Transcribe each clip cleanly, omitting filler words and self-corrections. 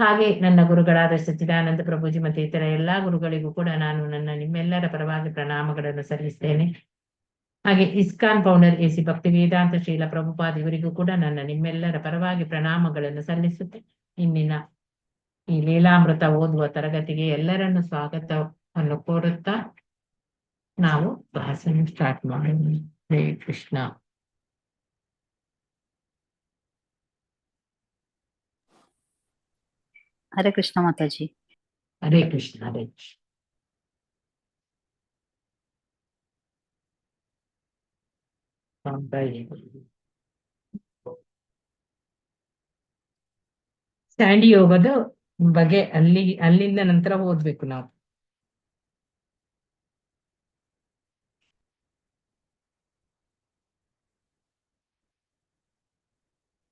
ಹಾಗೆ ನನ್ನ ಗುರುಗಳಾದ ಸಚ್ಚಿದಾನಂದ ಪ್ರಭುಜಿ ಮತ್ತು ಇತರ ಎಲ್ಲಾ ಗುರುಗಳಿಗೂ ಕೂಡ ನಾನು ನಿಮ್ಮೆಲ್ಲರ ಪರವಾಗಿ ಪ್ರಣಾಮಗಳನ್ನು ಸಲ್ಲಿಸ್ತೇನೆ. ಹಾಗೆ ಇಸ್ಕಾನ್ ಫೌಂಡರ್ ಎಸಿ ಭಕ್ತಿ ವೇದಾಂತ ಶ್ರೀಲ ಪ್ರಭುಪಾದ್ ಇವರಿಗೂ ಕೂಡ ನಿಮ್ಮೆಲ್ಲರ ಪರವಾಗಿ ಪ್ರಣಾಮಗಳನ್ನು ಸಲ್ಲಿಸುತ್ತೆ. ಇಂದಿನ ಈ ಲೀಲಾಮೃತ ಓದುವ ತರಗತಿಗೆ ಎಲ್ಲರನ್ನು ಸ್ವಾಗತವನ್ನು ಕೋರುತ್ತಾ ನಾವು ಭಾಷಣ ಸ್ಟಾರ್ಟ್ ಮಾಡೋಣ. ಹರೇ ಕೃಷ್ಣ. ಹರೇ ಕೃಷ್ಣ ಮಾತಾಜಿ. ಹರೇ ಕೃಷ್ಣ. ಹರೇ ಕೃಷ್ಣ. ಸ್ಯಾಂಡಿ ಯೋಗದ ಬಗ್ಗೆ ಅಲ್ಲಿಂದ ನಂತರ ಓದ್ಬೇಕು ನಾವು.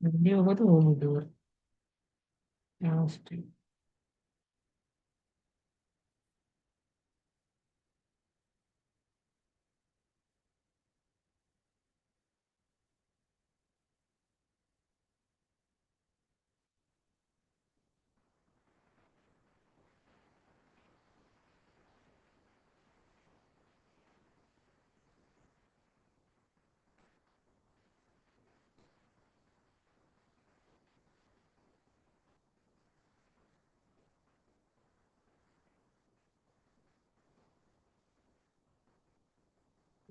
ಸ್ಯಾಂಡಿ ಯೋಗದ ಹೋಗುದು ಅಷ್ಟೇ.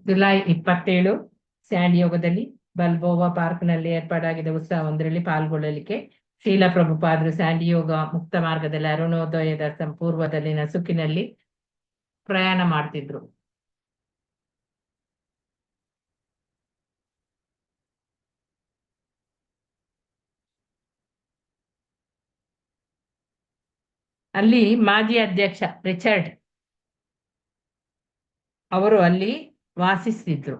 ಜುಲೈ 27 ಸ್ಯಾಂಡಿ ಯೋಗದಲ್ಲಿ ಬಲ್ಬೋವಾ ಪಾರ್ಕ್ ನಲ್ಲಿ ಏರ್ಪಾಡಾಗಿದ್ದ ಉತ್ಸವವೊಂದರಲ್ಲಿ ಪಾಲ್ಗೊಳ್ಳಲಿಕ್ಕೆ ಶ್ರೀಲ ಪ್ರಭುಪಾದರು ಸ್ಯಾಂಡಿ ಯೋಗ ಮುಕ್ತ ಮಾರ್ಗದಲ್ಲಿ ಅರುಣೋದಯದ ಪೂರ್ವದಲ್ಲಿ ನಸುಕಿನಲ್ಲಿ ಪ್ರಯಾಣ ಮಾಡ್ತಿದ್ರು. ಅಲ್ಲಿ ಮಾಜಿ ಅಧ್ಯಕ್ಷ ರಿಚರ್ಡ್ ಅವರು ಅಲ್ಲಿ ವಾಸಿಸ್ತಿದ್ರು.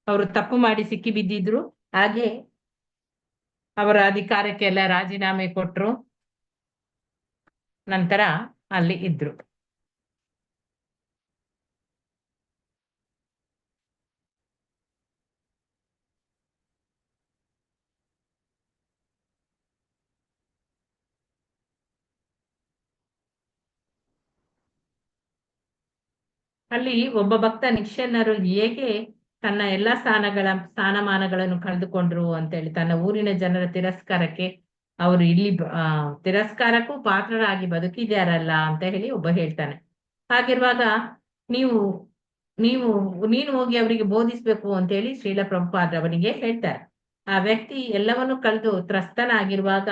ಅವರು ತಪ್ಪು ಮಾಡಿ ಸಿಕ್ಕಿ ಬಿದ್ದಿದ್ರು. ಹಾಗೆ ಅವರ ಅಧಿಕಾರಕ್ಕೆಲ್ಲ ರಾಜೀನಾಮೆ ಕೊಟ್ಟರು. ನಂತರ ಅಲ್ಲಿ ಇದ್ರು. ಅಲ್ಲಿ ಒಬ್ಬ ಭಕ್ತ ನಿಶ್ಚಲರು ಹೇಗೆ ತನ್ನ ಎಲ್ಲಾ ಸ್ಥಾನಮಾನಗಳನ್ನು ಕಳೆದುಕೊಂಡ್ರು ಅಂತೇಳಿ, ತನ್ನ ಊರಿನ ಜನರ ತಿರಸ್ಕಾರಕ್ಕೆ ಅವರು ಇಲ್ಲಿ ತಿರಸ್ಕಾರಕ್ಕೂ ಪಾತ್ರರಾಗಿ ಬದುಕಿದ್ಯಾರಲ್ಲ ಅಂತ ಹೇಳಿ ಒಬ್ಬ ಹೇಳ್ತಾನೆ. ಹಾಗಿರುವಾಗ ನೀನು ಹೋಗಿ ಅವರಿಗೆ ಬೋಧಿಸ್ಬೇಕು ಅಂತ ಹೇಳಿ ಶ್ರೀಲ ಪ್ರಭುಪಾದ ಅವನಿಗೆ ಹೇಳ್ತಾರೆ. ಆ ವ್ಯಕ್ತಿ ಎಲ್ಲವನ್ನು ಕಳೆದು ತ್ರಸ್ತನಾಗಿರುವಾಗ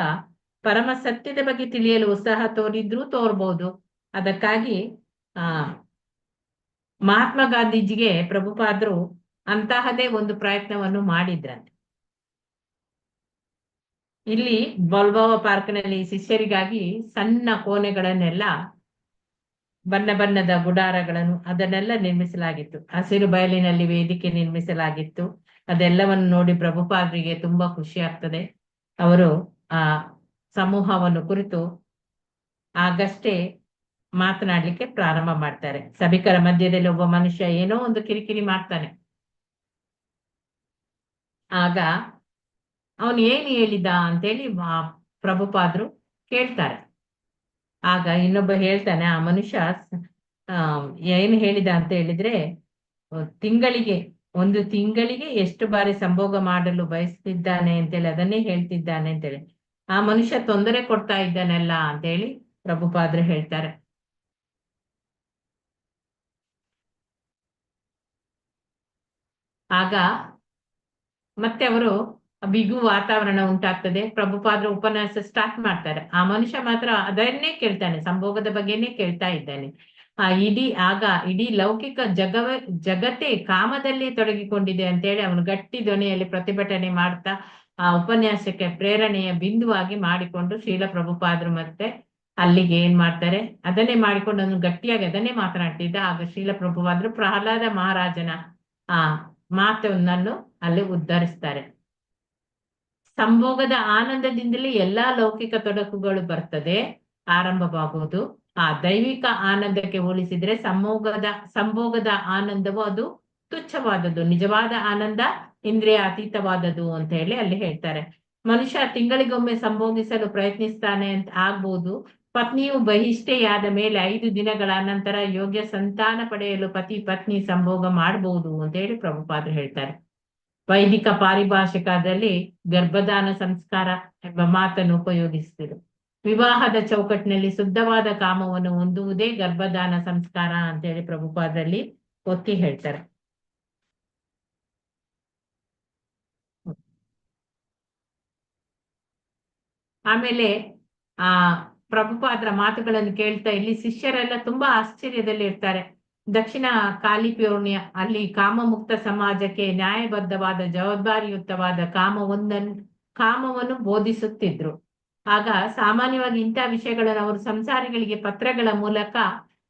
ಪರಮ ಸತ್ಯದ ಬಗ್ಗೆ ತಿಳಿಯಲು ಉತ್ಸಾಹ ತೋರ್ಬಹುದು. ಅದಕ್ಕಾಗಿ ಮಹಾತ್ಮ ಗಾಂಧೀಜಿಗೆ ಪ್ರಭುಪಾದರು ಅಂತಹದೇ ಒಂದು ಪ್ರಯತ್ನವನ್ನು ಮಾಡಿದ್ರಂತೆ. ಇಲ್ಲಿ ಬಲ್ಬೋವಾ ಪಾರ್ಕ್ನಲ್ಲಿ ಶಿಷ್ಯರಿಗಾಗಿ ಸಣ್ಣ ಕೋಣೆಗಳನ್ನೆಲ್ಲ ಬಣ್ಣ ಬಣ್ಣದ ಗುಡಾರಗಳನ್ನು ಅದನ್ನೆಲ್ಲ ನಿರ್ಮಿಸಲಾಗಿತ್ತು. ಹಸಿರು ಬಯಲಿನಲ್ಲಿ ವೇದಿಕೆ ನಿರ್ಮಿಸಲಾಗಿತ್ತು. ಅದೆಲ್ಲವನ್ನು ನೋಡಿ ಪ್ರಭುಪಾದರಿಗೆ ತುಂಬಾ ಖುಷಿ ಆಗ್ತದೆ. ಅವರು ಆ ಸಮೂಹವನ್ನು ಕುರಿತು ಆಗಷ್ಟೇ ಮಾತನಾಡ್ಲಿಕ್ಕೆ ಪ್ರಾರಂಭ ಮಾಡ್ತಾರೆ. ಸಭಿಕರ ಮಧ್ಯದಲ್ಲಿ ಒಬ್ಬ ಮನುಷ್ಯ ಏನೋ ಒಂದು ಕಿರಿಕಿರಿ ಮಾಡ್ತಾನೆ. ಆಗ ಅವನು ಏನು ಹೇಳಿದ ಅಂತೇಳಿ ಪ್ರಭುಪಾದರು ಕೇಳ್ತಾರೆ. ಆಗ ಇನ್ನೊಬ್ಬ ಹೇಳ್ತಾನೆ, ಆ ಮನುಷ್ಯ ಏನು ಹೇಳಿದ ಅಂತ ಹೇಳಿದ್ರೆ, ಒಂದು ತಿಂಗಳಿಗೆ ಎಷ್ಟು ಬಾರಿ ಸಂಭೋಗ ಮಾಡಲು ಬಯಸ್ತಿದ್ದಾನೆ ಅಂತೇಳಿ ಅದನ್ನೇ ಹೇಳ್ತಿದ್ದಾನೆ ಅಂತೇಳಿ, ಆ ಮನುಷ್ಯ ತೊಂದರೆ ಕೊಡ್ತಾ ಇದ್ದಾನಲ್ಲ ಅಂತೇಳಿ ಪ್ರಭುಪಾದರು ಹೇಳ್ತಾರೆ. ಆಗ ಮತ್ತೆ ಅವರು ಬಿಗು ವಾತಾವರಣ ಉಂಟಾಗ್ತದೆ. ಪ್ರಭುಪಾದರು ಉಪನ್ಯಾಸ ಸ್ಟಾರ್ಟ್ ಮಾಡ್ತಾರೆ. ಆ ಮನುಷ್ಯ ಮಾತ್ರ ಅದನ್ನೇ ಕೇಳ್ತಾನೆ, ಸಂಭೋಗದ ಬಗ್ಗೆನೇ ಕೇಳ್ತಾ ಇದ್ದಾನೆ. ಇಡೀ ಲೌಕಿಕ ಜಗತ್ತೇ ಕಾಮದಲ್ಲಿ ತೊಡಗಿಕೊಂಡಿದೆ ಅಂತೇಳಿ ಅವನು ಗಟ್ಟಿ ಧ್ವನಿಯಲ್ಲಿ ಪ್ರತಿಭಟನೆ ಮಾಡ್ತಾ ಆ ಉಪನ್ಯಾಸಕ್ಕೆ ಪ್ರೇರಣೆಯ ಬಿಂದುವಾಗಿ ಮಾಡಿಕೊಂಡು ಶ್ರೀಲ ಪ್ರಭುಪಾದರು ಮತ್ತೆ ಅಲ್ಲಿಗೆ ಏನ್ ಮಾಡ್ತಾರೆ, ಅದನ್ನೇ ಮಾಡಿಕೊಂಡು ಅವನು ಗಟ್ಟಿಯಾಗಿ ಅದನ್ನೇ ಮಾತನಾಡ್ತಿದ್ದ. ಆಗ ಶ್ರೀಲ ಪ್ರಭುಪಾದರು ಪ್ರಹ್ಲಾದ ಮಹಾರಾಜನ ಆ ಮಾತನ್ನು ಅಲ್ಲಿ ಉದ್ಧರಿಸ್ತಾರೆ. ಸಂಭೋಗದ ಆನಂದದಿಂದಲೇ ಎಲ್ಲಾ ಲೌಕಿಕ ತೊಡಕುಗಳು ಬರ್ತದೆ, ಆರಂಭವಾಗುವುದು. ಆ ದೈವಿಕ ಆನಂದಕ್ಕೆ ಹೋಲಿಸಿದ್ರೆ ಸಂಭೋಗದ ಆನಂದವು ಅದು ತುಚ್ಛವಾದದ್ದು, ನಿಜವಾದ ಆನಂದ ಇಂದ್ರಿಯ ಅತೀತವಾದದ್ದು ಅಂತ ಹೇಳಿ ಅಲ್ಲಿ ಹೇಳ್ತಾರೆ. ಮನುಷ್ಯ ತಿಂಗಳಿಗೊಮ್ಮೆ ಸಂಭೋಗಿಸಲು ಪ್ರಯತ್ನಿಸ್ತಾನೆ ಅಂತ ಆಗ್ಬೋದು. ಪತ್ನಿಯು ಬಹಿಷ್ಠೆಯಾದ ಮೇಲೆ 5 ದಿನಗಳ ನಂತರ ಯೋಗ್ಯ ಸಂತಾನ ಪಡೆಯಲು ಪತಿ ಪತ್ನಿ ಸಂಭೋಗ ಮಾಡಬಹುದು ಅಂತ ಹೇಳಿ ಪ್ರಭುಪಾದರು ಹೇಳ್ತಾರೆ. ವೈದಿಕ ಪಾರಿಭಾಷಿಕದಲ್ಲಿ ಗರ್ಭಧಾನ ಸಂಸ್ಕಾರ ಎಂಬ ಮಾತನ್ನು ಉಪಯೋಗಿಸಿದರು. ವಿವಾಹದ ಚೌಕಟ್ಟಿನಲ್ಲಿ ಶುದ್ಧವಾದ ಕಾಮವನ್ನು ಹೊಂದುವುದೇ ಗರ್ಭಧಾನ ಸಂಸ್ಕಾರ ಅಂತ ಹೇಳಿ ಪ್ರಭುಪಾದರಲ್ಲಿ ಒತ್ತಿ ಹೇಳ್ತಾರೆ. ಆಮೇಲೆ ಆ ಪ್ರಭುಪಾದರ ಮಾತುಗಳನ್ನು ಕೇಳ್ತಾ ಇಲ್ಲಿ ಶಿಷ್ಯರೆಲ್ಲ ತುಂಬಾ ಆಶ್ಚರ್ಯದಲ್ಲಿ ಇರ್ತಾರೆ. ದಕ್ಷಿಣ ಕಾಲಿಫೋರ್ನಿಯಾ ಅಲ್ಲಿ ಕಾಮಮುಕ್ತ ಸಮಾಜಕ್ಕೆ ನ್ಯಾಯಬದ್ಧವಾದ ಜವಾಬ್ದಾರಿಯುತವಾದ ಕಾಮವನ್ನು ಬೋಧಿಸುತ್ತಿದ್ರು. ಆಗ ಸಾಮಾನ್ಯವಾಗಿ ಇಂಥ ವಿಷಯಗಳನ್ನು ಅವರು ಸಂಸಾರಿಗಳಿಗೆ ಪತ್ರಗಳ ಮೂಲಕ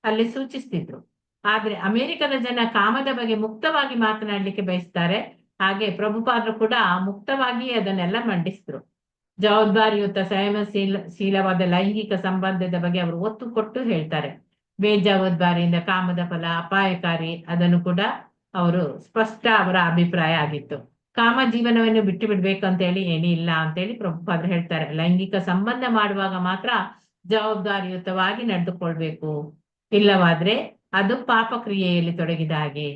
ಅಲ್ಲಿ ಸೂಚಿಸ್ತಿದ್ರು. ಆದ್ರೆ ಅಮೆರಿಕದ ಜನ ಕಾಮದ ಬಗ್ಗೆ ಮುಕ್ತವಾಗಿ ಮಾತನಾಡ್ಲಿಕ್ಕೆ ಬಯಸ್ತಾರೆ. ಹಾಗೆ ಪ್ರಭುಪಾದರು ಕೂಡ ಮುಕ್ತವಾಗಿ ಅದನ್ನೆಲ್ಲ ಮಂಡಿಸಿದ್ರು. ಜವಾಬ್ದಾರಿಯುತ ಶೀಲವಾದ ಲೈಂಗಿಕ ಸಂಬಂಧದ ಬಗ್ಗೆ ಅವರು ಒತ್ತು ಕೊಟ್ಟು ಹೇಳ್ತಾರೆ. ಬೇಜವಾಬ್ದಾರಿಯಿಂದ ಕಾಮದ ಫಲ ಅಪಾಯಕಾರಿ, ಅದನ್ನು ಕೂಡ ಅವರು ಸ್ಪಷ್ಟ ಅವರ ಅಭಿಪ್ರಾಯ ಆಗಿತ್ತು. ಕಾಮ ಜೀವನವನ್ನು ಬಿಟ್ಟು ಬಿಡ್ಬೇಕು ಅಂತ ಹೇಳಿ ಏನಿಲ್ಲ ಅಂತ ಹೇಳಿ ಪ್ರಭುಪಾದರು ಹೇಳ್ತಾರೆ. ಲೈಂಗಿಕ ಸಂಬಂಧ ಮಾಡುವಾಗ ಮಾತ್ರ ಜವಾಬ್ದಾರಿಯುತವಾಗಿ ನಡೆದುಕೊಳ್ಬೇಕು, ಇಲ್ಲವಾದ್ರೆ ಅದು ಪಾಪ ಕ್ರಿಯೆಯಲ್ಲಿ ತೊಡಗಿದ ಹಾಗೆ.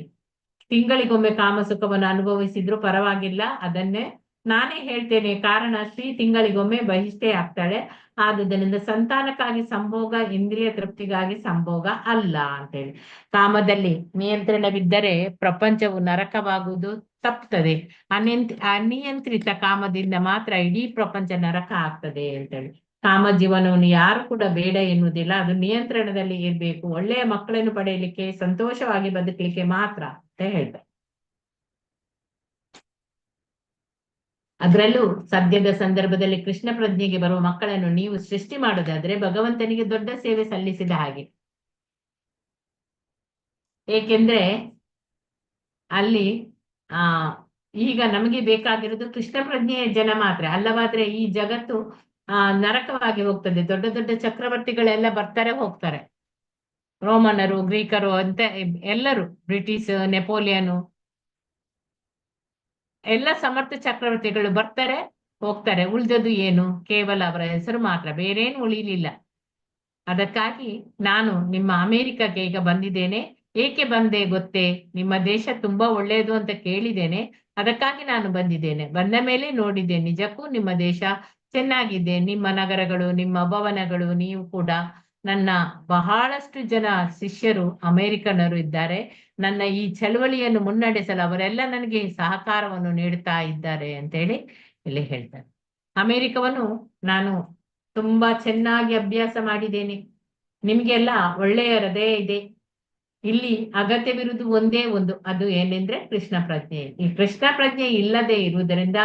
ತಿಂಗಳಿಗೊಮ್ಮೆ ಕಾಮ ಸುಖವನ್ನು ಅನುಭವಿಸಿದ್ರು ಪರವಾಗಿಲ್ಲ, ಅದನ್ನೇ ನಾನೇ ಹೇಳ್ತೇನೆ. ಕಾರಣ ಸ್ತ್ರೀ ತಿಂಗಳಿಗೊಮ್ಮೆ ಬಹಿಷ್ಠೆ ಆಗ್ತಾಳೆ. ಆದುದರಿಂದ ಸಂತಾನಕ್ಕಾಗಿ ಸಂಭೋಗ ಇಂದ್ರಿಯ ತೃಪ್ತಿಗಾಗಿ ಸಂಭೋಗ ಅಲ್ಲ ಅಂತೇಳಿ. ಕಾಮದಲ್ಲಿ ನಿಯಂತ್ರಣವಿದ್ದರೆ ಪ್ರಪಂಚವು ನರಕವಾಗುವುದು ತಪ್ಪುತ್ತದೆ. ಅನಿಯಂತ್ರಿತ ಕಾಮದಿಂದ ಮಾತ್ರ ಇಡೀ ಪ್ರಪಂಚ ನರಕ ಆಗ್ತದೆ ಅಂತೇಳಿ. ಕಾಮ ಜೀವನವನ್ನು ಯಾರು ಕೂಡ ಬೇಡ ಎನ್ನುವುದಿಲ್ಲ, ಅದು ನಿಯಂತ್ರಣದಲ್ಲಿ ಇರ್ಬೇಕು. ಒಳ್ಳೆಯ ಮಕ್ಕಳನ್ನು ಪಡೆಯಲಿಕ್ಕೆ, ಸಂತೋಷವಾಗಿ ಬದುಕಲಿಕ್ಕೆ ಮಾತ್ರ ಅಂತ ಹೇಳ್ತಾರೆ. ಅದರಲ್ಲೂ ಸದ್ಯದ ಸಂದರ್ಭದಲ್ಲಿ ಕೃಷ್ಣ ಪ್ರಜ್ಞೆಗೆ ಬರುವ ಮಕ್ಕಳನ್ನು ನೀವು ಸೃಷ್ಟಿ ಮಾಡೋದಾದ್ರೆ ಭಗವಂತನಿಗೆ ದೊಡ್ಡ ಸೇವೆ ಸಲ್ಲಿಸಿದ ಹಾಗೆ. ಏಕೆಂದ್ರೆ ಅಲ್ಲಿ ಈಗ ನಮಗೆ ಬೇಕಾಗಿರೋದು ಕೃಷ್ಣ ಪ್ರಜ್ಞೆಯ ಜನ ಮಾತ್ರ. ಅಲ್ಲವಾದ್ರೆ ಈ ಜಗತ್ತು ನರಕವಾಗಿ ಹೋಗ್ತದೆ. ದೊಡ್ಡ ದೊಡ್ಡ ಚಕ್ರವರ್ತಿಗಳೆಲ್ಲ ಬರ್ತಾರೆ ಹೋಗ್ತಾರೆ, ರೋಮನರು, ಗ್ರೀಕರು ಅಂತ ಎಲ್ಲರೂ, ಬ್ರಿಟಿಷ್, ನೆಪೋಲಿಯನು, ಎಲ್ಲ ಸಮರ್ಥ ಚಕ್ರವರ್ತಿಗಳು ಬರ್ತಾರೆ ಹೋಗ್ತಾರೆ. ಉಳಿದದ್ದು ಏನು? ಕೇವಲ ಅವರ ಹೆಸರು ಮಾತ್ರ, ಬೇರೇನು ಉಳಿಲಿಲ್ಲ. ಅದಕ್ಕಾಗಿ ನಾನು ನಿಮ್ಮ ಅಮೆರಿಕಕ್ಕೆ ಈಗ ಬಂದಿದ್ದೇನೆ. ಏಕೆ ಬಂದೆ ಗೊತ್ತೇ? ನಿಮ್ಮ ದೇಶ ತುಂಬಾ ಒಳ್ಳೆಯದು ಅಂತ ಕೇಳಿದ್ದೇನೆ, ಅದಕ್ಕಾಗಿ ನಾನು ಬಂದಿದ್ದೇನೆ. ಬಂದ ಮೇಲೆ ನೋಡಿದ್ದೆ, ನಿಜಕ್ಕೂ ನಿಮ್ಮ ದೇಶ ಚೆನ್ನಾಗಿದೆ. ನಿಮ್ಮ ನಗರಗಳು, ನಿಮ್ಮ ಭವನಗಳು, ನೀವು ಕೂಡ. ನನ್ನ ಬಹಳಷ್ಟು ಜನ ಶಿಷ್ಯರು ಅಮೆರಿಕನರು ಇದ್ದಾರೆ. ನನ್ನ ಈ ಚಳವಳಿಯನ್ನು ಮುನ್ನಡೆಸಲು ಅವರೆಲ್ಲ ನನಗೆ ಸಹಕಾರವನ್ನು ನೀಡುತ್ತಾ ಇದ್ದಾರೆ ಅಂತೇಳಿ ಇಲ್ಲಿ ಹೇಳ್ತಾರೆ. ಅಮೆರಿಕವನ್ನು ನಾನು ತುಂಬಾ ಚೆನ್ನಾಗಿ ಅಭ್ಯಾಸ ಮಾಡಿದ್ದೇನೆ. ನಿಮ್ಗೆಲ್ಲ ಒಳ್ಳೆಯ ಹೃದಯ ಇದೆ. ಇಲ್ಲಿ ಅಗತ್ಯವಿರುವುದು ಒಂದೇ ಒಂದು, ಅದು ಏನೆಂದ್ರೆ ಕೃಷ್ಣ ಪ್ರಜ್ಞೆ. ಈ ಕೃಷ್ಣ ಪ್ರಜ್ಞೆ ಇಲ್ಲದೆ ಇರುವುದರಿಂದ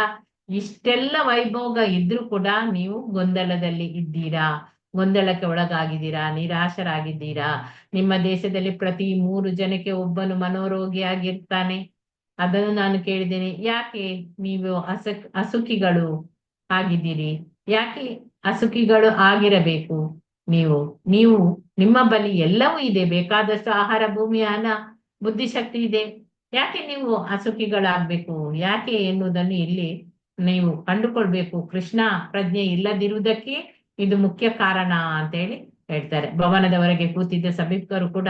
ಇಷ್ಟೆಲ್ಲ ವೈಭೋಗ ಇದ್ರೂ ಕೂಡ ನೀವು ಗೊಂದಲದಲ್ಲಿ ಇದ್ದೀರಾ, ಗೊಂದಲಕ್ಕೆ ಒಳಗಾಗಿದ್ದೀರಾ, ನಿರಾಶರಾಗಿದ್ದೀರಾ. ನಿಮ್ಮ ದೇಶದಲ್ಲಿ ಪ್ರತಿ 3 ಜನಕ್ಕೆ ಒಬ್ಬನು ಮನೋರೋಗಿಯಾಗಿರ್ತಾನೆ. ಅದನ್ನು ನಾನು ಕೇಳಿದ್ದೇನೆ. ಯಾಕೆ ನೀವು ಅಸುಖಿಗಳು ಆಗಿದ್ದೀರಿ? ಯಾಕೆ ಅಸುಖಿಗಳು ಆಗಿರಬೇಕು? ನೀವು ನಿಮ್ಮ ಬಳಿ ಎಲ್ಲವೂ ಇದೆ, ಬೇಕಾದಷ್ಟು ಆಹಾರ, ಭೂಮಿ, ಹಣ, ಬುದ್ಧಿಶಕ್ತಿ ಇದೆ. ಯಾಕೆ ನೀವು ಅಸುಖಿಗಳಾಗ್ಬೇಕು? ಯಾಕೆ ಎನ್ನುವುದನ್ನು ಇಲ್ಲಿ ನೀವು ಕಂಡುಕೊಳ್ಬೇಕು. ಕೃಷ್ಣ ಪ್ರಜ್ಞೆ ಇಲ್ಲದಿರುವುದಕ್ಕೆ ಇದು ಮುಖ್ಯ ಕಾರಣ ಅಂತ ಹೇಳಿ ಹೇಳ್ತಾರೆ. ಭವನದವರೆಗೆ ಕೂತಿದ್ದ ಸಭಿಕರು ಕೂಡ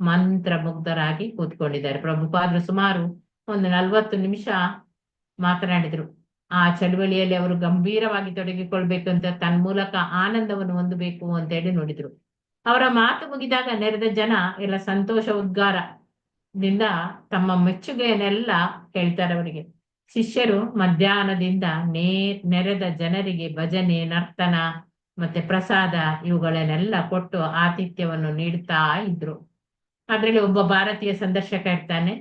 ಮಂತ್ರ ಮುಗ್ಧರಾಗಿ ಕೂತ್ಕೊಂಡಿದ್ದಾರೆ. ಪ್ರಭುಪಾದರು ಸುಮಾರು ಒಂದು 40 ನಿಮಿಷ ಮಾತನಾಡಿದ್ರು. ಆ ಚಳುವಳಿಯಲ್ಲಿ ಅವರು ಗಂಭೀರವಾಗಿ ತೊಡಗಿಕೊಳ್ಬೇಕು ಅಂತ, ತನ್ಮೂಲಕ ಆನಂದವನ್ನು ಹೊಂದಬೇಕು ಅಂತ ಹೇಳಿ ನೋಡಿದ್ರು. ಅವರ ಮಾತು ಮುಗಿದಾಗ ನೆರೆದ ಜನ ಎಲ್ಲ ಸಂತೋಷ ಉದ್ಗಾರದಿಂದ ತಮ್ಮ ಮೆಚ್ಚುಗೆಯನ್ನೆಲ್ಲ ಹೇಳ್ತಾರೆ ಅವರಿಗೆ. ಶಿಷ್ಯರು ಮಧ್ಯಾಹ್ನದಿಂದ ನೆರೆದ ಜನರಿಗೆ ಭಜನೆ, ನರ್ತನ ಮತ್ತೆ ಪ್ರಸಾದ ಇವುಗಳನ್ನೆಲ್ಲ ಕೊಟ್ಟು ಆತಿಥ್ಯವನ್ನು ನೀಡುತ್ತಾ ಇದ್ರು. ಅದ್ರಲ್ಲಿ ಒಬ್ಬ ಭಾರತೀಯ ಸಂದರ್ಶಕ ಇರ್ತಾನೆ.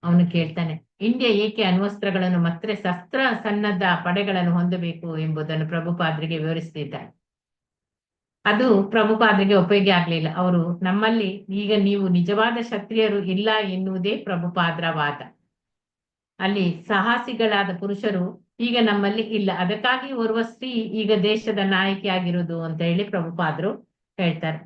ಅವನು ಕೇಳ್ತಾನೆ, ಇಂಡಿಯಾ ಏಕೆ ಅಣ್ವಸ್ತ್ರಗಳನ್ನು ಮತ್ತೆ ಶಸ್ತ್ರ ಸನ್ನದ್ಧ ಪಡೆಗಳನ್ನು ಹೊಂದಬೇಕು ಎಂಬುದನ್ನು ಪ್ರಭುಪಾದರಿಗೆ ವಿವರಿಸ್ತಿದ್ದಾರೆ. ಅದು ಪ್ರಭುಪಾದರಿಗೆ ಒಪ್ಪಿಗೆ ಆಗ್ಲಿಲ್ಲ. ಅವರು, ನಮ್ಮಲ್ಲಿ ಈಗ ನೀವು ನಿಜವಾದ ಕ್ಷತ್ರಿಯರು ಇಲ್ಲ ಎನ್ನುವುದೇ ಪ್ರಭುಪಾದರ ವಾದ. ಅಲ್ಲಿ ಸಾಹಸಿಗಳಾದ ಪುರುಷರು ಈಗ ನಮ್ಮಲ್ಲಿ ಇಲ್ಲ, ಅದಕ್ಕಾಗಿ ಓರ್ವ ಸ್ತ್ರೀ ಈಗ ದೇಶದ ನಾಯಕಿಯಾಗಿರುವುದು ಅಂತ ಹೇಳಿ ಪ್ರಭುಪಾದರು ಹೇಳ್ತಾರೆ.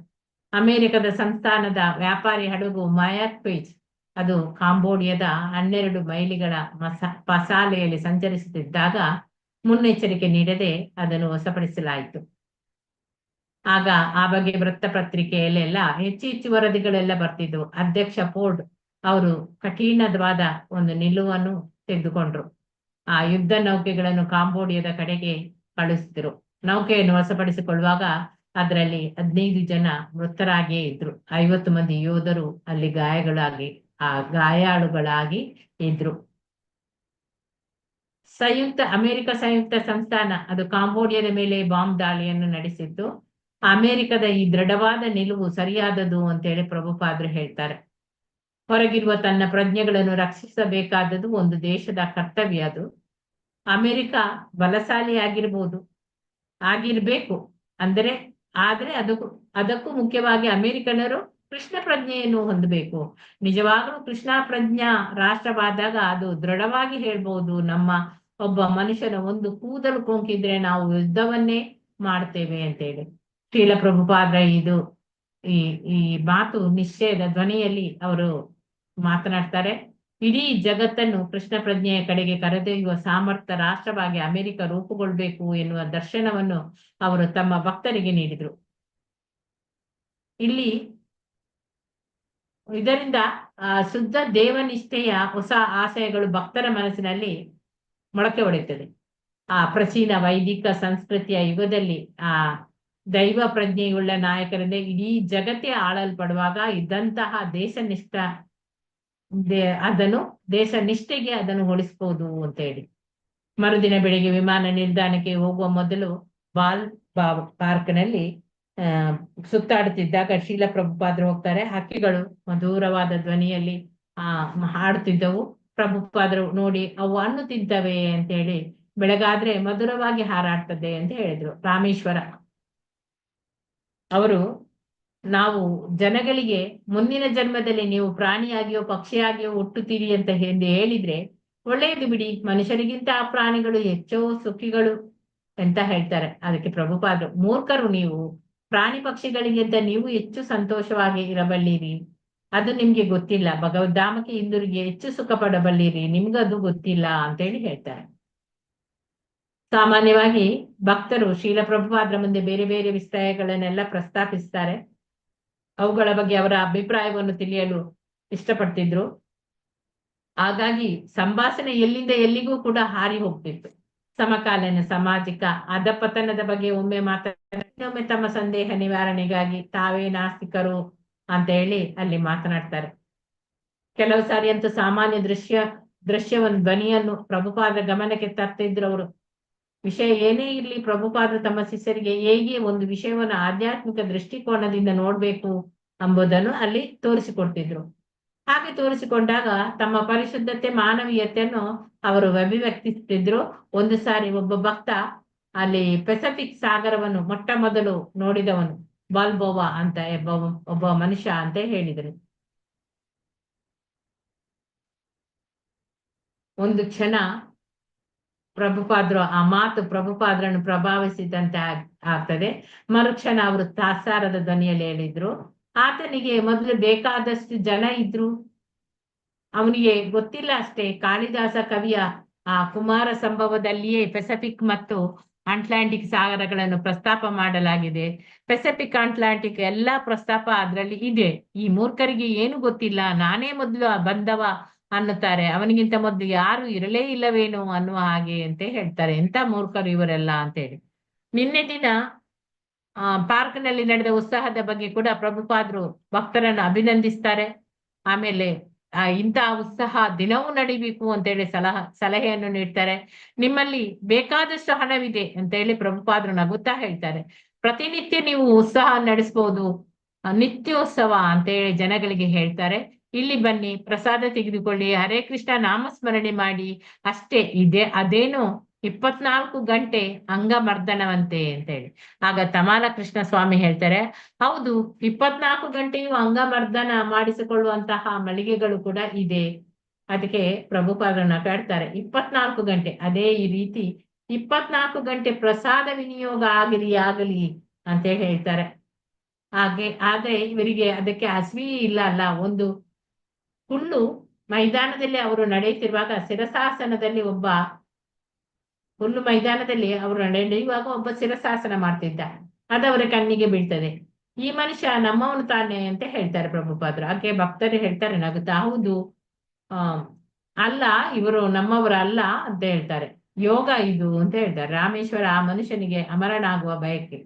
ಅಮೆರಿಕದ ಸಂಸ್ಥಾನದ ವ್ಯಾಪಾರಿ ಹಡಗು ಮಾಯಾಕ್ವೇಜ್, ಅದು ಕಾಂಬೋಡಿಯಾದ 12 ಮೈಲಿಗಳ ಪಸಾಲೆಯಲ್ಲಿ ಸಂಚರಿಸುತ್ತಿದ್ದಾಗ ಮುನ್ನೆಚ್ಚರಿಕೆ ನೀಡದೆ ಅದನ್ನು ವಶಪಡಿಸಲಾಯಿತು. ಆಗ ಆ ಬಗ್ಗೆ ವೃತ್ತಪತ್ರಿಕೆಯಲ್ಲೆಲ್ಲ ಹೆಚ್ಚು ಹೆಚ್ಚು ವರದಿಗಳೆಲ್ಲ ಬರ್ತಿದ್ವು. ಅಧ್ಯಕ್ಷ ಫೋರ್ಡ್ ಅವರು ಕಠಿಣವಾದ ಒಂದು ನಿಲುವನ್ನು ತೆಗೆದುಕೊಂಡ್ರು. ಆ ಯುದ್ಧ ನೌಕೆಗಳನ್ನು ಕಾಂಬೋಡಿಯಾದ ಕಡೆಗೆ ಕಳಿಸಿದ್ರು. ನೌಕೆಯನ್ನು ವಶಪಡಿಸಿಕೊಳ್ಳುವಾಗ ಅದರಲ್ಲಿ 15 ಜನ ಮೃತರಾಗಿಯೇ ಇದ್ರು. 50 ಮಂದಿ ಯೋಧರು ಅಲ್ಲಿ ಗಾಯಾಳುಗಳಾಗಿ ಇದ್ರು. ಅಮೆರಿಕ ಸಂಯುಕ್ತ ಸಂಸ್ಥಾನ ಅದು ಕಾಂಬೋಡಿಯಾದ ಮೇಲೆ ಬಾಂಬ್ ದಾಳಿಯನ್ನು ನಡೆಸಿತ್ತು. ಅಮೆರಿಕದ ಈ ದೃಢವಾದ ನಿಲುವು ಸರಿಯಾದದು ಅಂತೇಳಿ ಪ್ರಭುಪಾದರು ಹೇಳ್ತಾರೆ. ಹೊರಗಿರುವ ತನ್ನ ಪ್ರಜ್ಞೆಗಳನ್ನು ರಕ್ಷಿಸಬೇಕಾದದ್ದು ಒಂದು ದೇಶದ ಕರ್ತವ್ಯ. ಅದು ಅಮೆರಿಕ ಬಲಶಾಲಿ ಆಗಿರ್ಬೇಕು ಆದ್ರೆ ಅದಕ್ಕೂ ಮುಖ್ಯವಾಗಿ ಅಮೆರಿಕನರು ಕೃಷ್ಣ ಪ್ರಜ್ಞೆಯನ್ನು ಹೊಂದಬೇಕು. ನಿಜವಾಗ್ಲೂ ಕೃಷ್ಣ ಪ್ರಜ್ಞಾ ರಾಷ್ಟ್ರವಾದಾಗ ಅದು ದೃಢವಾಗಿ ಹೇಳ್ಬಹುದು, ನಮ್ಮ ಒಬ್ಬ ಮನುಷ್ಯನ ಒಂದು ಕೂದಲು ಕೊಂಕಿದ್ರೆ ನಾವು ಯುದ್ಧವನ್ನೇ ಮಾಡ್ತೇವೆ ಅಂತೇಳಿ. ಶ್ರೀಲ ಪ್ರಭುಪಾದ್ರ ಈ ಈ ಮಾತು ನಿಶ್ಚಯದ ಧ್ವನಿಯಲ್ಲಿ ಅವರು ಮಾತನಾಡ್ತಾರೆ. ಇಡೀ ಜಗತ್ತನ್ನು ಕೃಷ್ಣ ಪ್ರಜ್ಞೆಯ ಕಡೆಗೆ ಕರೆದೊಯ್ಯುವ ಸಾಮರ್ಥ್ಯ ರಾಷ್ಟ್ರವಾಗಿ ಅಮೆರಿಕ ರೂಪುಗೊಳ್ಬೇಕು ಎನ್ನುವ ದರ್ಶನವನ್ನು ಅವರು ತಮ್ಮ ಭಕ್ತರಿಗೆ ನೀಡಿದರು. ಇದರಿಂದ ಶುದ್ಧ ದೇವನಿಷ್ಠೆಯ ಹೊಸ ಆಶಯಗಳು ಭಕ್ತರ ಮನಸ್ಸಿನಲ್ಲಿ ಮೊಳಕೆ ಹೊಡೆಯುತ್ತದೆ. ಆ ಪ್ರಾಚೀನ ವೈದಿಕ ಸಂಸ್ಕೃತಿಯ ಯುಗದಲ್ಲಿ ಆ ದೈವ ಪ್ರಜ್ಞೆಯುಳ್ಳ ನಾಯಕರಿಂದ ಇಡೀ ಜಗತ್ತೇ ಆಳಲ್ಪಡುವಾಗ ಇದ್ದಂತಹ ದೇಶ ನಿಷ್ಠೆಗೆ ಅದನ್ನು ಹೋಲಿಸಬಹುದು ಅಂತ ಹೇಳಿ. ಮರುದಿನ ಬೆಳಿಗ್ಗೆ ವಿಮಾನ ನಿಲ್ದಾಣಕ್ಕೆ ಹೋಗುವ ಮೊದಲು ಪಾರ್ಕ್ನಲ್ಲಿ ಸುತ್ತಾಡುತ್ತಿದ್ದಾಗ ಶ್ರೀಲ ಪ್ರಭುಪಾದರು ಹೋಗ್ತಾರೆ. ಹಕ್ಕಿಗಳು ಮಧುರವಾದ ಧ್ವನಿಯಲ್ಲಿ ಹಾಡುತ್ತಿದ್ದವು. ಪ್ರಭುಪಾದರು ನೋಡಿ ಅವು ಹಣ್ಣು ತಿಂತವೆ ಅಂತ ಹೇಳಿ, ಬೆಳಗಾದ್ರೆ ಮಧುರವಾಗಿ ಹಾರಾಡ್ತದೆ ಅಂತ ಹೇಳಿದ್ರು. ರಾಮೇಶ್ವರ ಅವರು ನಾವು ಜನಗಳಿಗೆ ಮುಂದಿನ ಜನ್ಮದಲ್ಲಿ ನೀವು ಪ್ರಾಣಿಯಾಗಿಯೋ ಪಕ್ಷಿಯಾಗಿಯೋ ಹುಟ್ಟುತ್ತೀರಿ ಅಂತ ಹೇಳಿದ್ರೆ ಒಳ್ಳೆಯದು ಬಿಡಿ, ಮನುಷ್ಯರಿಗಿಂತ ಆ ಪ್ರಾಣಿಗಳು ಹೆಚ್ಚೋ ಸುಖಿಗಳು ಅಂತ ಹೇಳ್ತಾರೆ. ಅದಕ್ಕೆ ಪ್ರಭುಪಾದರು, ಮೂರ್ಖರು ನೀವು, ಪ್ರಾಣಿ ಪಕ್ಷಿಗಳಿಗಿಂತ ನೀವು ಹೆಚ್ಚು ಸಂತೋಷವಾಗಿ ಇರಬಲ್ಲಿರಿ, ಅದು ನಿಮ್ಗೆ ಗೊತ್ತಿಲ್ಲ. ಭಗವದ್ಧಾಮಕ್ಕೆ ಹಿಂದಿರುಗಿ ಹೆಚ್ಚು ಸುಖ ಪಡಬಲ್ಲಿರಿ, ನಿಮ್ಗದು ಗೊತ್ತಿಲ್ಲ ಅಂತೇಳಿ ಹೇಳ್ತಾರೆ. ಸಾಮಾನ್ಯವಾಗಿ ಭಕ್ತರು ಶ್ರೀಲ ಪ್ರಭುಪಾದರ ಮುಂದೆ ಬೇರೆ ಬೇರೆ ವಿಷಯಗಳನ್ನೆಲ್ಲ ಪ್ರಸ್ತಾಪಿಸ್ತಾರೆ. ಅವುಗಳ ಬಗ್ಗೆ ಅವರ ಅಭಿಪ್ರಾಯವನ್ನು ತಿಳಿಯಲು ಇಷ್ಟಪಡ್ತಿದ್ರು. ಹಾಗಾಗಿ ಸಂಭಾಷಣೆ ಎಲ್ಲಿಂದ ಎಲ್ಲಿಗೂ ಕೂಡ ಹಾರಿ ಹೋಗ್ತಿತ್ತು. ಸಮಕಾಲೀನ ಸಾಮಾಜಿಕ ಅಧಪತನದ ಬಗ್ಗೆ ಒಮ್ಮೆ ತಮ್ಮ ಸಂದೇಹ ನಿವಾರಣೆಗಾಗಿ ತಾವೇ ನಾಸ್ತಿಕರು ಅಂತ ಹೇಳಿ ಅಲ್ಲಿ ಮಾತನಾಡ್ತಾರೆ. ಕೆಲವು ಸಾರಿ ಅಂತೂ ಸಾಮಾನ್ಯ ದೃಶ್ಯವನ್ನು ಧ್ವನಿಯನ್ನು ಪ್ರಭುಪಾದರ ಗಮನಕ್ಕೆ ತರ್ತಿದ್ರು. ಅವರು ವಿಷಯ ಏನೇ ಇರ್ಲಿ ಪ್ರಭುಪಾದರು ತಮ್ಮ ಶಿಷ್ಯರಿಗೆ ಹೇಗೆ ಒಂದು ವಿಷಯವನ್ನು ಆಧ್ಯಾತ್ಮಿಕ ದೃಷ್ಟಿಕೋನದಿಂದ ನೋಡ್ಬೇಕು ಎಂಬುದನ್ನು ಅಲ್ಲಿ ತೋರಿಸಿಕೊಡ್ತಿದ್ರು. ಹಾಗೆ ತೋರಿಸಿಕೊಂಡಾಗ ತಮ್ಮ ಪರಿಶುದ್ಧತೆ ಮಾನವೀಯತೆಯನ್ನು ಅವರು ಅಭಿವ್ಯಕ್ತಿಸ್ತಿದ್ರು. ಒಂದು ಸಾರಿ ಒಬ್ಬ ಭಕ್ತ ಅಲ್ಲಿ ಪೆಸಿಫಿಕ್ ಸಾಗರವನ್ನು ಮೊಟ್ಟ ಮೊದಲು ನೋಡಿದವನು ಬಾಲ್ಬೋವಾ ಅಂತ ಒಬ್ಬ ಮನುಷ್ಯ ಅಂತ ಹೇಳಿದರು. ಒಂದು ಕ್ಷಣ ಆ ಮಾತು ಪ್ರಭುಪಾದರನ್ನು ಪ್ರಭಾವಿಸಿದಂತೆ ಆಗ್ತದೆ. ಮರುಕ್ಷಣ ಅವರು ತಾತ್ಸಾರದ ಧ್ವನಿಯಲ್ಲಿ ಹೇಳಿದ್ರು, ಆತನಿಗೆ ಮೊದಲು ಬೇಕಾದಷ್ಟು ಜನ ಇದ್ರು, ಅವನಿಗೆ ಗೊತ್ತಿಲ್ಲ ಅಷ್ಟೇ. ಕಾಳಿದಾಸ ಕವಿಯ ಆ ಕುಮಾರ ಸಂಭವದಲ್ಲಿಯೇ ಪೆಸಿಫಿಕ್ ಮತ್ತು ಅಟ್ಲಾಂಟಿಕ್ ಸಾಗರಗಳನ್ನು ಪ್ರಸ್ತಾಪ ಮಾಡಲಾಗಿದೆ. ಪೆಸಿಫಿಕ್ ಅಟ್ಲಾಂಟಿಕ್ ಎಲ್ಲಾ ಪ್ರಸ್ತಾಪ ಅದರಲ್ಲಿ ಇದೆ. ಈ ಮೂರ್ಖರಿಗೆ ಏನು ಗೊತ್ತಿಲ್ಲ, ನಾನೇ ಮೊದಲು ಬಂದವ ಅನ್ನುತ್ತಾರೆ, ಅವನಿಗಿಂತ ಮೊದಲು ಯಾರು ಇರಲೇ ಇಲ್ಲವೇನೋ ಅನ್ನುವ ಹಾಗೆ ಅಂತ ಹೇಳ್ತಾರೆ. ಎಂತ ಮೂರ್ಖರು ಇವರೆಲ್ಲ ಅಂತ ಹೇಳಿ. ನಿನ್ನೆ ದಿನ ಪಾರ್ಕ್ನಲ್ಲಿ ನಡೆದ ಉತ್ಸಾಹದ ಬಗ್ಗೆ ಕೂಡ ಪ್ರಭುಪಾದರು ಭಕ್ತರನ್ನು ಅಭಿನಂದಿಸ್ತಾರೆ. ಆಮೇಲೆ ಇಂತಹ ಉತ್ಸಾಹ ದಿನವೂ ನಡಿಬೇಕು ಅಂತ ಹೇಳಿ ಸಲಹೆಯನ್ನು ನೀಡ್ತಾರೆ. ನಿಮ್ಮಲ್ಲಿ ಬೇಕಾದಷ್ಟು ಹಣವಿದೆ ಅಂತ ಹೇಳಿ ಪ್ರಭುಪಾದರು ನಗುತ್ತಾ ಹೇಳ್ತಾರೆ. ಪ್ರತಿನಿತ್ಯ ನೀವು ಉತ್ಸಾಹ ನಡೆಸಬಹುದು, ನಿತ್ಯೋತ್ಸವ ಅಂತ ಹೇಳಿ ಜನಗಳಿಗೆ ಹೇಳ್ತಾರೆ. ಇಲ್ಲಿ ಬನ್ನಿ, ಪ್ರಸಾದ ತೆಗೆದುಕೊಳ್ಳಿ, ಹರೇ ಕೃಷ್ಣ ನಾಮಸ್ಮರಣೆ ಮಾಡಿ, ಅಷ್ಟೇ ಇದೆ. ಅದೇನು 24 ಗಂಟೆ ಅಂಗಮರ್ದನವಂತೆ ಅಂತ ಹೇಳಿ. ಆಗ ತಮಾಲ ಕೃಷ್ಣ ಸ್ವಾಮಿ ಹೇಳ್ತಾರೆ, ಹೌದು, 24 ಗಂಟೆಯೂ ಅಂಗಮರ್ದನ ಮಾಡಿಸಿಕೊಳ್ಳುವಂತಹ ಮಳಿಗೆಗಳು ಕೂಡ ಇದೆ. ಅದಕ್ಕೆ ಪ್ರಭುಪಾದರನ್ನ ಕಾಡ್ತಾರೆ, 24 ಗಂಟೆ ಅದೇ ಈ ರೀತಿ 24 ಗಂಟೆ ಪ್ರಸಾದ ವಿನಿಯೋಗ ಆಗಲಿ ಅಂತ ಹೇಳ್ತಾರೆ. ಆದ್ರೆ ಇವರಿಗೆ ಅದಕ್ಕೆ ಹಸಿವಿ ಇಲ್ಲ. ಒಂದು ಹುಲ್ಲು ಮೈದಾನದಲ್ಲಿ ಅವರು ನಡೆಯುತ್ತಿರುವಾಗ ಶಿರಸಾಸನದಲ್ಲಿ ಒಬ್ಬ ಹುಲ್ಲು ಮೈದಾನದಲ್ಲಿ ಅವರು ನಡೆಯುವಾಗ ಒಬ್ಬ ಶಿರಸಾಸನ ಮಾಡ್ತಿದ್ದ, ಅದವರ ಕಣ್ಣಿಗೆ ಬೀಳ್ತದೆ. ಈ ಮನುಷ್ಯ ನಮ್ಮವನು ತಾನೆ ಅಂತ ಹೇಳ್ತಾರೆ ಪ್ರಭುಪಾದರು. ಆಕೆ ಭಕ್ತರು ಹೇಳ್ತಾರೆ ನಗುತ್ತಾ, ಹೌದು, ಆ ಅಲ್ಲ, ಇವರು ನಮ್ಮವರ ಅಲ್ಲ ಅಂತ ಹೇಳ್ತಾರೆ. ಯೋಗ ಇದು ಅಂತ ಹೇಳ್ತಾರೆ. ರಾಮೇಶ್ವರ ಆ ಮನುಷ್ಯನಿಗೆ ಅಮರನಾಗುವ ಬಯಕೆ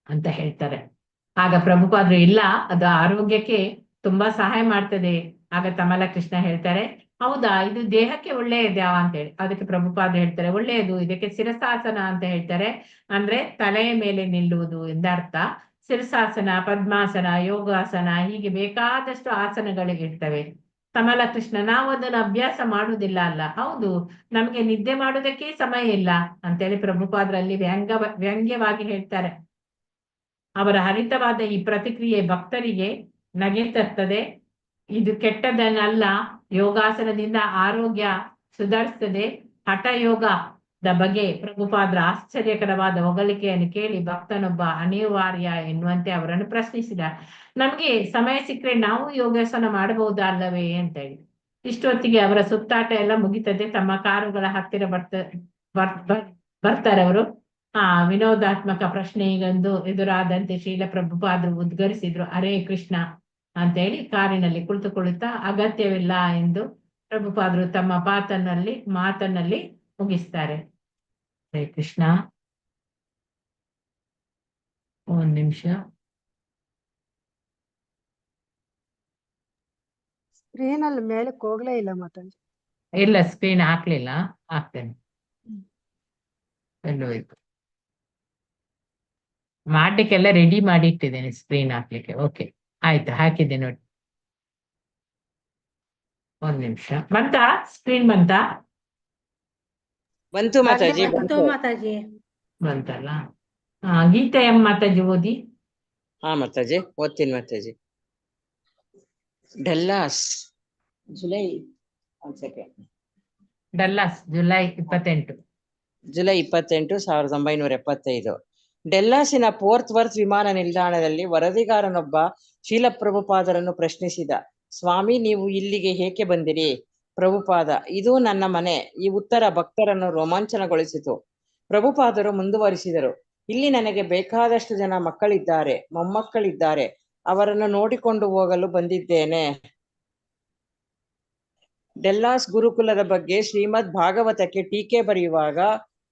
ಅಂತ ಹೇಳ್ತಾರೆ. ಆಗ ಪ್ರಭುಪಾದರು ಇಲ್ಲ, ಅದು ಆರೋಗ್ಯಕ್ಕೆ ತುಂಬಾ ಸಹಾಯ ಮಾಡ್ತದೆ. ಆಗ ತಮಲ ಕೃಷ್ಣ ಹೇಳ್ತಾರೆ, ಹೌದಾ, ಇದು ದೇಹಕ್ಕೆ ಒಳ್ಳೆಯದ್ಯಾ ಅಂತ ಹೇಳಿ. ಅದಕ್ಕೆ ಪ್ರಭುಪಾದರು ಹೇಳ್ತಾರೆ, ಒಳ್ಳೆಯದು, ಇದಕ್ಕೆ ಶಿರಸಾಸನ ಅಂತ ಹೇಳ್ತಾರೆ. ಅಂದ್ರೆ ತಲೆಯ ಮೇಲೆ ನಿಲ್ಲುವುದು ಎಂದರ್ಥ. ಶಿರಸಾಸನ, ಪದ್ಮಾಸನ, ಯೋಗಾಸನ, ಹೀಗೆ ಬೇಕಾದಷ್ಟು ಆಸನಗಳಿರ್ತವೆ. ಕಮಲ ಕೃಷ್ಣ, ನಾವು ಅದನ್ನು ಅಭ್ಯಾಸ ಮಾಡುವುದಿಲ್ಲ ಅಲ್ಲ. ಹೌದು, ನಮ್ಗೆ ನಿದ್ದೆ ಮಾಡೋದಕ್ಕೆ ಸಮಯ ಇಲ್ಲ ಅಂತೇಳಿ ಪ್ರಭುಪಾದರಲ್ಲಿ ವ್ಯಂಗ್ಯವಾಗಿ ಹೇಳ್ತಾರೆ. ಅವರ ಹರಿತವಾದ ಈ ಪ್ರತಿಕ್ರಿಯೆ ಭಕ್ತರಿಗೆ ನಗೆ ತರ್ತದೆ. ಇದು ಕೆಟ್ಟದನ್ನಲ್ಲ, ಯೋಗಾಸನದಿಂದ ಆರೋಗ್ಯ ಸುಧಾರಿಸ್ತದೆ. ಹಠ ಯೋಗದ ಬಗ್ಗೆ ಪ್ರಭುಪಾದರ ಆಶ್ಚರ್ಯಕರವಾದ ಹೊಗಳಿಕೆಯನ್ನು ಕೇಳಿ ಭಕ್ತನೊಬ್ಬ ಅನಿವಾರ್ಯ ಎನ್ನುವಂತೆ ಅವರನ್ನು ಪ್ರಶ್ನಿಸಿದ. ನಮ್ಗೆ ಸಮಯ ಸಿಕ್ಕರೆ ನಾವು ಯೋಗಾಸನ ಮಾಡಬಹುದಾ ಅಲ್ಲವೇ ಅಂತ ಹೇಳಿ. ಇಷ್ಟೊತ್ತಿಗೆ ಅವರ ಸುತ್ತಾಟ ಎಲ್ಲ ಮುಗಿತದೆ. ತಮ್ಮ ಕಾರುಗಳ ಹತ್ತಿರ ಬರ್ತಾರೆ ಅವರು. ವಿನೋದಾತ್ಮಕ ಪ್ರಶ್ನೆಗೊಂದು ಎದುರಾದಂತೆ ಶ್ರೀಲ ಪ್ರಭುಪಾದರು ಉದ್ಗರಿಸಿದ್ರು, ಹರೇ ಕೃಷ್ಣ ಅಂತ ಹೇಳಿ ಕಾರಿನಲ್ಲಿ ಕುಳಿತುಕೊಳ್ಳುತ್ತಾ, ಅಗತ್ಯವಿಲ್ಲ ಎಂದು ಪ್ರಭುಪಾದರು ತಮ್ಮ ಮಾತನ್ನಲ್ಲಿ ಮುಗಿಸ್ತಾರೆ. ಹರೇ ಕೃಷ್ಣ. ಒಂದ್ ನಿಮಿಷ. ಸ್ಕ್ರೀನ್ ಅಲ್ಲಿ ಮೇಲಕ್ಕೆ ಹೋಗ್ಲೇ ಇಲ್ಲ ಮಾತಾಡಿ. ಇಲ್ಲ, ಸ್ಕ್ರೀನ್ ಹಾಕ್ಲಿಲ್ಲ, ಹಾಕ್ತೇನೆ. ಎಲ್ಲೋಯ್ತು? ಮಾಡ್ಲಿಕ್ಕೆಲ್ಲ ರೆಡಿ ಮಾಡಿ ಇಟ್ಟಿದ್ದೇನೆ, ಸ್ಕ್ರೀನ್ ಹಾಕ್ಲಿಕ್ಕೆ. ಓಕೆ, ಆಯ್ತು, ಹಾಕಿದ್ದೆ ನೋಡಿ. ಒಂದ್ ನಿಮಿಷ. ಬಂತಾ ಸ್ಕ್ರೀನ್? ಬಂತಾ? ಬಂತು ಮಾತಾಜಿ, ಬಂತು ಮಾತಾಜಿ. ಬಂತಲ್ಲ. ಗೀತಾ ಎಂ ಮಾತಾಜಿ ಓದಿ. ಹಾ ಮಾತಾಜಿ, ಓದ್ತೀನಿ ಮಾತಾಜಿ. ಡಲ್ಲಾಸ್ ಜುಲೈ, ಒಂದ್ ಸೆಕೆಂಡ್, ಡಲ್ಲಾಸ್ ಜುಲೈ 28. ಜುಲೈ 28, 1975. ಡೆಲ್ಲಾಸಿನ ಫೋರ್ತ್ ವರ್ತ್ ವಿಮಾನ ನಿಲ್ದಾಣದಲ್ಲಿ ವರದಿಗಾರನೊಬ್ಬ ಶೀಲ ಪ್ರಭುಪಾದರನ್ನು ಪ್ರಶ್ನಿಸಿದ, ಸ್ವಾಮಿ, ನೀವು ಇಲ್ಲಿಗೆ ಏಕೆ ಬಂದಿರಿ? ಪ್ರಭುಪಾದ, ಇದು ನನ್ನ ಮನೆ. ಈ ಉತ್ತರ ಭಕ್ತರನ್ನು ರೋಮಾಂಚನಗೊಳಿಸಿತು. ಪ್ರಭುಪಾದರು ಮುಂದುವರಿಸಿದರು, ಇಲ್ಲಿ ನನಗೆ ಬೇಕಾದಷ್ಟು ಜನ ಮಕ್ಕಳಿದ್ದಾರೆ, ಮೊಮ್ಮಕ್ಕಳಿದ್ದಾರೆ. ಅವರನ್ನು ನೋಡಿಕೊಂಡು ಹೋಗಲು ಬಂದಿದ್ದೇನೆ. ಡೆಲ್ಲಾಸ್ ಗುರುಕುಲದ ಬಗ್ಗೆ ಶ್ರೀಮದ್ ಭಾಗವತಕ್ಕೆ ಟೀಕೆ ಬರೆಯುವಾಗ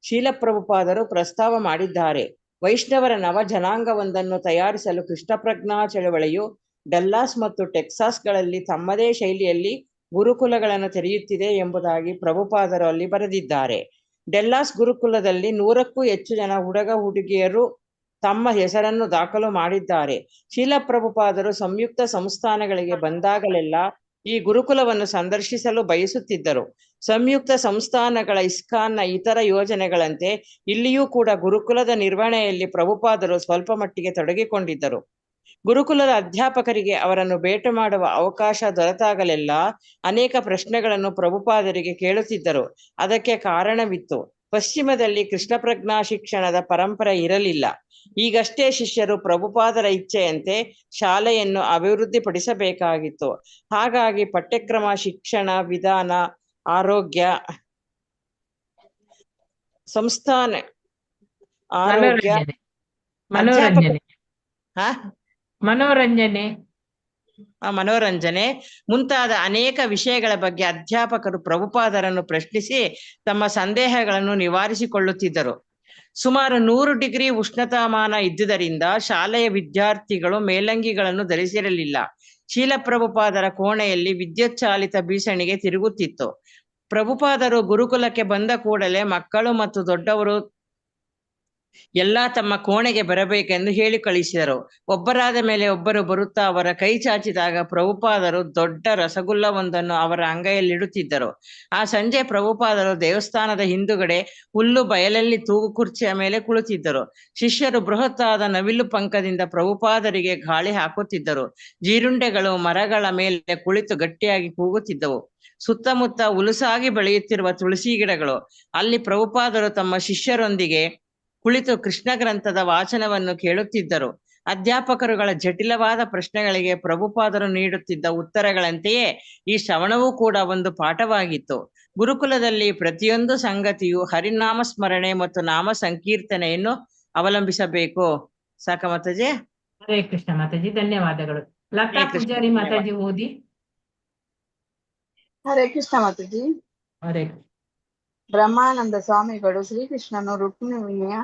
ಶೀಲ ಪ್ರಭುಪಾದರು ಪ್ರಸ್ತಾವ ಮಾಡಿದ್ದಾರೆ. ವೈಷ್ಣವರ ನವ ಜನಾಂಗವೊಂದನ್ನು ತಯಾರಿಸಲು ಕೃಷ್ಣ ಪ್ರಜ್ಞಾ ಚಳವಳಿಯು ಡಲ್ಲಾಸ್ ಮತ್ತು ಟೆಕ್ಸಾಸ್ಗಳಲ್ಲಿ ತಮ್ಮದೇ ಶೈಲಿಯಲ್ಲಿ ಗುರುಕುಲಗಳನ್ನು ತೆರೆಯುತ್ತಿದೆ ಎಂಬುದಾಗಿ ಪ್ರಭುಪಾದರು ಅಲ್ಲಿ ಬರೆದಿದ್ದಾರೆ. ಡೆಲ್ಲಾಸ್ ಗುರುಕುಲದಲ್ಲಿ 100ಕ್ಕೂ ಹೆಚ್ಚು ಜನ ಹುಡುಗ ಹುಡುಗಿಯರು ತಮ್ಮ ಹೆಸರನ್ನು ದಾಖಲು ಮಾಡಿದ್ದಾರೆ. ಶೀಲ ಪ್ರಭುಪಾದರು ಸಂಯುಕ್ತ ಸಂಸ್ಥಾನಗಳಿಗೆ ಬಂದಾಗಲೆಲ್ಲ ಈ ಗುರುಕುಲವನ್ನು ಸಂದರ್ಶಿಸಲು ಬಯಸುತ್ತಿದ್ದರು. ಸಂಯುಕ್ತ ಸಂಸ್ಥಾನಗಳ ಇಸ್ಕಾನ್ನ ಇತರ ಯೋಜನೆಗಳಂತೆ ಇಲ್ಲಿಯೂ ಕೂಡ ಗುರುಕುಲದ ನಿರ್ವಹಣೆಯಲ್ಲಿ ಪ್ರಭುಪಾದರು ಸ್ವಲ್ಪ ಮಟ್ಟಿಗೆ ತೊಡಗಿಕೊಂಡಿದ್ದರು. ಗುರುಕುಲದ ಅಧ್ಯಾಪಕರಿಗೆ ಅವರನ್ನು ಭೇಟಿ ಮಾಡುವ ಅವಕಾಶ ದೊರೆತಾಗಲೆಲ್ಲ ಅನೇಕ ಪ್ರಶ್ನೆಗಳನ್ನು ಪ್ರಭುಪಾದರಿಗೆ ಕೇಳುತ್ತಿದ್ದರು. ಅದಕ್ಕೆ ಕಾರಣವಿತ್ತು. ಪಶ್ಚಿಮದಲ್ಲಿ ಕೃಷ್ಣ ಪ್ರಜ್ಞಾ ಶಿಕ್ಷಣದ ಪರಂಪರೆ ಇರಲಿಲ್ಲ. ಈಗಷ್ಟೇ ಶಿಷ್ಯರು ಪ್ರಭುಪಾದರ ಇಚ್ಛೆಯಂತೆ ಶಾಲೆಯನ್ನು ಅಭಿವೃದ್ಧಿಪಡಿಸಬೇಕಾಗಿತ್ತು. ಹಾಗಾಗಿ ಪಠ್ಯಕ್ರಮ, ಶಿಕ್ಷಣ ವಿಧಾನ, ಆರೋಗ್ಯ ಸಂಸ್ಥಾನ, ಆರೋಗ್ಯ, ಮನೋರಂಜನೆ ಮುಂತಾದ ಅನೇಕ ವಿಷಯಗಳ ಬಗ್ಗೆ ಅಧ್ಯಾಪಕರು ಪ್ರಭುಪಾದರನ್ನು ಪ್ರಶ್ನಿಸಿ ತಮ್ಮ ಸಂದೇಹಗಳನ್ನು ನಿವಾರಿಸಿಕೊಳ್ಳುತ್ತಿದ್ದರು. ಸುಮಾರು 100 ಡಿಗ್ರಿ ಉಷ್ಣತಾಮಾನ ಇದ್ದುದರಿಂದ ಶಾಲೆಯ ವಿದ್ಯಾರ್ಥಿಗಳು ಮೇಲಂಗಿಗಳನ್ನು ಧರಿಸಿರಲಿಲ್ಲ. ಶೀಲ ಪ್ರಭುಪಾದರ ಕೋಣೆಯಲ್ಲಿ ವಿದ್ಯುತ್ ಚಾಲಿತ ಬೀಸಣಿಗೆ ತಿರುಗುತ್ತಿತ್ತು. ಪ್ರಭುಪಾದರು ಗುರುಕುಲಕ್ಕೆ ಬಂದ ಕೂಡಲೇ ಮಕ್ಕಳು ಮತ್ತು ದೊಡ್ಡವರು ಎಲ್ಲ ತಮ್ಮ ಕೋಣೆಗೆ ಬರಬೇಕೆಂದು ಹೇಳಿ ಕಳಿಸಿದರು. ಒಬ್ಬರಾದ ಮೇಲೆ ಒಬ್ಬರು ಬರುತ್ತಾ ಅವರ ಕೈ ಚಾಚಿದಾಗ ಪ್ರಭುಪಾದರು ದೊಡ್ಡ ರಸಗುಲ್ಲವೊಂದನ್ನು ಅವರ ಅಂಗೈಯಲ್ಲಿಡುತ್ತಿದ್ದರು. ಆ ಸಂಜೆ ಪ್ರಭುಪಾದರು ದೇವಸ್ಥಾನದ ಹಿಂದುಗಡೆ ಹುಲ್ಲು ಬಯಲಲ್ಲಿ ತೂಗು ಕುರ್ಚಿಯ ಮೇಲೆ ಕುಳಿತಿದ್ದರು. ಶಿಷ್ಯರು ಬೃಹತ್ತಾದ ನವಿಲು ಪಂಖದಿಂದ ಪ್ರಭುಪಾದರಿಗೆ ಗಾಳಿ ಹಾಕುತ್ತಿದ್ದರು. ಜೀರುಂಡೆಗಳು ಮರಗಳ ಮೇಲೆ ಕುಳಿತು ಗಟ್ಟಿಯಾಗಿ ಕೂಗುತ್ತಿದ್ದವು. ಸುತ್ತಮುತ್ತ ಉಲುಸಾಗಿ ಬೆಳೆಯುತ್ತಿರುವ ತುಳಸಿ ಗಿಡಗಳು. ಅಲ್ಲಿ ಪ್ರಭುಪಾದರು ತಮ್ಮ ಶಿಷ್ಯರೊಂದಿಗೆ ಕುಳಿತು ಕೃಷ್ಣ ಗ್ರಂಥದ ವಾಚನವನ್ನು ಕೇಳುತ್ತಿದ್ದರು. ಅಧ್ಯಾಪಕರುಗಳ ಜಟಿಲವಾದ ಪ್ರಶ್ನೆಗಳಿಗೆ ಪ್ರಭುಪಾದರು ನೀಡುತ್ತಿದ್ದ ಉತ್ತರಗಳಂತೆಯೇ ಈ ಶ್ರವಣವೂ ಕೂಡ ಒಂದು ಪಾಠವಾಗಿತ್ತು. ಗುರುಕುಲದಲ್ಲಿ ಪ್ರತಿಯೊಂದು ಸಂಗತಿಯು ಹರಿನಾಮ ಸ್ಮರಣೆ ಮತ್ತು ನಾಮ ಸಂಕೀರ್ತನೆಯನ್ನು ಅವಲಂಬಿಸಬೇಕು. ಸಾಕ ಮಾತಾಜಿ? ಹರೇ ಕೃಷ್ಣ ಮಾತಾಜಿ, ಧನ್ಯವಾದಗಳು. ಲತಾ ಹರೇ ಕೃಷ್ಣ, ಪೂಜಾರಿ ಧನ್ಯವಾದ. ಮಾತಾಜಿ ಓದಿ. ಹರೇ ಕೃಷ್ಣ ಮಾತಾಜಿ. ಹರೇ ಬ್ರಹ್ಮಾನಂದ ಸ್ವಾಮಿಗಳು ಶ್ರೀಕೃಷ್ಣನು ರುಕ್ಮಿಣಿಯ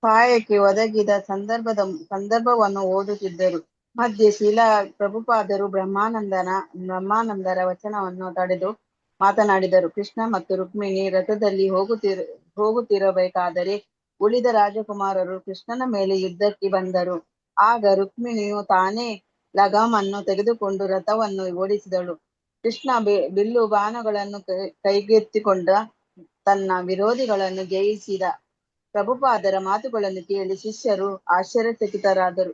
ಸಹಾಯಕ್ಕೆ ಒದಗಿದ ಸಂದರ್ಭವನ್ನು ಓದುತ್ತಿದ್ದರು. ಮಧ್ಯೆ ಶೀಲಾ ಪ್ರಭುಪಾದರು ಬ್ರಹ್ಮಾನಂದರ ವಚನವನ್ನು ತಡೆದು ಮಾತನಾಡಿದರು. ಕೃಷ್ಣ ಮತ್ತು ರುಕ್ಮಿಣಿ ರಥದಲ್ಲಿ ಹೋಗುತ್ತಿರಬೇಕಾದರೆ ಉಳಿದ ರಾಜಕುಮಾರರು ಕೃಷ್ಣನ ಮೇಲೆ ಯುದ್ಧಕ್ಕೆ ಬಂದರು. ಆಗ ರುಕ್ಮಿಣಿಯು ತಾನೇ ಲಗಾಮನ್ನು ತೆಗೆದುಕೊಂಡು ರಥವನ್ನು ಓಡಿಸಿದಳು. ಕೃಷ್ಣ ಬಿಲ್ಲು ಬಾಣಗಳನ್ನು ಕೈಗೆತ್ತಿಕೊಂಡ ತನ್ನ ವಿರೋಧಿಗಳನ್ನು ಜಯಿಸಿದ. ಪ್ರಭುಪಾದರ ಮಾತುಗಳನ್ನು ಕೇಳಿ ಶಿಷ್ಯರು ಆಶ್ಚರ್ಯಚಕಿತರಾದರು.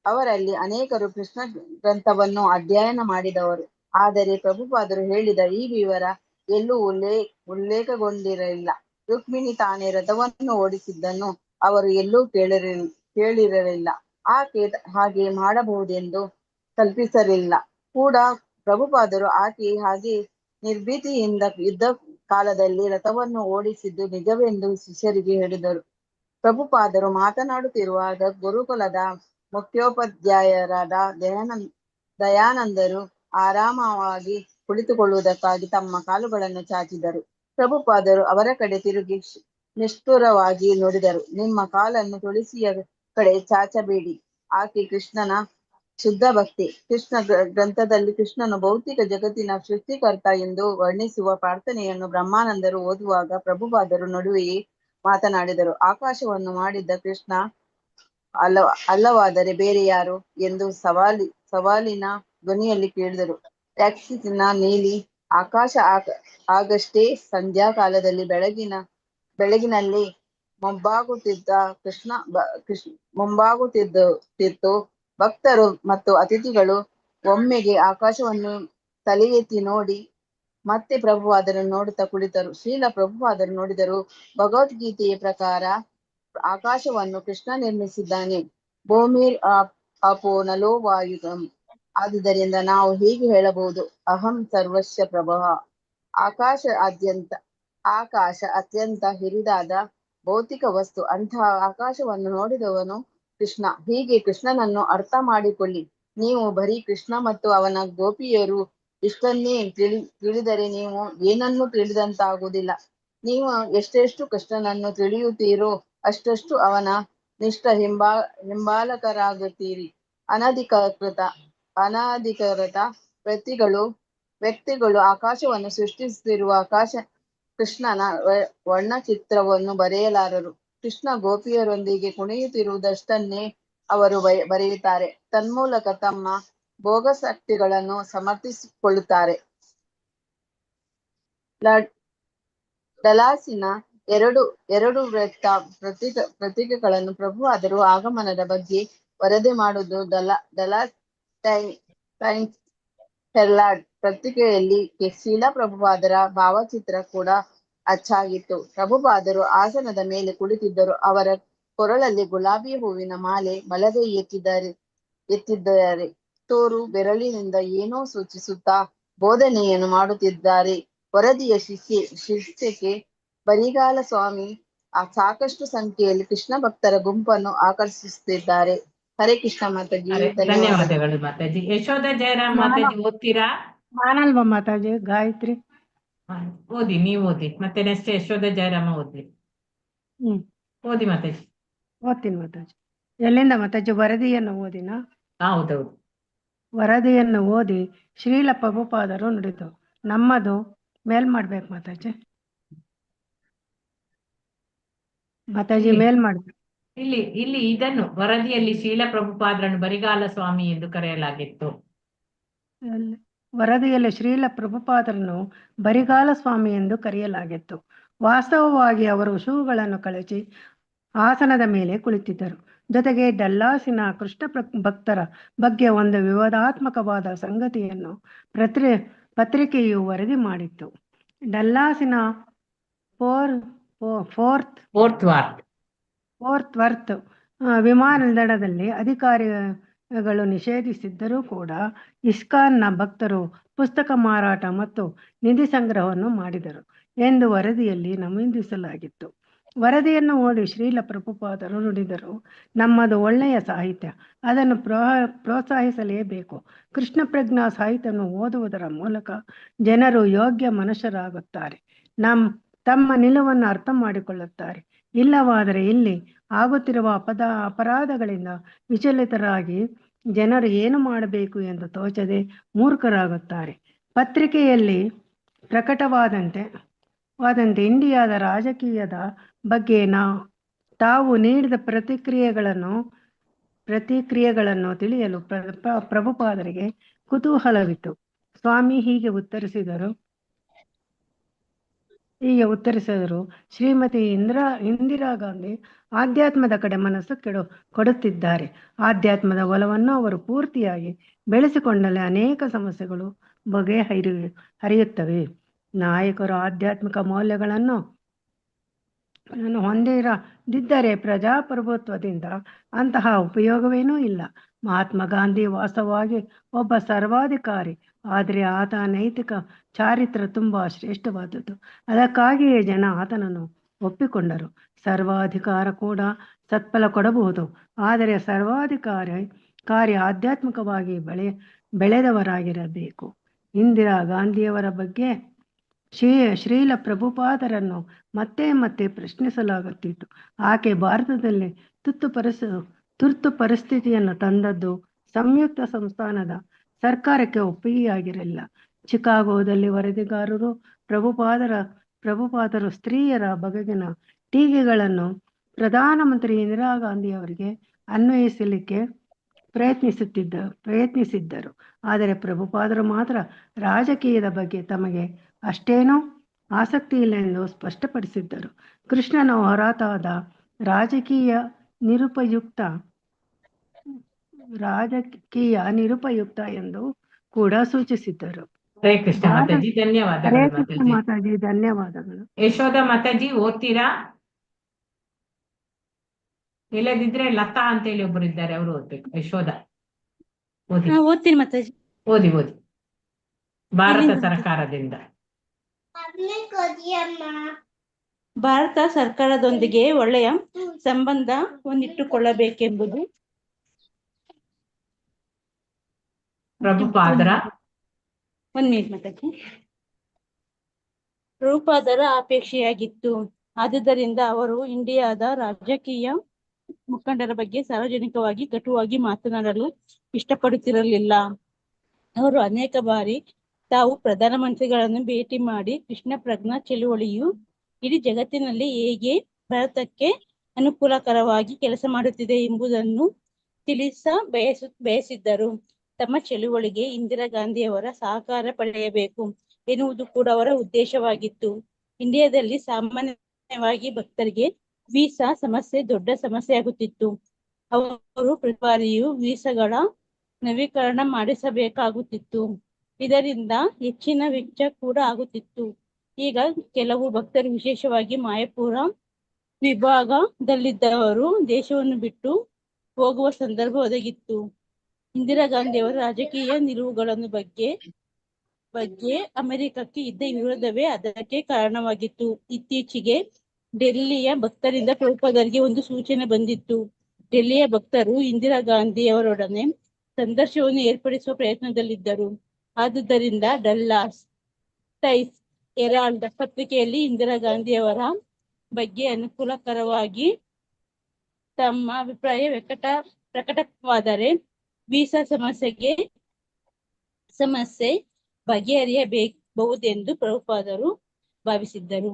ಅವರಲ್ಲಿ ಅನೇಕರು ಕೃಷ್ಣ ಗ್ರಂಥವನ್ನು ಅಧ್ಯಯನ ಮಾಡಿದವರು. ಆದರೆ ಪ್ರಭುಪಾದರು ಹೇಳಿದ ಈ ವಿವರ ಎಲ್ಲೂ ಉಲ್ಲೇಖಗೊಂಡಿರಲಿಲ್ಲ. ರುಕ್ಮಿಣಿ ತಾನೇ ರಥವನ್ನು ಓಡಿಸಿದ್ದನ್ನು ಅವರು ಎಲ್ಲೂ ಕೇಳಿರಲಿಲ್ಲ. ಆಕೆ ಹಾಗೆ ಮಾಡಬಹುದೆಂದು ಕಲ್ಪಿಸಲಿಲ್ಲ ಕೂಡ. ಪ್ರಭುಪಾದರು ಆಕೆ ಹಾಗೆ ನಿರ್ಭೀತಿಯಿಂದ ಯುದ್ಧ ಕಾಲದಲ್ಲಿ ರಥವನ್ನು ಓಡಿಸಿದ್ದು ನಿಜವೆಂದು ಶಿಷ್ಯರಿಗೆ ಹೇಳಿದರು. ಪ್ರಭುಪಾದರು ಮಾತನಾಡುತ್ತಿರುವಾಗ ಗುರುಕುಲದ ಮುಖ್ಯೋಪಾಧ್ಯಾಯರಾದ ದಯಾನಂದರು ಆರಾಮವಾಗಿ ಕುಳಿತುಕೊಳ್ಳುವುದಕ್ಕಾಗಿ ತಮ್ಮ ಕಾಲುಗಳನ್ನು ಚಾಚಿದರು. ಪ್ರಭುಪಾದರು ಅವರ ಕಡೆ ತಿರುಗಿ ನಿಷ್ಠುರವಾಗಿ ನುಡಿದರು, ನಿಮ್ಮ ಕಾಲನ್ನು ತುಳಸಿಯ ಕಡೆ ಚಾಚಬೇಡಿ. ಆಕೆ ಕೃಷ್ಣನ ಶುದ್ಧ ಭಕ್ತಿ. ಕೃಷ್ಣ ಗ್ರಂಥದಲ್ಲಿ ಕೃಷ್ಣನು ಭೌತಿಕ ಜಗತ್ತಿನ ಸೃಷ್ಟಿಕರ್ತ ಎಂದು ವರ್ಣಿಸುವ ಪ್ರಾರ್ಥನೆಯನ್ನು ಬ್ರಹ್ಮಾನಂದರು ಓದುವಾಗ ಪ್ರಭುಪಾದರು ನಡುವೆಯೇ ಮಾತನಾಡಿದರು. ಆಕಾಶವನ್ನು ಮಾಡಿದ್ದ ಕೃಷ್ಣ ಅಲ್ಲವಾದರೆ ಬೇರೆ ಯಾರು ಎಂದು ಸವಾಲಿನ ಧ್ವನಿಯಲ್ಲಿ ಕೇಳಿದರು. ಟ್ಯಾಕ್ಸಿನ ನೀಲಿ ಆಕಾಶ ಆಗಷ್ಟೇ ಸಂಧ್ಯಾ ಕಾಲದಲ್ಲಿ ಬೆಳಗಿನಲ್ಲಿ ಮುಂಬಾಗುತ್ತಿತ್ತು. ಭಕ್ತರು ಮತ್ತು ಅತಿಥಿಗಳು ಒಮ್ಮೆಗೆ ಆಕಾಶವನ್ನು ತಲೆ ಎತ್ತಿ ನೋಡಿ ಮತ್ತೆ ಪ್ರಭುಪಾದರನ್ನು ನೋಡುತ್ತಾ ಕುಳಿತರು. ಶ್ರೀಲ ಪ್ರಭುಪಾದರು ನೋಡಿದರು. ಭಗವದ್ಗೀತೆಯ ಪ್ರಕಾರ ಆಕಾಶವನ್ನು ಕೃಷ್ಣ ನಿರ್ಮಿಸಿದ್ದಾನೆ. ಭೂಮಿರ್ ಅಪೋ ನಲೋ ವಾಯುಗಂ. ಆದುದರಿಂದ ನಾವು ಹೀಗೆ ಹೇಳಬಹುದು, ಅಹಂ ಸರ್ವಸ್ಯ ಪ್ರಭಃ. ಆಕಾಶ ಅತ್ಯಂತ ಹಿರಿದಾದ ಭೌತಿಕ ವಸ್ತು. ಅಂತಹ ಆಕಾಶವನ್ನು ನೋಡಿದವನು ಕೃಷ್ಣ. ಹೀಗೆ ಕೃಷ್ಣನನ್ನು ಅರ್ಥ ಮಾಡಿಕೊಳ್ಳಿ. ನೀವು ಬರೀ ಕೃಷ್ಣ ಮತ್ತು ಅವನ ಗೋಪಿಯರು ಇಷ್ಟನ್ನೇ ತಿಳಿದರೆ ನೀವು ಏನನ್ನೂ ತಿಳಿದಂತಾಗುವುದಿಲ್ಲ. ನೀವು ಎಷ್ಟೆಷ್ಟು ಕೃಷ್ಣನನ್ನು ತಿಳಿಯುತ್ತೀರೋ ಅಷ್ಟಷ್ಟು ಅವನ ನಿಷ್ಠ ಹಿಂಬಾಲಕರಾಗುತ್ತೀರಿ. ಅನಧಿಕೃತ ವ್ಯಕ್ತಿಗಳು ಆಕಾಶವನ್ನು ಸೃಷ್ಟಿಸುತ್ತಿರುವ ಕೃಷ್ಣನ ವರ್ಣಚಿತ್ರವನ್ನು ಬರೆಯಲಾರರು. ಕೃಷ್ಣ ಗೋಪಿಯರೊಂದಿಗೆ ಕುಣಿಯುತ್ತಿರುವುದಷ್ಟನ್ನೇ ಅವರು ಬರೆಯುತ್ತಾರೆ. ತನ್ಮೂಲಕ ತಮ್ಮ ಭೋಗಶಕ್ತಿಗಳನ್ನು ಸಮರ್ಥಿಸಿಕೊಳ್ಳುತ್ತಾರೆ. ಡಲಾಸಿನ ಎರಡು ಪ್ರತೀಕಗಳನ್ನು ಪ್ರಭುಪಾದರು ಆಗಮನದ ಬಗ್ಗೆ ವರದಿ ಮಾಡುವುದು. ಡಲಾಸ್ ಟೈಮ್ಸ್ ಹೆರಾಲ್ಡ್ ಪತ್ರಿಕೆಯಲ್ಲಿ ಶೀಲಾ ಪ್ರಭುಪಾದರ ಭಾವಚಿತ್ರ ಕೂಡ ಅಚ್ಚಾಗಿತ್ತು. ಪ್ರಭುಪಾದರು ಆಸನದ ಮೇಲೆ ಕುಳಿತಿದ್ದರು. ಅವರ ಕೊರಳಲ್ಲಿ ಗುಲಾಬಿ ಹೂವಿನ ಮಾಲೆ, ಬಲಗೈ ಎತ್ತಿದ್ದಾರೆ. ತೋರು ಬೆರಳಿನಿಂದ ಏನೋ ಸೂಚಿಸುತ್ತಾ ಬೋಧನೆಯನ್ನು ಮಾಡುತ್ತಿದ್ದಾರೆ. ವರದಿಯ ಶೀರ್ಷಿಕೆ ಬರಿಗಾಲ ಸ್ವಾಮಿ ಸಾಕಷ್ಟು ಸಂಖ್ಯೆಯಲ್ಲಿ ಕೃಷ್ಣ ಭಕ್ತರ ಗುಂಪನ್ನು ಆಕರ್ಷಿಸುತ್ತಿದ್ದಾರೆ. ಹರೇ ಕೃಷ್ಣ ಮಾತಾಜಿ, ಧನ್ಯವಾದಗಳು ಮಾತಾಜಿ. ಯಶೋಧ ಜಯರಾಮ್ ಮಾತಾಜಿ ಓದ್ತೀರಾ? ನಾನಲ್ವಾ ಮಾತಾಜಿ? ಗಾಯತ್ರಿ ಓದಿ, ನೀವು ಓದಿ. ಮತ್ತೆ ನೆಕ್ಸ್ಟ್ ಯಶೋಧ ಜಯರಾಮ ಓದ್ಲಿ. ಓದಿ ಮಾತಾಜಿ. ಓದ್ತೀನಿ ಮಾತಾಜಿ. ಎಲ್ಲಿಂದ ಮಾತಾಜಿ? ವರದಿಯನ್ನು ಓದಿನ? ಹೌದೌದು. ವರದಿಯನ್ನು ಓದಿ ಶ್ರೀಲ ಪ್ರಭುಪಾದರು ನುಡಿದು. ನಮ್ಮದು ಮೇಲ್ ಮಾಡ್ಬೇಕು ಮಾತಾಜಿ. ಮೇಲ್ ಮಾಡ್ಬೇಕು. ಇಲ್ಲಿ ಇದನ್ನು ವರದಿಯಲ್ಲಿ ಶೀಲ ಪ್ರಭುಪಾದರನ್ನು ಬರಿಗಾಲ ಸ್ವಾಮಿ ಎಂದು ಕರೆಯಲಾಗಿತ್ತು. ವರದಿಯಲ್ಲಿ ಶ್ರೀಲ ಪ್ರಭುಪಾದರನ್ನು ಬರಿಗಾಲ ಸ್ವಾಮಿ ಎಂದು ಕರೆಯಲಾಗಿತ್ತು. ವಾಸ್ತವವಾಗಿ ಅವರು ಶೂಗಳನ್ನು ಕಳಚಿ ಆಸನದ ಮೇಲೆ ಕುಳಿತಿದ್ದರು. ಜೊತೆಗೆ ಡಲ್ಲಾಸಿನ ಕೃಷ್ಣ ಭಕ್ತರ ಬಗ್ಗೆ ಒಂದು ವಿವಾದಾತ್ಮಕವಾದ ಸಂಗತಿಯನ್ನು ಪತ್ರಿಕೆಯು ವರದಿ ಮಾಡಿತ್ತು. ಡಲ್ಲಾಸಿನ ಫೋರ್ತ್ ವರ್ತ್ ವಿಮಾನ ನಿಲ್ದಾಣದಲ್ಲಿ ಗಳು ನಿಷೇಧಿಸಿದ್ದರೂ ಕೂಡ ಇಸ್ಕಾನ್ನ ಭಕ್ತರು ಪುಸ್ತಕ ಮಾರಾಟ ಮತ್ತು ನಿಧಿ ಸಂಗ್ರಹವನ್ನು ಮಾಡಿದರು ಎಂದು ವರದಿಯಲ್ಲಿ ನಮೂದಿಸಲಾಗಿತ್ತು. ವರದಿಯನ್ನು ಓದಿ ಶ್ರೀಲ ಪ್ರಭುಪಾದರು ನುಡಿದರು, ನಮ್ಮದು ಒಳ್ಳೆಯ ಸಾಹಿತ್ಯ, ಅದನ್ನು ಪ್ರೋತ್ಸಾಹಿಸಲೇಬೇಕು. ಕೃಷ್ಣ ಪ್ರಜ್ಞಾ ಸಾಹಿತ್ಯವನ್ನು ಓದುವುದರ ಮೂಲಕ ಜನರು ಯೋಗ್ಯ ಮನುಷ್ಯರಾಗುತ್ತಾರೆ, ತಮ್ಮ ನಿಲುವನ್ನು ಅರ್ಥ ಮಾಡಿಕೊಳ್ಳುತ್ತಾರೆ. ಇಲ್ಲವಾದರೆ ಇಲ್ಲಿ ಆಗುತ್ತಿರುವ ಅಪರಾಧಗಳಿಂದ ವಿಚಲಿತರಾಗಿ ಜನರು ಏನು ಮಾಡಬೇಕು ಎಂದು ತೋಚದೆ ಮೂರ್ಖರಾಗುತ್ತಾರೆ. ಪತ್ರಿಕೆಯಲ್ಲಿ ಪ್ರಕಟವಾದಂತೆ ಇಂಡಿಯಾದ ರಾಜಕೀಯದ ಬಗ್ಗೆ ತಾವು ನೀಡಿದ ಪ್ರತಿಕ್ರಿಯೆಗಳನ್ನು ತಿಳಿಯಲು ಪ್ರಭುಪಾದರಿಗೆ ಕುತೂಹಲವಿತ್ತು. ಸ್ವಾಮಿ ಹೀಗೆ ಉತ್ತರಿಸಿದರು. ಶ್ರೀಮತಿ ಇಂದಿರಾ ಗಾಂಧಿ ಆಧ್ಯಾತ್ಮದ ಕಡೆ ಮನಸ್ಸು ಕೊಡುತ್ತಿದ್ದಾರೆ. ಆಧ್ಯಾತ್ಮದ ಒಲವನ್ನು ಅವರು ಪೂರ್ತಿಯಾಗಿ ಬೆಳೆಸಿಕೊಂಡಲ್ಲಿ ಅನೇಕ ಸಮಸ್ಯೆಗಳು ಹರಿಯುತ್ತವೆ. ನಾಯಕರು ಆಧ್ಯಾತ್ಮಿಕ ಮೌಲ್ಯಗಳನ್ನು ಹೊಂದಿರದಿದ್ದರೆ ಪ್ರಜಾಪ್ರಭುತ್ವದಿಂದ ಅಂತಹ ಉಪಯೋಗವೇನೂ ಇಲ್ಲ. ಮಹಾತ್ಮ ಗಾಂಧಿ ವಾಸ್ತವವಾಗಿ ಒಬ್ಬ ಸರ್ವಾಧಿಕಾರಿ, ಆದರೆ ಆತ ನೈತಿಕ ಚಾರಿತ್ರ್ಯ ತುಂಬಾ ಶ್ರೇಷ್ಠವಾದದ್ದು. ಅದಕ್ಕಾಗಿಯೇ ಜನ ಆತನನ್ನು ಒಪ್ಪಿಕೊಂಡರು. ಸರ್ವಾಧಿಕಾರ ಕೂಡ ಸತ್ಫಲ ಕೊಡಬಹುದು, ಆದರೆ ಸರ್ವಾಧಿಕಾರಿ ಆಧ್ಯಾತ್ಮಿಕವಾಗಿ ಬೆಳೆದವರಾಗಿರಬೇಕು. ಇಂದಿರಾ ಗಾಂಧಿಯವರ ಬಗ್ಗೆ ಶ್ರೀಲ ಪ್ರಭುಪಾದರನ್ನು ಮತ್ತೆ ಮತ್ತೆ ಪ್ರಶ್ನಿಸಲಾಗುತ್ತಿತ್ತು. ಆಕೆ ಭಾರತದಲ್ಲಿ ತುರ್ತು ಪರಿಸ್ಥಿತಿಯನ್ನು ತಂದದ್ದು ಸಂಯುಕ್ತ ಸಂಸ್ಥಾನದ ಸರ್ಕಾರಕ್ಕೆ ಒಪ್ಪಿಗೆಯಾಗಿರಲಿಲ್ಲ. ಚಿಕಾಗೋದಲ್ಲಿ ವರದಿಗಾರರು ಪ್ರಭುಪಾದರು ಸ್ತ್ರೀಯರ ಬಗೆಗಿನ ಟೀಕೆಗಳನ್ನು ಪ್ರಧಾನಮಂತ್ರಿ ಇಂದಿರಾ ಗಾಂಧಿ ಅವರಿಗೆ ಅನ್ವಯಿಸಲಿಕ್ಕೆ ಪ್ರಯತ್ನಿಸಿದ್ದರು. ಆದರೆ ಪ್ರಭುಪಾದರು ಮಾತ್ರ ರಾಜಕೀಯದ ಬಗ್ಗೆ ತಮಗೆ ಅಷ್ಟೇನೂ ಆಸಕ್ತಿ ಇಲ್ಲ ಎಂದು ಸ್ಪಷ್ಟಪಡಿಸಿದ್ದರು. ಕೃಷ್ಣನ ಹೊರತಾದ ರಾಜಕೀಯ ನಿರುಪಯುಕ್ತ ಎಂದು ಕೂಡ ಸೂಚಿಸಿದ್ದರು. ಹರೇ ಕೃಷ್ಣ ಮಾತಾಜಿ, ಧನ್ಯವಾದಗಳು ಮಾತಾಜಿ, ಧನ್ಯವಾದಗಳು. ಯಶೋಧ ಮಾತಾಜಿ ಓದ್ತೀರಾ? ಇಲ್ಲದಿದ್ರೆ ಲತಾ ಅಂತ ಹೇಳಿ ಒಬ್ರು ಇದ್ದಾರೆ, ಅವರು ಓದ್ಬೇಕು. ಯಶೋಧ ಓದ್ತೀನಿ ಮಾತಾಜಿ. ಓದಿ. ಭಾರತ ಸರ್ಕಾರದಿಂದ ಭಾರತ ಸರ್ಕಾರದೊಂದಿಗೆ ಒಳ್ಳೆಯ ಸಂಬಂಧ ಹೊಂದಿಟ್ಟುಕೊಳ್ಳಬೇಕೆಂಬುದು ಪ್ರಭುಪಾದರ ಅಪೇಕ್ಷೆಯಾಗಿತ್ತು. ಆದುದರಿಂದ ಅವರು ಇಂಡಿಯಾದ ರಾಜಕೀಯ ಮುಖಂಡರ ಬಗ್ಗೆ ಸಾರ್ವಜನಿಕವಾಗಿ ಕಟುವಾಗಿ ಮಾತನಾಡಲು ಇಷ್ಟಪಡುತ್ತಿರಲಿಲ್ಲ. ಅವರು ಅನೇಕ ಬಾರಿ ತಾವು ಪ್ರಧಾನಮಂತ್ರಿಗಳನ್ನು ಭೇಟಿ ಮಾಡಿ ಕೃಷ್ಣ ಪ್ರಜ್ಞಾ ಚಳುವಳಿಯು ಇಡೀ ಜಗತ್ತಿನಲ್ಲಿ ಹೇಗೆ ಭಾರತಕ್ಕೆ ಅನುಕೂಲಕರವಾಗಿ ಕೆಲಸ ಮಾಡುತ್ತಿದೆ ಎಂಬುದನ್ನು ಬಯಸಿದ್ದರು. ತಮ್ಮ ಚಳುವಳಿಗೆ ಇಂದಿರಾ ಗಾಂಧಿಯವರ ಸಹಕಾರ ಪಡೆಯಬೇಕು ಎನ್ನುವುದು ಕೂಡ ಅವರ ಉದ್ದೇಶವಾಗಿತ್ತು. ಇಂಡಿಯಾದಲ್ಲಿ ಸಾಮಾನ್ಯವಾಗಿ ಭಕ್ತರಿಗೆ ವೀಸಾ ಸಮಸ್ಯೆ ದೊಡ್ಡ ಸಮಸ್ಯೆಯಾಗುತ್ತಿತ್ತು. ಅವರು ಪ್ರತಿ ಬಾರಿಯೂ ವೀಸಾಗಳ ನವೀಕರಣ ಮಾಡಿಸಬೇಕಾಗುತ್ತಿತ್ತು. ಇದರಿಂದ ಹೆಚ್ಚಿನ ವೆಚ್ಚ ಕೂಡ ಆಗುತ್ತಿತ್ತು. ಈಗ ಕೆಲವು ಭಕ್ತರು, ವಿಶೇಷವಾಗಿ ಮಾಯಾಪುರ ವಿಭಾಗದಲ್ಲಿದ್ದವರು, ದೇಶವನ್ನು ಬಿಟ್ಟು ಹೋಗುವ ಸಂದರ್ಭ ಒದಗಿತ್ತು. ಇಂದಿರಾ ಗಾಂಧಿಯವರ ರಾಜಕೀಯ ನಿಲುವುಗಳನ್ನು ಬಗ್ಗೆ ಅಮೆರಿಕಕ್ಕೆ ಇದ್ದ ವಿರೋಧವೇ ಅದಕ್ಕೆ ಕಾರಣವಾಗಿತ್ತು. ಇತ್ತೀಚೆಗೆ ಡೆಲ್ಲಿಯ ಭಕ್ತರಿಂದ ಪ್ರಭುಪಾದರಿಗೆ ಒಂದು ಸೂಚನೆ ಬಂದಿತ್ತು. ಡೆಲ್ಲಿಯ ಭಕ್ತರು ಇಂದಿರಾ ಗಾಂಧಿಯವರೊಡನೆ ಸಂದರ್ಶನವನ್ನು ಏರ್ಪಡಿಸುವ ಪ್ರಯತ್ನದಲ್ಲಿದ್ದರು. ಆದುದರಿಂದ ಡಲ್ಲಾಸ್ ಟೈಮ್ಸ್ ಹೆರಾಲ್ಡ್ ಪತ್ರಿಕೆಯಲ್ಲಿ ಇಂದಿರಾ ಗಾಂಧಿಯವರ ಬಗ್ಗೆ ಅನುಕೂಲಕರವಾಗಿ ತಮ್ಮ ಅಭಿಪ್ರಾಯ ಪ್ರಕಟವಾದರೆ ವೀಸಾ ಸಮಸ್ಯೆ ಬಗೆಹರಿಯಬಹುದೆಂದು ಪ್ರಭುಪಾದರು ಭಾವಿಸಿದ್ದರು.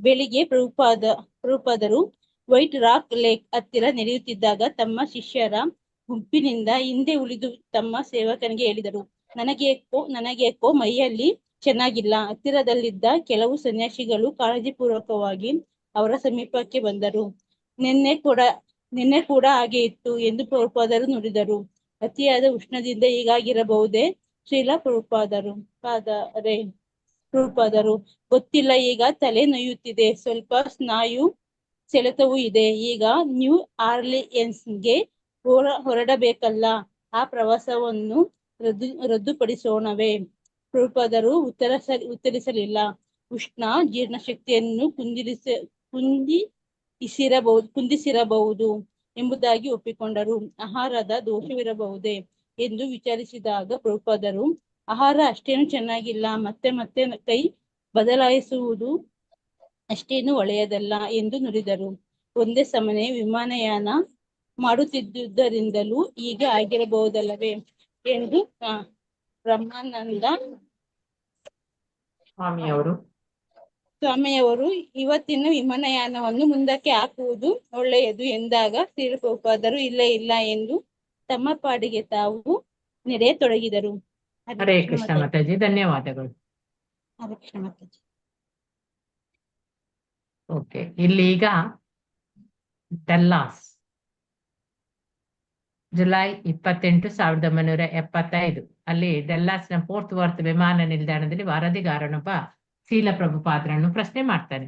ಬೆಳಿಗ್ಗೆ ಪ್ರಭುಪಾದರು ವೈಟ್ ರಾಕ್ ಲೇಕ್ ಹತ್ತಿರ ನಡೆಯುತ್ತಿದ್ದಾಗ ತಮ್ಮ ಶಿಷ್ಯರ ಗುಂಪಿನಿಂದ ಹಿಂದೆ ಉಳಿದು ತಮ್ಮ ಸೇವಕನಿಗೆ ಹೇಳಿದರು, ನನಗೇಕೋ ಮೈಯಲ್ಲಿ ಚೆನ್ನಾಗಿಲ್ಲ. ಹತ್ತಿರದಲ್ಲಿದ್ದ ಕೆಲವು ಸನ್ಯಾಸಿಗಳು ಕಾಳಜಿಪೂರ್ವಕವಾಗಿ ಅವರ ಸಮೀಪಕ್ಕೆ ಬಂದರು. ನಿನ್ನೆ ಕೂಡ ಹಾಗೆ ಇತ್ತು ಎಂದು ಪ್ರಭುಪಾದರು ನುಡಿದರು. ಅತಿಯಾದ ಉಷ್ಣದಿಂದ ಹೀಗಾಗಿರಬಹುದೇ? ಶ್ರೀಲ ಪ್ರಭುಪಾದರು ಗೊತ್ತಿಲ್ಲ, ಈಗ ತಲೆ ನೋಯುತ್ತಿದೆ, ಸ್ವಲ್ಪ ಸ್ನಾಯು ಸೆಳೆತವೂ ಇದೆ. ಈಗ ನ್ಯೂ ಆರ್ಲಿಯನ್ಸ್ಗೆ ಹೊರಡಬೇಕಲ್ಲ, ಆ ಪ್ರವಾಸವನ್ನು ರದ್ದುಪಡಿಸೋಣವೇ? ಪ್ರಭುಪಾದರು ಉತ್ತರಿಸಲಿಲ್ಲ. ಉಷ್ಣ ಜೀರ್ಣಶಕ್ತಿಯನ್ನು ಕುಂದಿಸಿರಬಹುದು ಎಂಬುದಾಗಿ ಒಪ್ಪಿಕೊಂಡರು. ಆಹಾರದ ದೋಷವಿರಬಹುದೇ ಎಂದು ವಿಚಾರಿಸಿದಾಗ ಪ್ರಭುಪಾದರು ಆಹಾರ ಅಷ್ಟೇನು ಚೆನ್ನಾಗಿಲ್ಲ, ಮತ್ತೆ ಮತ್ತೆ ಕೈ ಬದಲಾಯಿಸುವುದು ಅಷ್ಟೇನು ಒಳ್ಳೆಯದಲ್ಲ ಎಂದು ನುಡಿದರು. ಒಂದೇ ಸಮನೆ ವಿಮಾನಯಾನ ಮಾಡುತ್ತಿದ್ದುದರಿಂದಲೂ ಹೀಗೆ ಆಗಿರಬಹುದಲ್ಲವೇ ಎಂದು ಬ್ರಹ್ಮಾನಂದ ಸ್ವಾಮಿಯವರು ಇವತ್ತಿನ ವಿಮಾನಯಾನವನ್ನು ಮುಂದಕ್ಕೆ ಹಾಕುವುದು ಒಳ್ಳೆಯದು ಎಂದಾಗ ಶ್ರೀಲ ಪ್ರಭುಪಾದರು ಇಲ್ಲ ಎಂದು ತಮ್ಮ ಪಾಡಿಗೆ ತಾವು ನಡೆಯತೊಡಗಿದರು. ಹರೇ ಕೃಷ್ಣ ಮಾತಾಜಿ, ಧನ್ಯವಾದಗಳು. ಹರೇ ಕೃಷ್ಣ ಮಾತಾಜಿ. ಓಕೆ, ಇಲ್ಲಿ ಈಗ ಡಲ್ಲಾಸ್ ಜುಲೈ 28, 1975 ಅಲ್ಲಿ ಡಲ್ಲಾಸ್ನ ಫೋರ್ತ್ ವರ್ತ್ ವಿಮಾನ ನಿಲ್ದಾಣದಲ್ಲಿ ವರದಿಗಾರನೊಬ್ಬ ಶ್ರೀಲ ಪ್ರಭುಪಾದರನ್ನು ಪ್ರಶ್ನೆ ಮಾಡ್ತಾನೆ.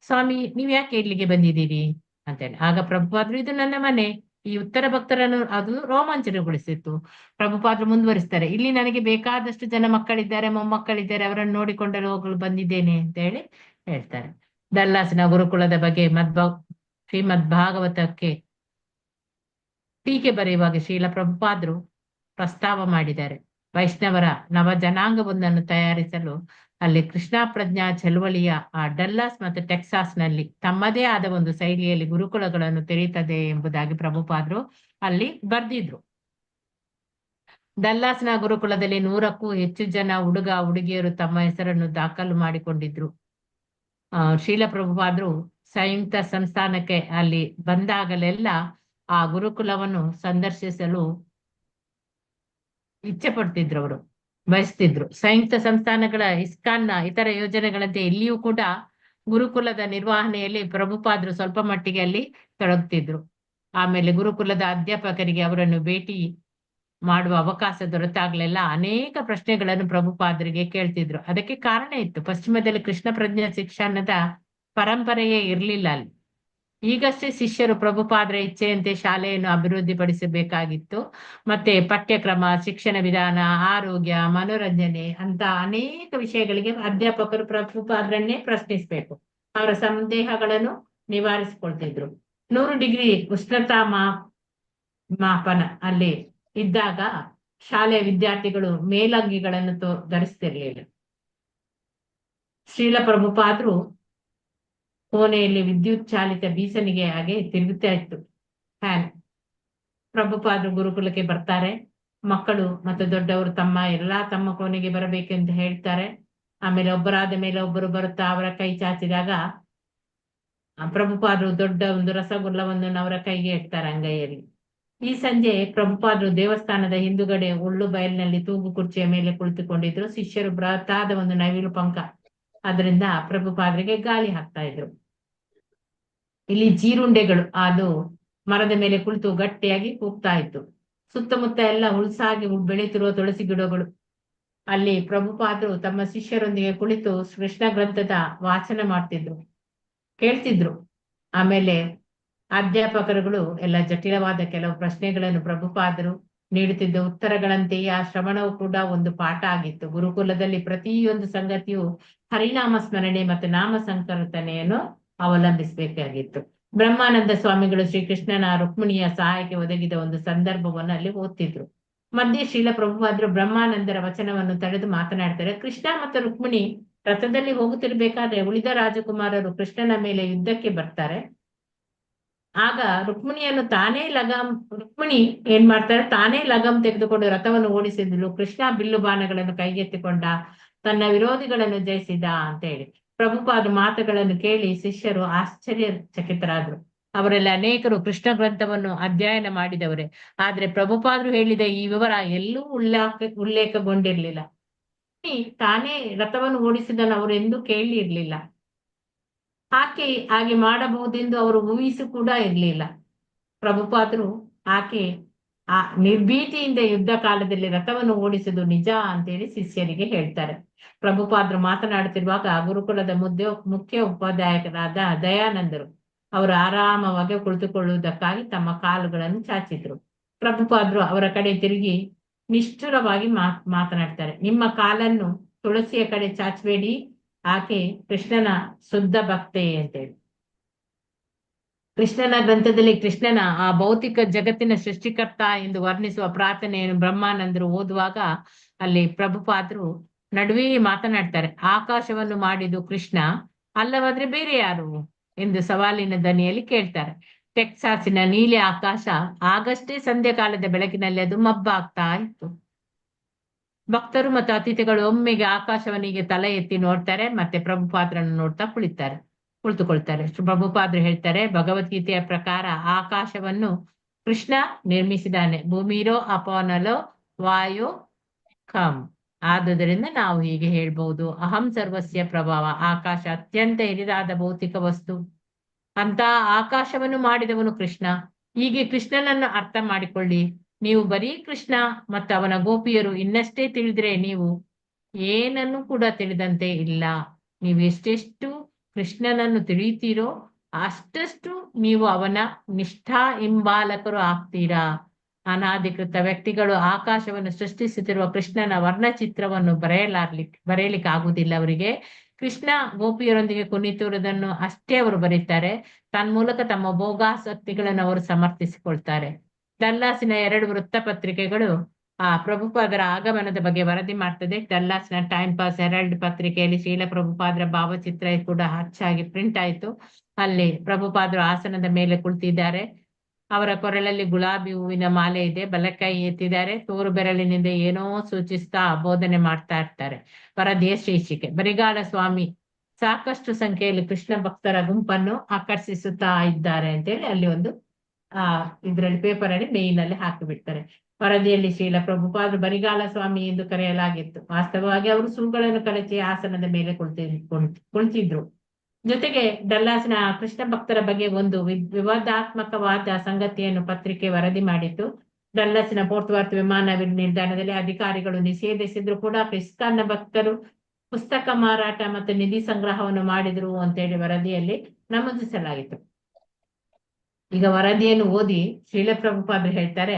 ಸ್ವಾಮಿ, ನೀವ್ ಯಾಕೆ ಇಲ್ಲಿಗೆ ಬಂದಿದ್ದೀರಿ ಅಂತೇಳಿ. ಆಗ ಪ್ರಭುಪಾದರು, ಇದು ನನ್ನ ಮನೆ. ಈ ಉತ್ತರ ಭಕ್ತರನ್ನು ಅದು ರೋಮಾಂಚನಗೊಳಿಸಿತ್ತು. ಪ್ರಭುಪಾದರು ಮುಂದುವರಿಸ್ತಾರೆ, ಇಲ್ಲಿ ನನಗೆ ಬೇಕಾದಷ್ಟು ಜನ ಮಕ್ಕಳಿದ್ದಾರೆ, ಮೊಮ್ಮಕ್ಕಳಿದ್ದಾರೆ, ಅವರನ್ನು ನೋಡಿಕೊಂಡಲು ಹೋಗಲು ಬಂದಿದ್ದೇನೆ ಅಂತ ಹೇಳಿ ಹೇಳ್ತಾರೆ. ಡಲ್ಲಾಸ್ನ ಗುರುಕುಲದ ಬಗ್ಗೆ ಶ್ರೀಮದ್ ಭಾಗವತಕ್ಕೆ ಟೀಕೆ ಬರೆಯುವಾಗ ಶ್ರೀಲ ಪ್ರಭುಪಾದರು ಪ್ರಸ್ತಾವ ಮಾಡಿದ್ದಾರೆ. ವೈಷ್ಣವರ ನವ ಜನಾಂಗವೊಂದನ್ನು ತಯಾರಿಸಲು ಅಲ್ಲಿ ಕೃಷ್ಣ ಪ್ರಜ್ಞಾ ಚಳವಳಿಯ ಆ ಡಲ್ಲಾಸ್ ಮತ್ತು ಟೆಕ್ಸಾಸ್ನಲ್ಲಿ ತಮ್ಮದೇ ಆದ ಒಂದು ಶೈಲಿಯಲ್ಲಿ ಗುರುಕುಲಗಳನ್ನು ತೆರೀತದೆ ಎಂಬುದಾಗಿ ಪ್ರಭುಪಾದರು ಅಲ್ಲಿ ಬರ್ದಿದ್ರು. ಡಲ್ಲಾಸ್ನ ಗುರುಕುಲದಲ್ಲಿ 100ಕ್ಕೂ ಹೆಚ್ಚು ಜನ ಹುಡುಗ ಹುಡುಗಿಯರು ತಮ್ಮ ಹೆಸರನ್ನು ದಾಖಲು ಮಾಡಿಕೊಂಡಿದ್ರು. ಶ್ರೀಲ ಪ್ರಭುಪಾದರು ಸಂಯುಕ್ತ ಸಂಸ್ಥಾನಕ್ಕೆ ಅಲ್ಲಿ ಬಂದಾಗಲೆಲ್ಲ ಆ ಗುರುಕುಲವನ್ನು ಸಂದರ್ಶಿಸಲು ಇಚ್ಛೆ ಪಡ್ತಿದ್ರು, ಅವರು ಬಯಸ್ತಿದ್ರು. ಸಂಯುಕ್ತ ಸಂಸ್ಥಾನಗಳ ಇಸ್ಕಾನ್ನ ಇತರ ಯೋಜನೆಗಳಂತೆ ಇಲ್ಲಿಯೂ ಕೂಡ ಗುರುಕುಲದ ನಿರ್ವಹಣೆಯಲ್ಲಿ ಪ್ರಭುಪಾದರು ಸ್ವಲ್ಪ ಮಟ್ಟಿಗೆ ಅಲ್ಲಿ ತೊಡಗ್ತಿದ್ರು. ಆಮೇಲೆ ಗುರುಕುಲದ ಅಧ್ಯಾಪಕರಿಗೆ ಅವರನ್ನು ಭೇಟಿ ಮಾಡುವ ಅವಕಾಶ ದೊರೆತಾಗ್ಲೆಲ್ಲ ಅನೇಕ ಪ್ರಶ್ನೆಗಳನ್ನು ಪ್ರಭುಪಾದರಿಗೆ ಕೇಳ್ತಿದ್ರು. ಅದಕ್ಕೆ ಕಾರಣ ಇತ್ತು. ಪಶ್ಚಿಮದಲ್ಲಿ ಕೃಷ್ಣ ಪ್ರಜ್ಞಾ ಶಿಕ್ಷಣದ ಪರಂಪರೆಯೇ ಇರ್ಲಿಲ್ಲ ಅಲ್ಲಿ. ಈಗಷ್ಟೇ ಶಿಷ್ಯರು ಪ್ರಭುಪಾದರ ಇಚ್ಛೆಯಂತೆ ಶಾಲೆಯನ್ನು ಅಭಿವೃದ್ಧಿಪಡಿಸಬೇಕಾಗಿತ್ತು. ಮತ್ತೆ ಪಠ್ಯಕ್ರಮ, ಶಿಕ್ಷಣ ವಿಧಾನ, ಆರೋಗ್ಯ, ಮನೋರಂಜನೆ ಅಂತ ಅನೇಕ ವಿಷಯಗಳಿಗೆ ಅಧ್ಯಾಪಕರು ಪ್ರಭುಪಾದರನ್ನೇ ಪ್ರಶ್ನಿಸ್ಬೇಕು. ಅವರ ಸಂದೇಹಗಳನ್ನು ನಿವಾರಿಸಿಕೊಳ್ತಿದ್ರು. 100 ಡಿಗ್ರಿ ಉಷ್ಣತಾ ಮಾಪನ ಅಲ್ಲಿ ಇದ್ದಾಗ ಶಾಲೆಯ ವಿದ್ಯಾರ್ಥಿಗಳು ಮೇಲಂಗಿಗಳನ್ನು ಧರಿಸ್ತಿರ್ಲಿಲ್ಲ. ಶ್ರೀಲ ಪ್ರಭುಪಾದರು ಕೋಣೆಯಲ್ಲಿ ವಿದ್ಯುತ್ ಚಾಲಿತ ಬೀಸಣಿಗೆ ಹಾಗೆ ತಿರುಗುತ್ತಾ ಇತ್ತು ಫ್ಯಾನ್. ಪ್ರಭುಪಾದರು ಗುರುಕುಲಕ್ಕೆ ಬರ್ತಾರೆ. ಮಕ್ಕಳು ಮತ್ತು ದೊಡ್ಡವರು ತಮ್ಮ ಕೋಣೆಗೆ ಬರಬೇಕೆಂದು ಹೇಳ್ತಾರೆ. ಆಮೇಲೆ ಒಬ್ಬರಾದ ಮೇಲೆ ಒಬ್ಬರು ಬರುತ್ತಾ ಅವರ ಕೈ ಚಾಚಿದಾಗ ಪ್ರಭುಪಾದರು ದೊಡ್ಡ ಒಂದು ರಸಗುಲ್ಲವನ್ನು ಅವರ ಕೈಗೆ ಇಡ್ತಾರೆ ಅಂಗೈಯಲ್ಲಿ. ಈ ಸಂಜೆ ಪ್ರಭುಪಾದರು ದೇವಸ್ಥಾನದ ಹಿಂದುಗಡೆ ಉಳ್ಳು ಬಯಲಿನಲ್ಲಿ ತೂಗು ಕುರ್ಚಿಯ ಮೇಲೆ ಕುಳಿತುಕೊಂಡಿದ್ರು. ಶಿಷ್ಯರು ಬೃಹತ್ತಾದ ಒಂದು ನವಿಲು ಪಂಕ, ಅದರಿಂದ ಪ್ರಭುಪಾದರಿಗೆ ಗಾಳಿ ಹಾಕ್ತಾ ಇದ್ರು. ಇಲ್ಲಿ ಜೀರುಂಡೆಗಳು ಅದು ಮರದ ಮೇಲೆ ಕುಳಿತು ಗಟ್ಟಿಯಾಗಿ ಕೂಗ್ತಾ ಇತ್ತು. ಸುತ್ತಮುತ್ತ ಎಲ್ಲ ಹುಲ್ಸಾಗಿ ಬೆಳೀತಿರುವ ತುಳಸಿ ಗಿಡಗಳು. ಅಲ್ಲಿ ಪ್ರಭುಪಾದರು ತಮ್ಮ ಶಿಷ್ಯರೊಂದಿಗೆ ಕುಳಿತು ಕೃಷ್ಣ ಗ್ರಂಥದ ವಾಚನ ಮಾಡ್ತಿದ್ರು, ಕೇಳ್ತಿದ್ರು. ಆಮೇಲೆ ಅಧ್ಯಾಪಕರುಗಳು ಎಲ್ಲ ಜಟಿಲವಾದ ಕೆಲವು ಪ್ರಶ್ನೆಗಳನ್ನು ಪ್ರಭುಪಾದರು ನೀಡುತ್ತಿದ್ದ ಉತ್ತರಗಳಂತೆಯೇ ಆ ಶ್ರವಣವು ಕೂಡ ಒಂದು ಪಾಠ ಆಗಿತ್ತು. ಗುರುಕುಲದಲ್ಲಿ ಪ್ರತಿಯೊಂದು ಸಂಗತಿಯು ಹರಿನಾಮ ಸ್ಮರಣೆ ಮತ್ತು ನಾಮ ಸಂಕೀರ್ತನೆಯನ್ನು ಅವಲಂಬಿಸಬೇಕಾಗಿತ್ತು. ಬ್ರಹ್ಮಾನಂದ ಸ್ವಾಮಿಗಳು ಶ್ರೀಕೃಷ್ಣನ ರುಕ್ಮಿಣಿಯ ಸಹಾಯಕ್ಕೆ ಒದಗಿದ ಒಂದು ಸಂದರ್ಭವನ್ನು ಅಲ್ಲಿ ಓದ್ತಿದ್ರು. ಮಧ್ಯೆ ಶ್ರೀಲ ಪ್ರಭುಪಾದರು ಬ್ರಹ್ಮಾನಂದರ ವಚನವನ್ನು ತಡೆದು ಮಾತನಾಡ್ತಾರೆ. ಕೃಷ್ಣ ಮತ್ತು ರುಕ್ಮಿಣಿ ರಥದಲ್ಲಿ ಹೋಗುತ್ತಿರ್ಬೇಕಾದ್ರೆ ಉಳಿದ ರಾಜಕುಮಾರರು ಕೃಷ್ಣನ ಮೇಲೆ ಯುದ್ಧಕ್ಕೆ ಬರ್ತಾರೆ. ಆಗ ರುಕ್ಮಿಣಿ ಏನ್ ಮಾಡ್ತಾರೆ, ತಾನೇ ಲಗಾಮ್ ತೆಗೆದುಕೊಂಡು ರಥವನ್ನು ಓಡಿಸಿದ್ಲು. ಕೃಷ್ಣ ಬಿಲ್ಲು ಬಾಣಗಳನ್ನು ಕೈಗೆತ್ತಿಕೊಂಡ, ತನ್ನ ವಿರೋಧಿಗಳನ್ನು ಜಯಿಸಿದ ಅಂತ ಹೇಳಿ ಪ್ರಭುಪಾದ ಮಾತುಗಳನ್ನು ಕೇಳಿ ಶಿಷ್ಯರು ಆಶ್ಚರ್ಯಚಕಿತರಾದ್ರು. ಅವರಲ್ಲಿ ಅನೇಕರು ಕೃಷ್ಣ ಗ್ರಂಥವನ್ನು ಅಧ್ಯಯನ ಮಾಡಿದವರೇ. ಆದ್ರೆ ಪ್ರಭುಪಾದರು ಹೇಳಿದ ಈ ವಿವರ ಎಲ್ಲೂ ಉಲ್ಲೇಖಗೊಂಡಿರ್ಲಿಲ್ಲ. ತಾನೇ ರಥವನ್ನು ಓಡಿಸಿದನ್ನು ಅವರು ಎಂದೂ ಕೇಳಿರ್ಲಿಲ್ಲ. ಹಾಗೆ ಮಾಡಬಹುದೆಂದು ಅವರು ಊಹಿಸಿ ಕೂಡ ಇರ್ಲಿಲ್ಲ. ಪ್ರಭುಪಾದರು ಆಕೆ ಆ ನಿರ್ಭೀತಿಯಿಂದ ಯುದ್ಧ ಕಾಲದಲ್ಲಿ ರಥವನ್ನು ಓಡಿಸುವುದು ನಿಜ ಅಂತೇಳಿ ಶಿಷ್ಯರಿಗೆ ಹೇಳ್ತಾರೆ. ಪ್ರಭುಪಾದರು ಮಾತನಾಡುತ್ತಿರುವಾಗ ಗುರುಕುಲದ ಮುಖ್ಯ ಉಪಾಧ್ಯಾಯಕರಾದ ದಯಾನಂದರು ಅವರು ಆರಾಮವಾಗಿ ಕುಳಿತುಕೊಳ್ಳುವುದಕ್ಕಾಗಿ ತಮ್ಮ ಕಾಲುಗಳನ್ನು ಚಾಚಿದ್ರು. ಪ್ರಭುಪಾದ್ರು ಅವರ ಕಡೆ ತಿರುಗಿ ನಿಷ್ಠುರವಾಗಿ ಮಾತನಾಡ್ತಾರೆ. ನಿಮ್ಮ ಕಾಲನ್ನು ತುಳಸಿಯ ಕಡೆ ಚಾಚಬೇಡಿ, ಆಕೆ ಕೃಷ್ಣನ ಶುದ್ಧ ಭಕ್ತೆ ಅಂತೇಳಿ. ಕೃಷ್ಣನ ಗ್ರಂಥದಲ್ಲಿ ಕೃಷ್ಣನ ಆ ಭೌತಿಕ ಜಗತ್ತಿನ ಸೃಷ್ಟಿಕರ್ತ ಎಂದು ವರ್ಣಿಸುವ ಪ್ರಾರ್ಥನೆಯನ್ನು ಬ್ರಹ್ಮಾನಂದರು ಓದುವಾಗ ಅಲ್ಲಿ ಪ್ರಭುಪಾದರು ನಡುವೆ ಮಾತನಾಡ್ತಾರೆ. ಆಕಾಶವನ್ನು ಮಾಡಿದ್ದು ಕೃಷ್ಣ ಅಲ್ಲವಾದ್ರೆ ಬೇರೆ ಯಾರು ಎಂದು ಸವಾಲಿನ ಧ್ವನಿಯಲ್ಲಿ ಕೇಳ್ತಾರೆ. ಟೆಕ್ಸಾಸಿನ ನೀಲಿ ಆಕಾಶ ಆಗಷ್ಟೇ ಸಂಧ್ಯಾ ಕಾಲದ ಬೆಳಕಿನಲ್ಲಿ ಅದು ಮಬ್ಬಾಗ್ತಾ ಇತ್ತು. ಭಕ್ತರು ಮತ್ತು ಅತಿಥಿಗಳು ಒಮ್ಮೆಗೆ ಆಕಾಶವನಿಗೆ ತಲೆ ಎತ್ತಿ ನೋಡ್ತಾರೆ, ಮತ್ತೆ ಪ್ರಭುಪಾದ್ರನ್ನು ನೋಡ್ತಾ ಕುಳಿತುಕೊಳ್ತಾರೆ. ಪ್ರಭುಪಾದ್ರು ಹೇಳ್ತಾರೆ, ಭಗವದ್ಗೀತೆಯ ಪ್ರಕಾರ ಆಕಾಶವನ್ನು ಕೃಷ್ಣ ನಿರ್ಮಿಸಿದ್ದಾನೆ. ಭೂಮಿರೋ ಅಪೋನಲೋ ವಾಯು ಕಮ್. ಆದುದರಿಂದ ನಾವು ಹೀಗೆ ಹೇಳ್ಬಹುದು, ಅಹಂ ಸರ್ವಸ್ಯ ಪ್ರಭಾವ. ಆಕಾಶ ಅತ್ಯಂತ ಹಿರಿದಾದ ಭೌತಿಕ ವಸ್ತು. ಅಂತ ಆಕಾಶವನ್ನು ಮಾಡಿದವನು ಕೃಷ್ಣ. ಹೀಗೆ ಕೃಷ್ಣನನ್ನು ಅರ್ಥ ಮಾಡಿಕೊಳ್ಳಿ. ನೀವು ಬರೀ ಕೃಷ್ಣ ಮತ್ತು ಅವನ ಗೋಪಿಯರು ಇನ್ನಷ್ಟೇ ತಿಳಿದ್ರೆ ನೀವು ಏನನ್ನು ಕೂಡ ತಿಳಿದಂತೆ ಇಲ್ಲ. ನೀವು ಎಷ್ಟೆಷ್ಟು ಕೃಷ್ಣನನ್ನು ತಿಳಿಯುತ್ತೀರೋ ಅಷ್ಟಷ್ಟು ನೀವು ಅವನ ನಿಷ್ಠಾ ಹಿಂಬಾಲಕರು ಆಗ್ತೀರಾ. ಅನಾಧಿಕೃತ ವ್ಯಕ್ತಿಗಳು ಆಕಾಶವನ್ನು ಸೃಷ್ಟಿಸುತ್ತಿರುವ ಕೃಷ್ಣನ ವರ್ಣಚಿತ್ರವನ್ನು ಬರೆಯಲಿಕ್ಕೆ ಆಗುವುದಿಲ್ಲ ಅವರಿಗೆ. ಕೃಷ್ಣ ಗೋಪಿಯರೊಂದಿಗೆ ಕುಣಿತಿರುವುದನ್ನು ಅಷ್ಟೇ ಅವರು ಬರೀತಾರೆ. ತನ್ಮೂಲಕ ತಮ್ಮ ಭೋಗಾಸಕ್ತಿಗಳನ್ನು ಅವರು ಸಮರ್ಥಿಸಿಕೊಳ್ತಾರೆ. ಡಲ್ಲಾಸಿನ 2 ವೃತ್ತಪತ್ರಿಕೆಗಳು ಪ್ರಭುಪಾದರ ಆಗಮನದ ಬಗ್ಗೆ ವರದಿ ಮಾಡ್ತದೆ. ಡಲ್ಲಾಸ್ನ ಟೈಮ್ ಪಾಸ್ ಹೆರಾಲ್ಡ್ ಪತ್ರಿಕೆಯಲ್ಲಿ ಶೀಲ ಪ್ರಭುಪಾದರ ಭಾವಚಿತ್ರ ಕೂಡ ಅಚ್ಚಾಗಿ ಪ್ರಿಂಟ್ ಆಯಿತು. ಅಲ್ಲಿ ಪ್ರಭುಪಾದರು ಆಸನದ ಮೇಲೆ ಕುಳಿತಿದ್ದಾರೆ. ಅವರ ಕೊರಳಲ್ಲಿ ಗುಲಾಬಿ ಹೂವಿನ ಮಾಲೆ ಇದೆ. ಬಲಕೈ ಎತ್ತಿದ್ದಾರೆ. ತೋರು ಬೆರಳಿನಿಂದ ಏನೋ ಸೂಚಿಸ್ತಾ ಬೋಧನೆ ಮಾಡ್ತಾ ಇರ್ತಾರೆ. ವರದಿಯ ಶೀರ್ಷಿಕೆ, ಬರಿಗಾಲ ಸ್ವಾಮಿ ಸಾಕಷ್ಟು ಸಂಖ್ಯೆಯಲ್ಲಿ ಕೃಷ್ಣ ಭಕ್ತರ ಗುಂಪನ್ನು ಆಕರ್ಷಿಸುತ್ತಾ ಇದ್ದಾರೆ ಅಂತೇಳಿ ಅಲ್ಲಿ ಒಂದು ಇದ್ರಲ್ಲಿ ಪೇಪರ್ ಅಲ್ಲಿ ಮೇಲ್ ಅಲ್ಲಿ ಹಾಕಿಬಿಡ್ತಾರೆ. ವರದಿಯಲ್ಲಿ ಶ್ರೀಲ ಪ್ರಭುಪಾದರು ಬರಿಗಾಲ ಸ್ವಾಮಿ ಎಂದು ಕರೆಯಲಾಗಿತ್ತು. ವಾಸ್ತವವಾಗಿ ಅವರು ಸುಳ್ಳುಗಳನ್ನು ಕಳಚಿ ಆಸನದ ಮೇಲೆ ಕುಳಿತಿದ್ರು. ಜೊತೆಗೆ ಡಲ್ಲಾಸ್ನ ಕೃಷ್ಣ ಭಕ್ತರ ಬಗ್ಗೆ ಒಂದು ವಿವಾದಾತ್ಮಕವಾದ ಸಂಗತಿಯನ್ನು ಪತ್ರಿಕೆ ವರದಿ ಮಾಡಿತ್ತು. ಡಲ್ಲಾಸ್ನ ಫೋರ್ಟ್ ವರ್ತ್ ವಿಮಾನ ನಿಲ್ದಾಣದಲ್ಲಿ ಅಧಿಕಾರಿಗಳು ನಿಷೇಧಿಸಿದ್ರು ಕೂಡ ಕ್ರಿಸ್ತಾನ್ನ ಭಕ್ತರು ಪುಸ್ತಕ ಮಾರಾಟ ಮತ್ತು ನಿಧಿ ಸಂಗ್ರಹವನ್ನು ಮಾಡಿದ್ರು ಅಂತೇಳಿ ವರದಿಯಲ್ಲಿ ನಮೂದಿಸಲಾಗಿತ್ತು. ಈಗ ವರದಿಯನ್ನು ಓದಿ ಶ್ರೀಲ ಪ್ರಭುಪಾದರು ಹೇಳ್ತಾರೆ,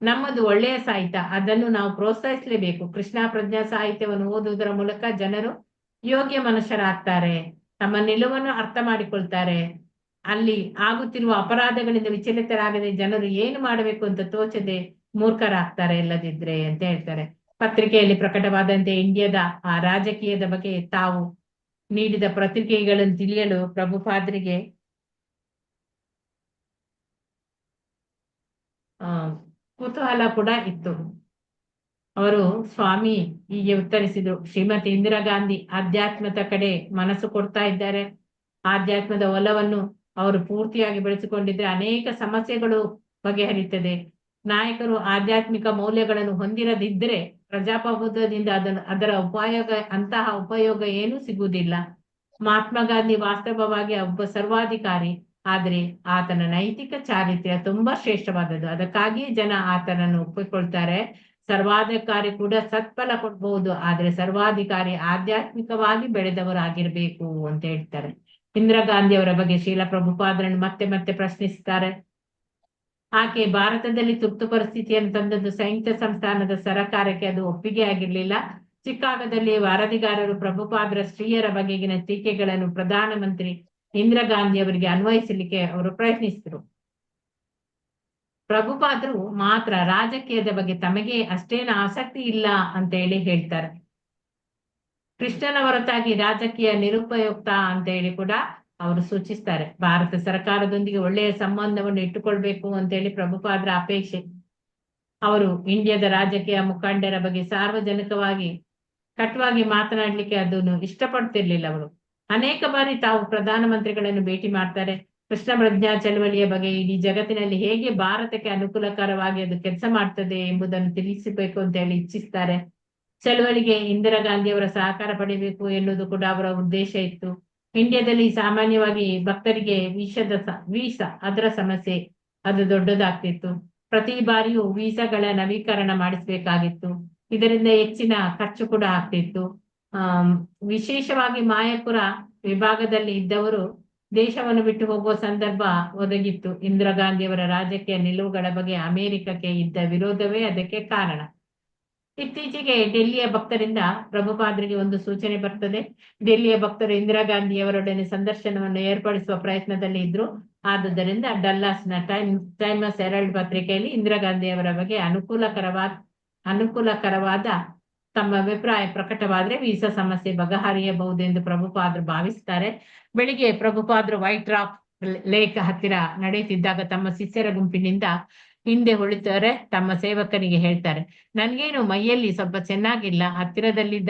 ನಮ್ಮದು ಒಳ್ಳೆಯ ಸಾಹಿತ್ಯ, ಅದನ್ನು ನಾವು ಪ್ರೋತ್ಸಾಹಿಸಲೇಬೇಕು. ಕೃಷ್ಣ ಪ್ರಜ್ಞಾ ಸಾಹಿತ್ಯವನ್ನು ಓದುವುದರ ಮೂಲಕ ಜನರು ಯೋಗ್ಯ ಮನುಷ್ಯರಾಗ್ತಾರೆ, ತಮ್ಮ ನಿಲುವನ್ನು ಅರ್ಥ ಮಾಡಿಕೊಳ್ತಾರೆ. ಅಲ್ಲಿ ಆಗುತ್ತಿರುವ ಅಪರಾಧಗಳಿಂದ ವಿಚಲಿತರಾಗದೆ ಜನರು ಏನು ಮಾಡಬೇಕು ಅಂತ ತೋಚದೆ ಮೂರ್ಖರಾಗ್ತಾರೆ ಇಲ್ಲದಿದ್ರೆ ಅಂತ ಹೇಳ್ತಾರೆ. ಪತ್ರಿಕೆಯಲ್ಲಿ ಪ್ರಕಟವಾದಂತೆ ಇಂಡಿಯಾದ ಆ ರಾಜಕೀಯದ ಬಗ್ಗೆ ತಾವು ನೀಡಿದ ಪ್ರತಿಕ್ರಿಯೆಗಳನ್ನು ತಿಳಿಯಲು ಪ್ರಭುಪಾದರಿಗೆ ಕುತೂಹಲ ಕೂಡ ಇತ್ತು. ಅವರು ಸ್ವಾಮಿ ಹೀಗೆ ಉತ್ತರಿಸಿದ್ರು, ಶ್ರೀಮತಿ ಇಂದಿರಾ ಗಾಂಧಿ ಆಧ್ಯಾತ್ಮದ ಕಡೆ ಮನಸ್ಸು ಕೊಡ್ತಾ ಇದ್ದಾರೆ. ಆಧ್ಯಾತ್ಮದ ಒಲವನ್ನು ಅವರು ಪೂರ್ತಿಯಾಗಿ ಬೆಳೆಸಿಕೊಂಡಿದ್ರೆ ಅನೇಕ ಸಮಸ್ಯೆಗಳು ಬಗೆಹರಿಯುತ್ತದೆ. ನಾಯಕರು ಆಧ್ಯಾತ್ಮಿಕ ಮೌಲ್ಯಗಳನ್ನು ಹೊಂದಿರದಿದ್ದರೆ ಪ್ರಜಾಪ್ರಭುತ್ವದಿಂದ ಅಂತಹ ಉಪಯೋಗ ಏನೂ ಸಿಗುವುದಿಲ್ಲ. ಮಹಾತ್ಮ ಗಾಂಧಿ ವಾಸ್ತವವಾಗಿ ಒಬ್ಬ ಸರ್ವಾಧಿಕಾರಿ, ಆದ್ರೆ ಆತನ ನೈತಿಕ ಚಾರಿತ್ರ್ಯ ತುಂಬಾ ಶ್ರೇಷ್ಠವಾದದ್ದು. ಅದಕ್ಕಾಗಿಯೇ ಜನ ಆತನನ್ನು ಒಪ್ಪಿಕೊಳ್ತಾರೆ. ಸರ್ವಾಧಿಕಾರಿ ಕೂಡ ಸತ್ಫಲ ಕೊಡ್ಬಹುದು, ಆದ್ರೆ ಸರ್ವಾಧಿಕಾರಿ ಆಧ್ಯಾತ್ಮಿಕವಾಗಿ ಬೆಳೆದವರಾಗಿರ್ಬೇಕು ಅಂತ ಹೇಳ್ತಾರೆ. ಇಂದಿರಾ ಗಾಂಧಿ ಅವರ ಬಗ್ಗೆ ಶ್ರೀಲ ಪ್ರಭುಪಾದರನ್ನು ಮತ್ತೆ ಮತ್ತೆ ಪ್ರಶ್ನಿಸ್ತಾರೆ. ಆಕೆ ಭಾರತದಲ್ಲಿ ತುರ್ತು ಪರಿಸ್ಥಿತಿಯನ್ನು ತಂದದ್ದು ಸಂಯುಕ್ತ ಸಂಸ್ಥಾನದ ಸರಕಾರಕ್ಕೆ ಅದು ಒಪ್ಪಿಗೆ ಆಗಿರ್ಲಿಲ್ಲ. ಚಿಕಾಗೋದಲ್ಲಿ ವರದಿಗಾರರು ಪ್ರಭುಪಾದರ ಸ್ತ್ರೀಯರ ಬಗೆಗಿನ ಟೀಕೆಗಳನ್ನು ಪ್ರಧಾನಮಂತ್ರಿ ಇಂದಿರಾ ಗಾಂಧಿ ಅವರಿಗೆ ಅನ್ವಯಿಸಲಿಕ್ಕೆ ಅವರು ಪ್ರಯತ್ನಿಸಿದರು. ಪ್ರಭುಪಾದರು ಮಾತ್ರ ರಾಜಕೀಯದ ಬಗ್ಗೆ ತಮಗೆ ಅಷ್ಟೇನು ಆಸಕ್ತಿ ಇಲ್ಲ ಅಂತ ಹೇಳಿ ಹೇಳ್ತಾರೆ. ಕೃಷ್ಣನ ಹೊರತಾಗಿ ರಾಜಕೀಯ ನಿರುಪಯುಕ್ತ ಅಂತ ಹೇಳಿ ಕೂಡ ಅವರು ಸೂಚಿಸ್ತಾರೆ. ಭಾರತ ಸರ್ಕಾರದೊಂದಿಗೆ ಒಳ್ಳೆಯ ಸಂಬಂಧವನ್ನು ಇಟ್ಟುಕೊಳ್ಬೇಕು ಅಂತ ಹೇಳಿ ಪ್ರಭುಪಾದರ ಅಪೇಕ್ಷೆ. ಅವರು ಇಂಡಿಯಾದ ರಾಜಕೀಯ ಮುಖಂಡರ ಬಗ್ಗೆ ಸಾರ್ವಜನಿಕವಾಗಿ ಕಟುವಾಗಿ ಮಾತನಾಡ್ಲಿಕ್ಕೆ ಅದನ್ನು ಇಷ್ಟಪಡ್ತಿರ್ಲಿಲ್ಲ. ಅವರು ಅನೇಕ ಬಾರಿ ತಾವು ಪ್ರಧಾನಮಂತ್ರಿಗಳನ್ನು ಭೇಟಿ ಮಾಡ್ತಾರೆ. ಕೃಷ್ಣ ಪ್ರಜ್ಞಾ ಚಳವಳಿಯ ಬಗ್ಗೆ ಇಡೀ ಜಗತ್ತಿನಲ್ಲಿ ಹೇಗೆ ಭಾರತಕ್ಕೆ ಅನುಕೂಲಕರವಾಗಿ ಅದು ಕೆಲಸ ಮಾಡ್ತದೆ ಎಂಬುದನ್ನು ತಿಳಿಸಬೇಕು ಅಂತ ಹೇಳಿ ಇಚ್ಛಿಸ್ತಾರೆ. ಚಳವಳಿಗೆ ಇಂದಿರಾ ಗಾಂಧಿ ಅವರ ಸಹಕಾರ ಪಡಿಬೇಕು ಎನ್ನುವುದು ಕೂಡ ಅವರ ಉದ್ದೇಶ ಇತ್ತು. ಇಂಡಿಯಾದಲ್ಲಿ ಸಾಮಾನ್ಯವಾಗಿ ಭಕ್ತರಿಗೆ ವೀಸಾ ಅದರ ಸಮಸ್ಯೆ ಅದು ದೊಡ್ಡದಾಗ್ತಿತ್ತು. ಪ್ರತಿ ಬಾರಿಯೂ ವೀಸಾಗಳ ನವೀಕರಣ ಮಾಡಿಸ್ಬೇಕಾಗಿತ್ತು. ಇದರಿಂದ ಹೆಚ್ಚಿನ ಖರ್ಚು ಕೂಡ ಆಗ್ತಿತ್ತು. ವಿಶೇಷವಾಗಿ ಮಾಯಾಪುರ ವಿಭಾಗದಲ್ಲಿ ಇದ್ದವರು ದೇಶವನ್ನು ಬಿಟ್ಟು ಹೋಗುವ ಸಂದರ್ಭ ಒದಗಿತ್ತು. ಇಂದಿರಾ ಗಾಂಧಿಯವರ ರಾಜಕೀಯ ನಿಲುವುಗಳ ಬಗ್ಗೆ ಅಮೆರಿಕಕ್ಕೆ ಇದ್ದ ವಿರೋಧವೇ ಅದಕ್ಕೆ ಕಾರಣ. ಇತ್ತೀಚೆಗೆ ಡೆಲ್ಲಿಯ ಭಕ್ತರಿಂದ ಪ್ರಭುಪಾದರಿಗೆ ಒಂದು ಸೂಚನೆ ಬರ್ತದೆ. ಡೆಲ್ಲಿಯ ಭಕ್ತರು ಇಂದಿರಾ ಗಾಂಧಿಯವರೊಡನೆ ಸಂದರ್ಶನವನ್ನು ಏರ್ಪಡಿಸುವ ಪ್ರಯತ್ನದಲ್ಲಿ ಇದ್ರು. ಆದುದರಿಂದ ಡಲ್ಲಾಸ್ನ ಟೈಮಸ್ ಹೆರಾಲ್ಡ್ ಪತ್ರಿಕೆಯಲ್ಲಿ ಇಂದಿರಾ ಗಾಂಧಿಯವರ ಬಗ್ಗೆ ಅನುಕೂಲಕರವಾದ ತಮ್ಮ ಅಭಿಪ್ರಾಯ ಪ್ರಕಟವಾದ್ರೆ ವೀಸಾ ಸಮಸ್ಯೆ ಬಗೆಹರಿಯಬಹುದೆಂದು ಪ್ರಭುಪಾದರು ಭಾವಿಸ್ತಾರೆ. ಬೆಳಿಗ್ಗೆ ಪ್ರಭುಪಾದರು ವೈಟ್ ರಾಕ್ ಲೇಕ್ ಹತ್ತಿರ ನಡೆಯುತ್ತಿದ್ದಾಗ ತಮ್ಮ ಶಿಷ್ಯರ ಗುಂಪಿನಿಂದ ಹಿಂದೆ ಉಳಿತಾರೆ. ತಮ್ಮ ಸೇವಕನಿಗೆ ಹೇಳ್ತಾರೆ, ನನ್ಗೇನು ಮೈಯಲ್ಲಿ ಸ್ವಲ್ಪ ಚೆನ್ನಾಗಿಲ್ಲ. ಹತ್ತಿರದಲ್ಲಿದ್ದ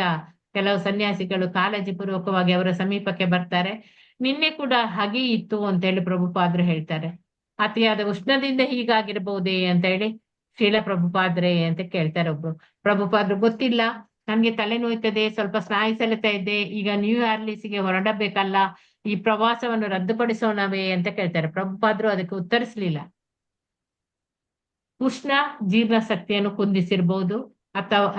ಕೆಲವು ಸನ್ಯಾಸಿಗಳು ಕಾಳಜಿ ಪೂರ್ವಕವಾಗಿ ಅವರ ಸಮೀಪಕ್ಕೆ ಬರ್ತಾರೆ. ನಿನ್ನೆ ಕೂಡ ಹಾಗೆ ಇತ್ತು ಅಂತ ಹೇಳಿ ಪ್ರಭುಪಾದರು ಹೇಳ್ತಾರೆ. ಅತಿಯಾದ ಉಷ್ಣದಿಂದ ಹೀಗಾಗಿರ್ಬಹುದೇ ಅಂತ ಹೇಳಿ ಶ್ರೀಲ ಪ್ರಭುಪಾದ್ರೆ ಅಂತ ಕೇಳ್ತಾರೆ ಒಬ್ರು. ಪ್ರಭುಪಾದ್ರು, ಗೊತ್ತಿಲ್ಲ, ನನ್ಗೆ ತಲೆ ನೋಯ್ತದೆ, ಸ್ವಲ್ಪ ಸ್ನಾಯು ಸೆಳೆತಾ ಇದ್ದೆ, ಈಗ ನ್ಯೂ ಆರ್ಲಿಸ್ಗೆ ಹೊರಡಬೇಕಲ್ಲ, ಈ ಪ್ರವಾಸವನ್ನು ರದ್ದುಪಡಿಸೋಣವೇ ಅಂತ ಕೇಳ್ತಾರೆ. ಪ್ರಭುಪಾದ್ರು ಅದಕ್ಕೆ ಉತ್ತರಿಸ್ಲಿಲ್ಲ. ಉಷ್ಣ ಜೀರ್ಣಶಕ್ತಿಯನ್ನು ಕುಂದಿಸಿರ್ಬಹುದು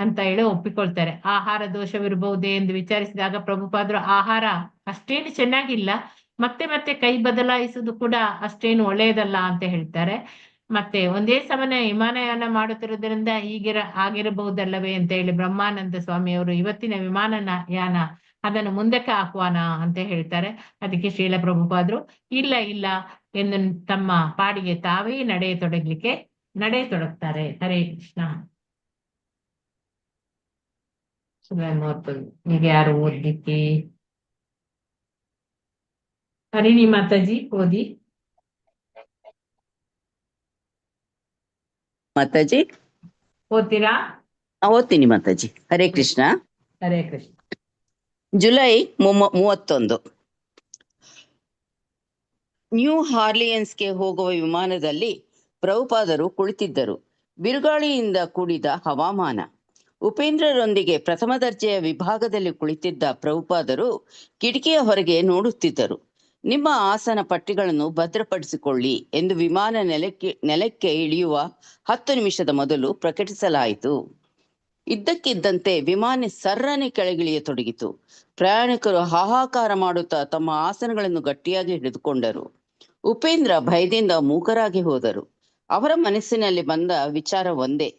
ಅಂತ ಹೇಳಿ ಒಪ್ಪಿಕೊಳ್ತಾರೆ. ಆಹಾರ ದೋಷವಿರಬಹುದೇ ಎಂದು ವಿಚಾರಿಸಿದಾಗ ಪ್ರಭುಪಾದರು, ಆಹಾರ ಅಷ್ಟೇನು ಚೆನ್ನಾಗಿಲ್ಲ, ಮತ್ತೆ ಮತ್ತೆ ಕೈ ಬದಲಾಯಿಸುವುದು ಕೂಡ ಅಷ್ಟೇನು ಒಳ್ಳೆಯದಲ್ಲ ಅಂತ ಹೇಳ್ತಾರೆ. ಮತ್ತೆ ಒಂದೇ ಸಮನೆ ವಿಮಾನಯಾನ ಮಾಡುತ್ತಿರುವುದರಿಂದ ಆಗಿರಬಹುದಲ್ಲವೇ ಅಂತ ಹೇಳಿ ಬ್ರಹ್ಮಾನಂದ ಸ್ವಾಮಿಯವರು ಇವತ್ತಿನ ವಿಮಾನಯಾನ ಅದನ್ನು ಮುಂದಕ್ಕೆ ಹಾಕುವಾನ ಅಂತ ಹೇಳ್ತಾರೆ. ಅದಕ್ಕೆ ಶ್ರೀಲ ಪ್ರಭುಪಾದರು ಇಲ್ಲ ಎಂದು ತಮ್ಮ ಪಾಡಿಗೆ ತಾವೇ ನಡೆಯತೊಡಗ್ತಾರೆ. ಹರೇ ಕೃಷ್ಣ. ಈಗ ಯಾರು ಓದ್ಲಿಕ್ಕೆ? ಹರಿಣಿ ಮಾತಾಜಿ ಓದಿ. ಮಾತಾಜಿ ಓದ್ತೀರಾ? ಓದ್ತೀನಿ ಮಾತಾಜಿ. ಹರೇ ಕೃಷ್ಣ. ಹರೇ ಕೃಷ್ಣ. ಜುಲೈ 31 ನ್ಯೂ ಹಾರ್ಲಿಯನ್ಸ್ಗೆ ಹೋಗುವ ವಿಮಾನದಲ್ಲಿ ಪ್ರಭುಪಾದರು ಕುಳಿತಿದ್ದರು. ಬಿರುಗಾಳಿಯಿಂದ ಕೂಡಿದ ಹವಾಮಾನ. ಉಪೇಂದ್ರರೊಂದಿಗೆ ಪ್ರಥಮ ದರ್ಜೆಯ ವಿಭಾಗದಲ್ಲಿ ಕುಳಿತಿದ್ದ ಪ್ರಭುಪಾದರು ಕಿಟಕಿಯ ಹೊರಗೆ ನೋಡುತ್ತಿದ್ದರು. ನಿಮ್ಮ ಆಸನ ಪಟ್ಟಿಗಳನ್ನು ಭದ್ರಪಡಿಸಿಕೊಳ್ಳಿ ಎಂದು ವಿಮಾನ ನೆಲಕ್ಕೆ ಇಳಿಯುವ 10 ನಿಮಿಷದ ಮೊದಲು ಪ್ರಕಟಿಸಲಾಯಿತು. ಇದ್ದಕ್ಕಿದ್ದಂತೆ ವಿಮಾನ ಸರ್ರನೆ ಕೆಳಗಿಳಿಯತೊಡಗಿತು. ಪ್ರಯಾಣಿಕರು ಹಾಹಾಕಾರ ಮಾಡುತ್ತಾ ತಮ್ಮ ಆಸನಗಳನ್ನು ಗಟ್ಟಿಯಾಗಿ ಹಿಡಿದುಕೊಂಡರು. ಉಪೇಂದ್ರ ಭಯದಿಂದ ಮೂಕರಾಗಿ ಹೋದರು. ಅವರ ಮನಸ್ಸಿನಲ್ಲಿ ಬಂದ ವಿಚಾರ ಒಂದೇ,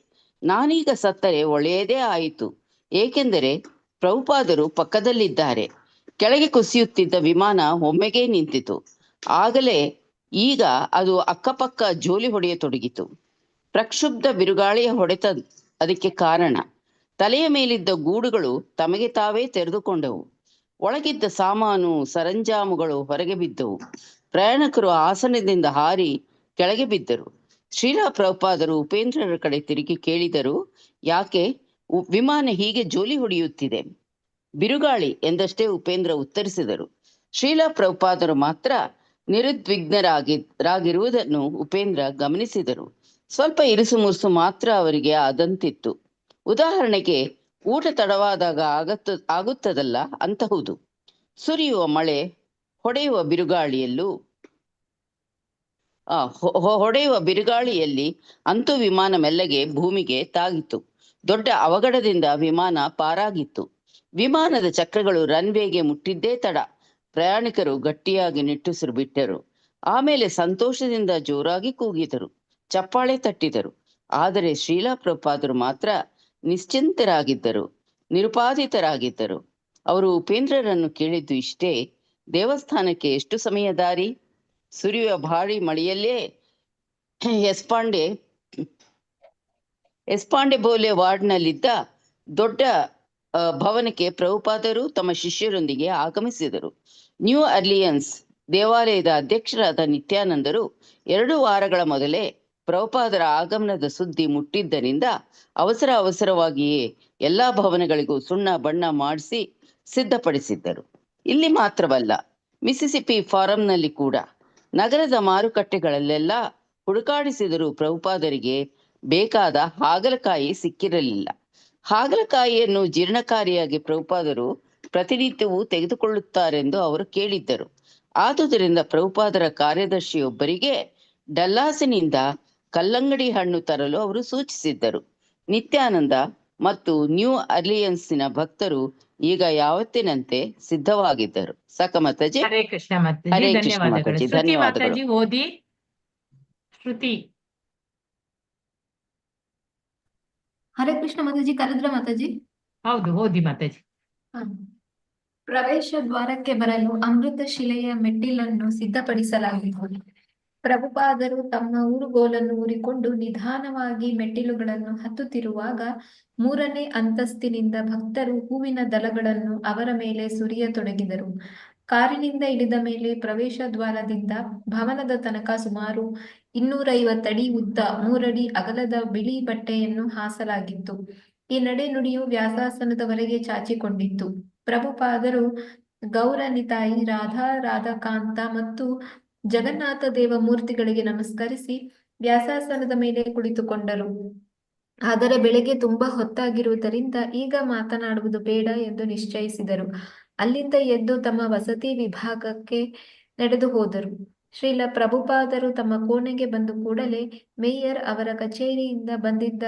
ನಾನೀಗ ಸತ್ತರೆ ಒಳ್ಳೆಯದೇ ಆಯಿತು, ಏಕೆಂದರೆ ಪ್ರಭುಪಾದರು ಪಕ್ಕದಲ್ಲಿದ್ದಾರೆ. ಕೆಳಗೆ ಕುಸಿಯುತ್ತಿದ್ದ ವಿಮಾನ ಒಮ್ಮೆಗೆ ನಿಂತಿತು. ಈಗ ಅದು ಅಕ್ಕಪಕ್ಕ ಜೋಲಿ ಹೊಡೆಯತೊಡಗಿತು. ಪ್ರಕ್ಷುಬ್ಧ ಬಿರುಗಾಳಿಯ ಹೊಡೆತ ಅದಕ್ಕೆ ಕಾರಣ. ತಲೆಯ ಮೇಲಿದ್ದ ಗೂಡುಗಳು ತಮಗೆ ತಾವೇ ತೆರೆದುಕೊಂಡವು. ಒಳಗಿದ್ದ ಸಾಮಾನು ಸರಂಜಾಮುಗಳು ಹೊರಗೆ ಬಿದ್ದವು. ಪ್ರಯಾಣಿಕರು ಆಸನದಿಂದ ಹಾರಿ ಕೆಳಗೆ ಬಿದ್ದರು. ಶ್ರೀಲ ಪ್ರಭುಪಾದರು ಉಪೇಂದ್ರರ ಕಡೆ ತಿರುಗಿ ಕೇಳಿದರು, ಯಾಕೆ ವಿಮಾನ ಹೀಗೆ ಜೋಲಿ ಹೊಡೆಯುತ್ತಿದೆ? ಬಿರುಗಾಳಿ ಎಂದಷ್ಟೇ ಉಪೇಂದ್ರ ಉತ್ತರಿಸಿದರು. ಶ್ರೀಲ ಪ್ರಭುಪಾದರು ಮಾತ್ರ ನಿರುದ್ವಿಗ್ನರಾಗಿರುವುದನ್ನು ಉಪೇಂದ್ರ ಗಮನಿಸಿದರು. ಸ್ವಲ್ಪ ಇರುಸು ಮುರುಸು ಮಾತ್ರ ಅವರಿಗೆ ಆದಂತಿತ್ತು. ಉದಾಹರಣೆಗೆ, ಊಟ ತಡವಾದಾಗ ಆಗುತ್ತದಲ್ಲ ಅಂತಹುದು. ಸುರಿಯುವ ಮಳೆ, ಹೊಡೆಯುವ ಬಿರುಗಾಳಿಯಲ್ಲಿ ಅಂತೂ ವಿಮಾನ ಮೆಲ್ಲಗೆ ಭೂಮಿಗೆ ತಾಗಿತು. ದೊಡ್ಡ ಅವಘಡದಿಂದ ವಿಮಾನ ಪಾರಾಗಿತ್ತು. ವಿಮಾನದ ಚಕ್ರಗಳು ರನ್ವೇಗೆ ಮುಟ್ಟಿದ್ದೇ ತಡ. ಪ್ರಯಾಣಿಕರು ಗಟ್ಟಿಯಾಗಿ ನಿಟ್ಟುಸಿರು ಬಿಟ್ಟರು. ಆಮೇಲೆ ಸಂತೋಷದಿಂದ ಜೋರಾಗಿ ಕೂಗಿದರು, ಚಪ್ಪಾಳೆ ತಟ್ಟಿದರು. ಆದರೆ ಶ್ರೀಲ ಪ್ರಭುಪಾದರು ಮಾತ್ರ ನಿಶ್ಚಿಂತರಾಗಿದ್ದರು, ನಿರುಪಾದಿತರಾಗಿದ್ದರು. ಅವರು ಉಪೇಂದ್ರರನ್ನು ಕೇಳಿದ್ದು ಇಷ್ಟೇ, ದೇವಸ್ಥಾನಕ್ಕೆ ಎಷ್ಟು ಸಮಯ ದಾರಿ? ಸುರಿಯುವ ಭಾರಿ ಮಳೆಯಲ್ಲೇ ಎಸ್ಪಾಂಡೆ ಬೋಲೆ ವಾರ್ಡ್ನಲ್ಲಿದ್ದ ದೊಡ್ಡ ಭವನಕ್ಕೆ ಪ್ರಭುಪಾದರು ತಮ್ಮ ಶಿಷ್ಯರೊಂದಿಗೆ ಆಗಮಿಸಿದರು. ನ್ಯೂ ಅರ್ಲಿಯನ್ಸ್ ದೇವಾಲಯದ ಅಧ್ಯಕ್ಷರಾದ ನಿತ್ಯಾನಂದರು 2 ವಾರಗಳ ಮೊದಲೇ ಪ್ರಭುಪಾದರ ಆಗಮನದ ಸುದ್ದಿ ಮುಟ್ಟಿದ್ದರಿಂದ ಅವಸರವಾಗಿಯೇ ಎಲ್ಲಾ ಭವನಗಳಿಗೂ ಸುಣ್ಣ ಬಣ್ಣ ಮಾಡಿಸಿ ಸಿದ್ಧಪಡಿಸಿದ್ದರು. ಇಲ್ಲಿ ಮಾತ್ರವಲ್ಲ, ಮಿಸಿಸಿಪಿ ಫಾರಂನಲ್ಲಿ ಕೂಡ. ನಗರದ ಮಾರುಕಟ್ಟೆಗಳಲ್ಲೆಲ್ಲ ಹುಡುಕಾಡಿಸಿದರೂ ಪ್ರಭುಪಾದರಿಗೆ ಬೇಕಾದ ಹಾಗಲಕಾಯಿ ಸಿಕ್ಕಿರಲಿಲ್ಲ. ಹಾಗಲಕಾಯಿಯನ್ನು ಜೀರ್ಣಕಾರಿಯಾಗಿ ಪ್ರಭುಪಾದರು ಪ್ರತಿನಿತ್ಯವೂ ತೆಗೆದುಕೊಳ್ಳುತ್ತಾರೆಂದು ಅವರು ಕೇಳಿದ್ದರು. ಆದುದರಿಂದ ಪ್ರಭುಪಾದರ ಕಾರ್ಯದರ್ಶಿಯೊಬ್ಬರಿಗೆ ಡಲ್ಲಾಸಿನಿಂದ ಕಲ್ಲಂಗಡಿ ಹಣ್ಣು ತರಲು ಅವರು ಸೂಚಿಸಿದ್ದರು. ನಿತ್ಯಾನಂದ ಮತ್ತು ನ್ಯೂ ಅರ್ಲಿಯನ್ಸಿನ ಭಕ್ತರು ಈಗ ಯಾವತ್ತಿನಂತೆ ಸಿದ್ಧವಾಗಿದ್ದರು. ಸಾಕ ಮಾತಾಜಿ? ಹರೇ ಕೃಷ್ಣ ಮಾತಾಜಿ, ಹರೇ ಕೃಷ್ಣ ಧನ್ಯವಾದಗಳು. ಮಾತಾಜಿ, ಶ್ರುತಿ ಧನ್ಯವಾದಗಳು. ಮಾತಾಜಿ ಓದಿ. ಶ್ರುತಿ. ಹರೇ ಕೃಷ್ಣ ಮಾತಾಜಿ, ಕರೆದ್ರ ಮಾತಾಜಿ? ಹೌದು, ಓದಿ ಮಾತಾಜಿ. ಹ. ಪ್ರವೇಶ ದ್ವಾರಕ್ಕೆ ಬರಲು ಅಮೃತ ಶಿಲೆಯ ಮೆಟ್ಟಿಲನ್ನು ಸಿದ್ಧಪಡಿಸಲಾಗಿತ್ತು. ಪ್ರಭುಪಾದರು ತಮ್ಮ ಊರುಗೋಲನ್ನು ಊರಿಕೊಂಡು ನಿಧಾನವಾಗಿ ಮೆಟ್ಟಿಲುಗಳನ್ನು ಹತ್ತುತ್ತಿರುವಾಗ 3ನೇ ಅಂತಸ್ತಿನಿಂದ ಭಕ್ತರು ಹೂವಿನ ದಳಗಳನ್ನು ಅವರ ಮೇಲೆ ಸುರಿಯತೊಡಗಿದರು. ಕಾರಿನಿಂದ ಇಳಿದ ಮೇಲೆ ಪ್ರವೇಶ ದ್ವಾರದಿಂದ ಭವನದ ತನಕ ಸುಮಾರು 250 ಅಡಿ ಉದ್ದ, 3 ಅಡಿ ಅಗಲದ ಬಿಳಿ ಬಟ್ಟೆಯನ್ನು ಹಾಸಲಾಗಿತ್ತು. ಈ ನಡೆನುಡಿಯು ವ್ಯಾಸಾಸನದವರೆಗೆ ಚಾಚಿಕೊಂಡಿತ್ತು. ಪ್ರಭುಪಾದರು ಗೌರನಿತಾಯಿ, ರಾಧಾ ರಾಧಾಕಾಂತ ಮತ್ತು ಜಗನ್ನಾಥ ದೇವ ಮೂರ್ತಿಗಳಿಗೆ ನಮಸ್ಕರಿಸಿ ವ್ಯಾಸಾಸನದ ಮೇಲೆ ಕುಳಿತುಕೊಂಡರು. ಆದರೆ ಬೆಳಗ್ಗೆ ತುಂಬಾ ಹೊತ್ತಾಗಿರುವುದರಿಂದ ಈಗ ಮಾತನಾಡುವುದು ಬೇಡ ಎಂದು ನಿಶ್ಚಯಿಸಿದರು. ಅಲ್ಲಿಂದ ಎದ್ದು ತಮ್ಮ ವಸತಿ ವಿಭಾಗಕ್ಕೆ ನಡೆದು ಹೋದರು. ಶ್ರೀಲ ಪ್ರಭುಪಾದರು ತಮ್ಮ ಕೋಣೆಗೆ ಬಂದು ಕೂಡಲೇ ಮೇಯರ್ ಅವರ ಕಚೇರಿಯಿಂದ ಬಂದಿದ್ದ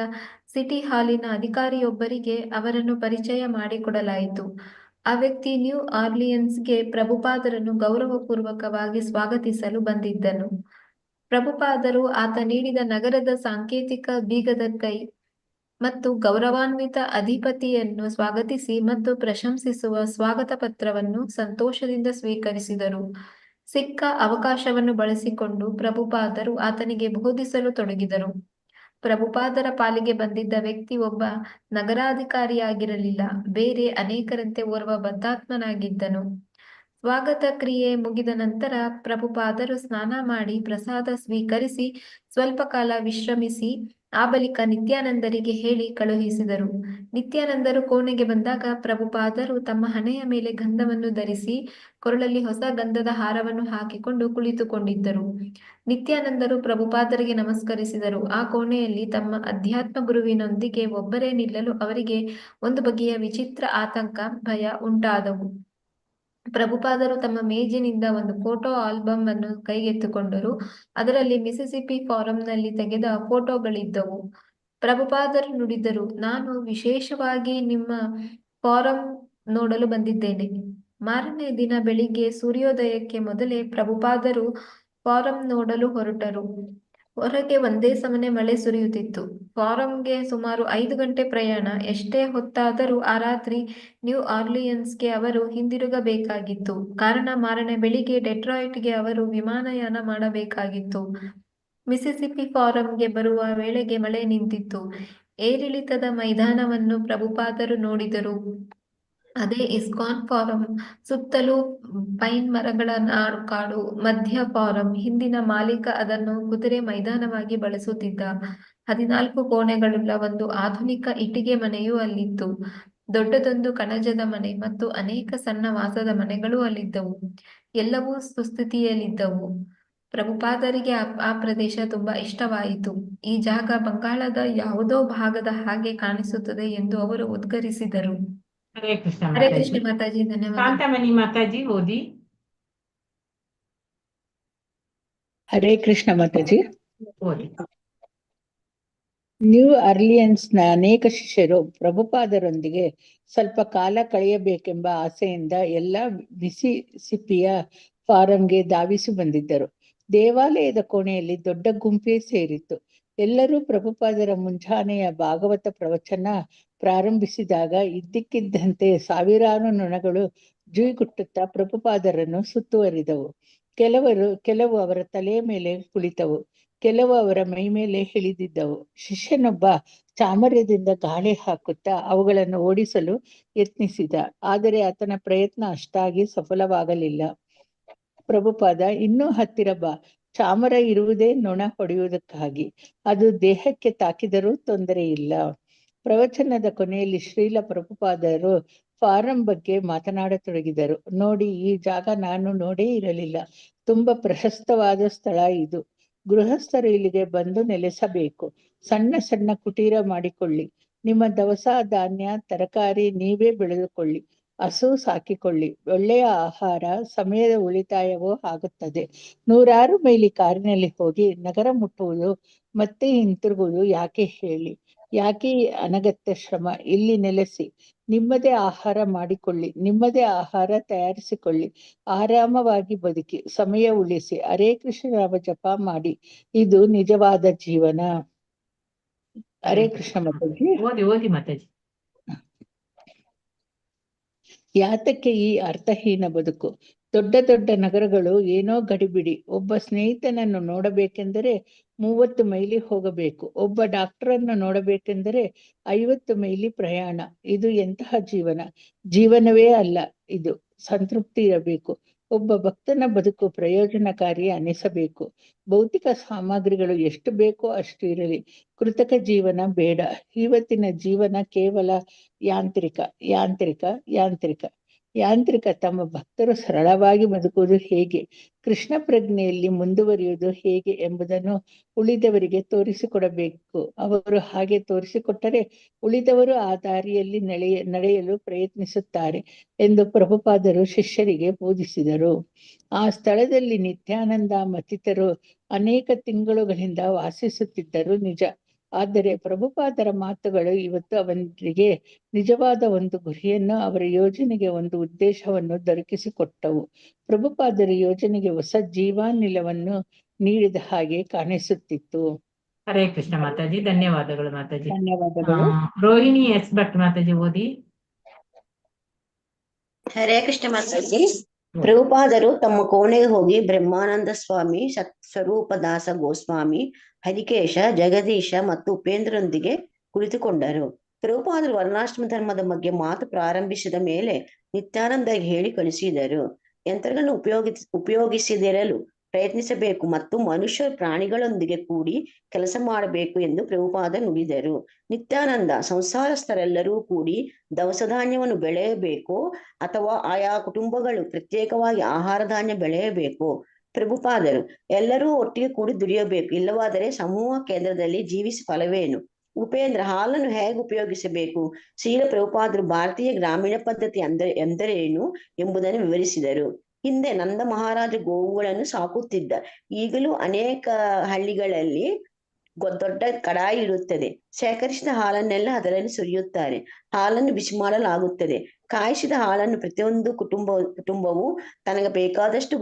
ಸಿಟಿ ಹಾಲಿನ ಅಧಿಕಾರಿಯೊಬ್ಬರಿಗೆ ಅವರನ್ನು ಪರಿಚಯ ಮಾಡಿಕೊಡಲಾಯಿತು. ಆ ವ್ಯಕ್ತಿ ನ್ಯೂ ಆರ್ಲಿಯನ್ಸ್ಗೆ ಪ್ರಭುಪಾದರನ್ನು ಗೌರವಪೂರ್ವಕವಾಗಿ ಸ್ವಾಗತಿಸಲು ಬಂದಿದ್ದನು. ಪ್ರಭುಪಾದರು ಆತ ನೀಡಿದ ನಗರದ ಸಾಂಕೇತಿಕ ಬೀಗದ ಕೈ ಮತ್ತು ಗೌರವಾನ್ವಿತ ಅಧಿಪತಿಯನ್ನು ಸ್ವಾಗತಿಸಿ ಮತ್ತು ಪ್ರಶಂಸಿಸುವ ಸ್ವಾಗತ ಪತ್ರವನ್ನು ಸಂತೋಷದಿಂದ ಸ್ವೀಕರಿಸಿದರು. ಸಿಕ್ಕ ಅವಕಾಶವನ್ನು ಬಳಸಿಕೊಂಡು ಪ್ರಭುಪಾದರು ಆತನಿಗೆ ಬೋಧಿಸಲು ತೊಡಗಿದರು. ಪ್ರಭುಪಾದರ ಪಾಲಿಗೆ ಬಂದಿದ್ದ ವ್ಯಕ್ತಿ ಒಬ್ಬ ನಗರಾಧಿಕಾರಿಯಾಗಿರಲಿಲ್ಲ, ಬೇರೆ ಅನೇಕರಂತೆ ಓರ್ವ ಬದ್ಧಾತ್ಮನಾಗಿದ್ದನು. ಸ್ವಾಗತ ಕ್ರಿಯೆ ಮುಗಿದ ನಂತರ ಪ್ರಭುಪಾದರು ಸ್ನಾನ ಮಾಡಿ ಪ್ರಸಾದ ಸ್ವೀಕರಿಸಿ ಸ್ವಲ್ಪ ಕಾಲ ವಿಶ್ರಮಿಸಿ ಆ ಬಳಿಕ ನಿತ್ಯಾನಂದರಿಗೆ ಹೇಳಿ ಕಳುಹಿಸಿದರು. ನಿತ್ಯಾನಂದರು ಕೋಣೆಗೆ ಬಂದಾಗ ಪ್ರಭುಪಾದರು ತಮ್ಮ ಹಣೆಯ ಮೇಲೆ ಗಂಧವನ್ನು ಧರಿಸಿ ಕೊರಳಲ್ಲಿ ಹೊಸ ಗಂಧದ ಹಾರವನ್ನು ಹಾಕಿಕೊಂಡು ಕುಳಿತುಕೊಂಡಿದ್ದರು. ನಿತ್ಯಾನಂದರು ಪ್ರಭುಪಾದರಿಗೆ ನಮಸ್ಕರಿಸಿದರು. ಆ ಕೋಣೆಯಲ್ಲಿ ತಮ್ಮ ಅಧ್ಯಾತ್ಮ ಗುರುವಿನೊಂದಿಗೆ ಒಬ್ಬರೇ ನಿಲ್ಲಲು ಅವರಿಗೆ ಒಂದು ಬಗೆಯ ವಿಚಿತ್ರ ಆತಂಕ, ಭಯ ಉಂಟಾದವು. ಪ್ರಭುಪಾದರು ತಮ್ಮ ಮೇಜಿನಿಂದ ಒಂದು ಫೋಟೋ ಆಲ್ಬಮ್ ಅನ್ನು ಕೈಗೆತ್ತಿಕೊಂಡರು. ಅದರಲ್ಲಿ ಮಿಸಿಸಿಪಿ ಫಾರಂನಲ್ಲಿ ತೆಗೆದ ಫೋಟೋಗಳಿದ್ದವು. ಪ್ರಭುಪಾದರು ನುಡಿದರು, ನಾನು ವಿಶೇಷವಾಗಿ ನಿಮ್ಮ ಫಾರಂ ನೋಡಲು ಬಂದಿದ್ದೇನೆ. ಮಾರನೇ ದಿನ ಬೆಳಿಗ್ಗೆ ಸೂರ್ಯೋದಯಕ್ಕೆ ಮೊದಲೇ ಪ್ರಭುಪಾದರು ಫಾರಂ ನೋಡಲು ಹೊರಟರು. ಹೊರಗೆ ಒಂದೇ ಸಮನೆ ಮಳೆ ಸುರಿಯುತ್ತಿತ್ತು. ಫಾರಂಗೆ ಸುಮಾರು 5 ಗಂಟೆ ಪ್ರಯಾಣ. ಎಷ್ಟೇ ಹೊತ್ತಾದರೂ ಆ ರಾತ್ರಿ ನ್ಯೂ ಆರ್ಲಿಯನ್ಸ್ಗೆ ಅವರು ಹಿಂದಿರುಗಬೇಕಾಗಿತ್ತು. ಕಾರಣ ಮಾರನೇ ಬೆಳಿಗ್ಗೆ ಡೆಟ್ರಾಯಿಟ್ಗೆ ಅವರು ವಿಮಾನಯಾನ ಮಾಡಬೇಕಾಗಿತ್ತು. ಮಿಸಿಸಿಪಿ ಫಾರಂಗೆ ಬರುವ ವೇಳೆಗೆ ಮಳೆ ನಿಂತಿತ್ತು. ಏರಿಳಿತದ ಮೈದಾನವನ್ನು ಪ್ರಭುಪಾದರು ನೋಡಿದರು. ಅದೇ ಇಸ್ಕಾನ್ ಫಾರಂ. ಸುತ್ತಲೂ ಪೈನ್ ಮರಗಳ ಕಾಡು. ಮಧ್ಯ ಫಾರಂ. ಹಿಂದಿನ ಮಾಲೀಕ ಅದನ್ನು ಕುದುರೆ ಮೈದಾನವಾಗಿ ಬಳಸುತ್ತಿದ್ದ. 14 ಕೋಣೆಗಳುಳ್ಳ ಒಂದು ಆಧುನಿಕ ಇಟ್ಟಿಗೆ ಮನೆಯೂ ಅಲ್ಲಿತ್ತು. ದೊಡ್ಡದೊಂದು ಕಣಜದ ಮನೆ ಮತ್ತು ಅನೇಕ ಸಣ್ಣ ವಾಸದ ಮನೆಗಳೂ ಅಲ್ಲಿದ್ದವು. ಎಲ್ಲವೂ ಸುಸ್ಥಿತಿಯಲ್ಲಿದ್ದವು. ಪ್ರಭುಪಾದರಿಗೆ ಆ ಪ್ರದೇಶ ತುಂಬಾ ಇಷ್ಟವಾಯಿತು. ಈ ಜಾಗ ಬಂಗಾಳದ ಯಾವುದೋ ಭಾಗದ ಹಾಗೆ ಕಾಣಿಸುತ್ತದೆ ಎಂದು ಅವರು ಉದ್ಗರಿಸಿದರು. ಹರೇ ಕೃಷ್ಣ ಹರೇ ಮಾತಾಜಿ. ಕೃಷ್ಣ ಮಾತಾಜಿ, ಧನ್ಯವಾದ. ಕಾಂತಮಣಿ ಮಾತಾಜಿ ಓದಿ. ಹರೇ ಕೃಷ್ಣ ಮಾತಾಜಿ. ಓದಿ. ನ್ಯೂ ಅರ್ಲಿಯನ್ಸ್ನ ಅನೇಕ ಶಿಷ್ಯರು ಪ್ರಭುಪಾದರೊಂದಿಗೆ ಸ್ವಲ್ಪ ಕಾಲ ಕಳೆಯಬೇಕೆಂಬ ಆಸೆಯಿಂದ ಎಲ್ಲ ಮಿಸಿಸಿಪಿಯ ಫಾರಂಗೆ ಧಾವಿಸಿ ಬಂದಿದ್ದರು. ದೇವಾಲಯದ ಕೋಣೆಯಲ್ಲಿ ದೊಡ್ಡ ಗುಂಪೇ ಸೇರಿತ್ತು. ಎಲ್ಲರೂ ಪ್ರಭುಪಾದರ ಮುಂಜಾನೆಯ ಭಾಗವತ ಪ್ರವಚನ ಪ್ರಾರಂಭಿಸಿದಾಗ ಇದ್ದಕ್ಕಿದ್ದಂತೆ ಸಾವಿರಾರು ನೊಣಗಳು ಜುಯ್ಗುಟ್ಟುತ್ತಾ ಪ್ರಭುಪಾದರನ್ನು ಸುತ್ತುವರಿದವು. ಕೆಲವು ಅವರ ತಲೆಯ ಮೇಲೆ ಕುಳಿತವು, ಕೆಲವು ಅವರ ಮೈ ಮೇಲೆ ಇಳಿದಿದ್ದವು. ಶಿಷ್ಯನೊಬ್ಬ ಚಾಮರ್ಯದಿಂದ ಗಾಳಿ ಹಾಕುತ್ತಾ ಅವುಗಳನ್ನು ಓಡಿಸಲು ಯತ್ನಿಸಿದ, ಆದರೆ ಆತನ ಪ್ರಯತ್ನ ಅಷ್ಟಾಗಿ ಸಫಲವಾಗಲಿಲ್ಲ. ಪ್ರಭುಪಾದ, ಇನ್ನೂ ಹತ್ತಿರ ಬಾ, ಚಾಮರ ಇರುವುದೇ ನೊಣ ಹೊಡೆಯುವುದಕ್ಕಾಗಿ, ಅದು ದೇಹಕ್ಕೆ ತಾಕಿದರೂ ತೊಂದರೆ ಇಲ್ಲ. ಪ್ರವಚನದ ಕೊನೆಯಲ್ಲಿ ಶ್ರೀಲ ಪ್ರಭುಪಾದರು ಫಾರಂ ಬಗ್ಗೆ ಮಾತನಾಡತೊಡಗಿದರು. ನೋಡಿ, ಈ ಜಾಗ ನಾನು ನೋಡೇ ಇರಲಿಲ್ಲ. ತುಂಬಾ ಪ್ರಶಸ್ತವಾದ ಸ್ಥಳ ಇದು. ಗೃಹಸ್ಥರು ಇಲ್ಲಿಗೆ ಬಂದು ನೆಲೆಸಬೇಕು. ಸಣ್ಣ ಸಣ್ಣ ಕುಟೀರ ಮಾಡಿಕೊಳ್ಳಿ. ನಿಮ್ಮ ದವಸ ಧಾನ್ಯ ತರಕಾರಿ ನೀವೇ ಬೆಳೆದುಕೊಳ್ಳಿ. ಹಸು ಸಾಕಿಕೊಳ್ಳಿ. ಒಳ್ಳೆಯ ಆಹಾರ ಸಮಯದ ಉಳಿತಾಯವೂ ಆಗುತ್ತದೆ. 100 ಮೈಲಿ ಕಾರಿನಲ್ಲಿ ಹೋಗಿ ನಗರ ಮುಟ್ಟುವುದು ಮತ್ತೆ ಹಿಂತಿರುಗುವುದು ಯಾಕೆ ಹೇಳಿ? ಯಾಕೆ ಈ ಅನಗತ್ಯ ಶ್ರಮ? ಇಲ್ಲಿ ನೆಲೆಸಿ ನಿಮ್ಮದೇ ಆಹಾರ ಮಾಡಿಕೊಳ್ಳಿ, ನಿಮ್ಮದೇ ಆಹಾರ ತಯಾರಿಸಿಕೊಳ್ಳಿ, ಆರಾಮವಾಗಿ ಬದುಕಿ, ಸಮಯ ಉಳಿಸಿ, ಹರೇ ಕೃಷ್ಣ ನಾಮ ಜಪ ಮಾಡಿ. ಇದು ನಿಜವಾದ ಜೀವನ. ಹರೇ ಕೃಷ್ಣ ಮಾತಾಜಿ. ಓದಿ ಮಾತಾಜಿ. ಯಾತಕ್ಕೆ ಈ ಅರ್ಥಹೀನ ಬದುಕು? ದೊಡ್ಡ ದೊಡ್ಡ ನಗರಗಳು ಏನೋ ಗಡಿಬಿಡಿ. ಒಬ್ಬ ಸ್ನೇಹಿತನನ್ನು ನೋಡಬೇಕೆಂದರೆ 30 ಮೈಲಿ ಹೋಗಬೇಕು. ಒಬ್ಬ ಡಾಕ್ಟರನ್ನು ನೋಡಬೇಕೆಂದರೆ 50 ಮೈಲಿ ಪ್ರಯಾಣ. ಇದು ಎಂತಹ ಜೀವನ? ಜೀವನವೇ ಅಲ್ಲ ಇದು. ಸಂತೃಪ್ತಿ ಇರಬೇಕು. ಒಬ್ಬ ಭಕ್ತನ ಬದುಕು ಪ್ರಯೋಜನಕಾರಿ ಅನಿಸಬೇಕು. ಭೌತಿಕ ಸಾಮಗ್ರಿಗಳು ಎಷ್ಟು ಬೇಕೋ ಅಷ್ಟು ಇರಲಿ. ಕೃತಕ ಜೀವನ ಬೇಡ. ಇವತ್ತಿನ ಜೀವನ ಕೇವಲ ಯಾಂತ್ರಿಕ ಯಾಂತ್ರಿಕ ಯಾಂತ್ರಿಕ ಯಾಂತ್ರಿಕ. ತಮ್ಮ ಭಕ್ತರು ಸರಳವಾಗಿ ಬದುಕುವುದು ಹೇಗೆ, ಕೃಷ್ಣ ಪ್ರಜ್ಞೆಯಲ್ಲಿ ಮುಂದುವರಿಯುವುದು ಹೇಗೆ ಎಂಬುದನ್ನು ಉಳಿದವರಿಗೆ ತೋರಿಸಿಕೊಡಬೇಕು. ಅವರು ಹಾಗೆ ತೋರಿಸಿಕೊಟ್ಟರೆ ಉಳಿದವರು ಆ ದಾರಿಯಲ್ಲಿ ನಡೆಯಲು ಪ್ರಯತ್ನಿಸುತ್ತಾರೆ ಎಂದು ಪ್ರಭುಪಾದರು ಶಿಷ್ಯರಿಗೆ ಬೋಧಿಸಿದರು. ಆ ಸ್ಥಳದಲ್ಲಿ ನಿತ್ಯಾನಂದ ಮತ್ತಿತರರು ಅನೇಕ ತಿಂಗಳುಗಳಿಂದ ವಾಸಿಸುತ್ತಿದ್ದರು ನಿಜ. ಆದರೆ ಪ್ರಭುಪಾದರ ಮಾತುಗಳು ಇವತ್ತು ಅವರಿಗೆ ನಿಜವಾದ ಒಂದು ಗುರಿಯನ್ನು, ಅವರ ಯೋಜನೆಗೆ ಒಂದು ಉದ್ದೇಶವನ್ನು ದೊರಕಿಸಿಕೊಟ್ಟವು. ಪ್ರಭುಪಾದರ ಯೋಜನೆಗೆ ಹೊಸ ಜೀವಾನಿಲವನ್ನು ನೀಡಿದ ಹಾಗೆ ಕಾಣಿಸುತ್ತಿತ್ತು. ಹರೇ ಕೃಷ್ಣ ಮಾತಾಜಿ. ಧನ್ಯವಾದಗಳು ಮಾತಾಜಿ. ಧನ್ಯವಾದಗಳು. ರೋಹಿಣಿ ಎಸ್ ಭಟ್ ಮಾತಾಜಿ ಓದಿ. ಹರೇ ಕೃಷ್ಣ ಮಾತಾಜಿ. ಪ್ರಭುಪಾದರು ತಮ್ಮ ಕೋಣೆಗೆ ಹೋಗಿ ಬ್ರಹ್ಮಾನಂದ ಸ್ವಾಮಿ, ಸ್ವರೂಪದಾಸ ಗೋಸ್ವಾಮಿ, ಹರಿಕೇಶ, ಜಗದೀಶ ಮತ್ತು ಉಪೇಂದ್ರರೊಂದಿಗೆ ಕುಳಿತುಕೊಂಡರು. ಪ್ರಭುಪಾದರು ವರ್ಣಾಶ್ರಮ ಧರ್ಮದ ಬಗ್ಗೆ ಮಾತು ಪ್ರಾರಂಭಿಸಿದ ಮೇಲೆ ನಿತ್ಯಾನಂದ ಹೇಳಿ ಕಳಿಸಿದರು. ಯಂತ್ರಗಳನ್ನು ಉಪಯೋಗಿಸದಿರಲು ಪ್ರಯತ್ನಿಸಬೇಕು ಮತ್ತು ಮನುಷ್ಯ ಪ್ರಾಣಿಗಳೊಂದಿಗೆ ಕೂಡಿ ಕೆಲಸ ಮಾಡಬೇಕು ಎಂದು ಪ್ರಭುಪಾದ ನುಡಿದರು. ನಿತ್ಯಾನಂದ ಸಂಸಾರಸ್ಥರೆಲ್ಲರೂ ಕೂಡಿ ದವಸ ಧಾನ್ಯವನ್ನು ಬೆಳೆಯಬೇಕು ಅಥವಾ ಆಯಾ ಕುಟುಂಬಗಳು ಪ್ರತ್ಯೇಕವಾಗಿ ಆಹಾರ ಧಾನ್ಯ ಬೆಳೆಯಬೇಕು. ಪ್ರಭುಪಾದರು ಎಲ್ಲರೂ ಒಟ್ಟಿಗೆ ಕೂಡಿ ದುಡಿಯಬೇಕು, ಇಲ್ಲವಾದರೆ ಸಮೂಹ ಕೇಂದ್ರದಲ್ಲಿ ಜೀವಿಸಿ ಫಲವೇನು? ಉಪೇಂದ್ರ ಹಾಲನ್ನು ಹೇಗೆ ಉಪಯೋಗಿಸಬೇಕು? ಶ್ರೀಲ ಪ್ರಭುಪಾದರು ಭಾರತೀಯ ಗ್ರಾಮೀಣ ಪದ್ಧತಿ ಎಂದರೇನು ಎಂಬುದನ್ನು ವಿವರಿಸಿದರು. ಹಿಂದೆ ನಂದ ಮಹಾರಾಜ ಗೋವುಗಳನ್ನು ಸಾಕುತ್ತಿದ್ದ. ಈಗಲೂ ಅನೇಕ ಹಳ್ಳಿಗಳಲ್ಲಿ ದೊಡ್ಡ ಕಡಾಯಿ ಇರುತ್ತದೆ. ಶೇಖರಿಸಿದ ಹಾಲನ್ನೆಲ್ಲ ಅದರಲ್ಲಿ ಸುರಿಯುತ್ತಾರೆ. ಹಾಲನ್ನು ಬಿಸಿ ಮಾಡಲಾಗುತ್ತದೆ. ಕಾಯಿಸಿದ ಹಾಲನ್ನು ಪ್ರತಿಯೊಂದು ಕುಟುಂಬವು ತನಗೆ ಬೇಕಾದಷ್ಟು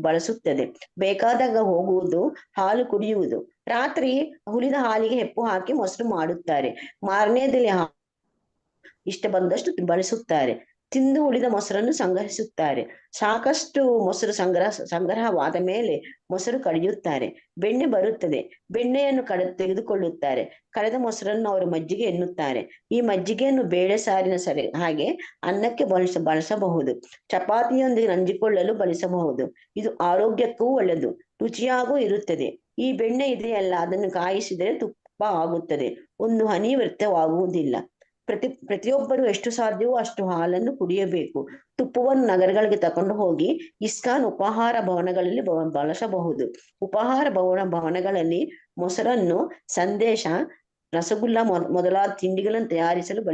ಬಳಸುತ್ತದೆ. ಬೇಕಾದಾಗ ಹೋಗುವುದು, ಹಾಲು ಕುಡಿಯುವುದು. ರಾತ್ರಿ ಉಳಿದ ಹಾಲಿಗೆ ಹೆಪ್ಪು ಹಾಕಿ ಮೊಸರು ಮಾಡುತ್ತಾರೆ. ಮಾರನೇ ದಿನ ಇಷ್ಟ ಬಂದಷ್ಟು ಬಳಸುತ್ತಾರೆ. ತಿಂದು ಉಳಿದ ಮೊಸರನ್ನು ಸಂಗ್ರಹಿಸುತ್ತಾರೆ. ಸಾಕಷ್ಟು ಮೊಸರು ಸಂಗ್ರಹವಾದ ಮೇಲೆ ಮೊಸರು ಕಡಿಯುತ್ತಾರೆ. ಬೆಣ್ಣೆ ಬರುತ್ತದೆ. ಬೆಣ್ಣೆಯನ್ನು ತೆಗೆದುಕೊಳ್ಳುತ್ತಾರೆ. ಕಳೆದ ಮೊಸರನ್ನು ಅವರು ಮಜ್ಜಿಗೆ ಎನ್ನುತ್ತಾರೆ. ಈ ಮಜ್ಜಿಗೆಯನ್ನು ಬೇಳೆ ಸಾರಿನ ಹಾಗೆ ಅನ್ನಕ್ಕೆ ಬಳಸಬಹುದು. ಚಪಾತಿಯೊಂದಿಗೆ ನಂಜಿಕೊಳ್ಳಲು ಬಳಸಬಹುದು. ಇದು ಆರೋಗ್ಯಕ್ಕೂ ಒಳ್ಳೆಯದು, ರುಚಿಯಾಗೂ ಇರುತ್ತದೆ. ಈ ಬೆಣ್ಣೆ ಇದೆಯಲ್ಲ, ಅದನ್ನು ಕಾಯಿಸಿದರೆ ತುಪ್ಪ ಆಗುತ್ತದೆ. ಒಂದು ಹನಿ ವ್ಯರ್ಥವಾಗುವುದಿಲ್ಲ. ಪ್ರತಿಯೊಬ್ಬರು ಎಷ್ಟು ಸಾಧ್ಯವೋ ಅಷ್ಟು ಹಾಲನ್ನು ಕುಡಿಯಬೇಕು. ತುಪ್ಪವನ್ನು ನಗರಗಳಿಗೆ ತಕೊಂಡು ಹೋಗಿ ಇಸ್ಕಾನ್ ಉಪಹಾರ ಭವನಗಳಲ್ಲಿ ಬಳಸಬಹುದು. ಉಪಹಾರ ಭವನಗಳಲ್ಲಿ ಮೊಸರನ್ನು, ಸಂದೇಶ, ರಸಗುಲ್ಲ ಮೊದಲಾದ ತಿಂಡಿಗಳನ್ನು ತಯಾರಿಸಲು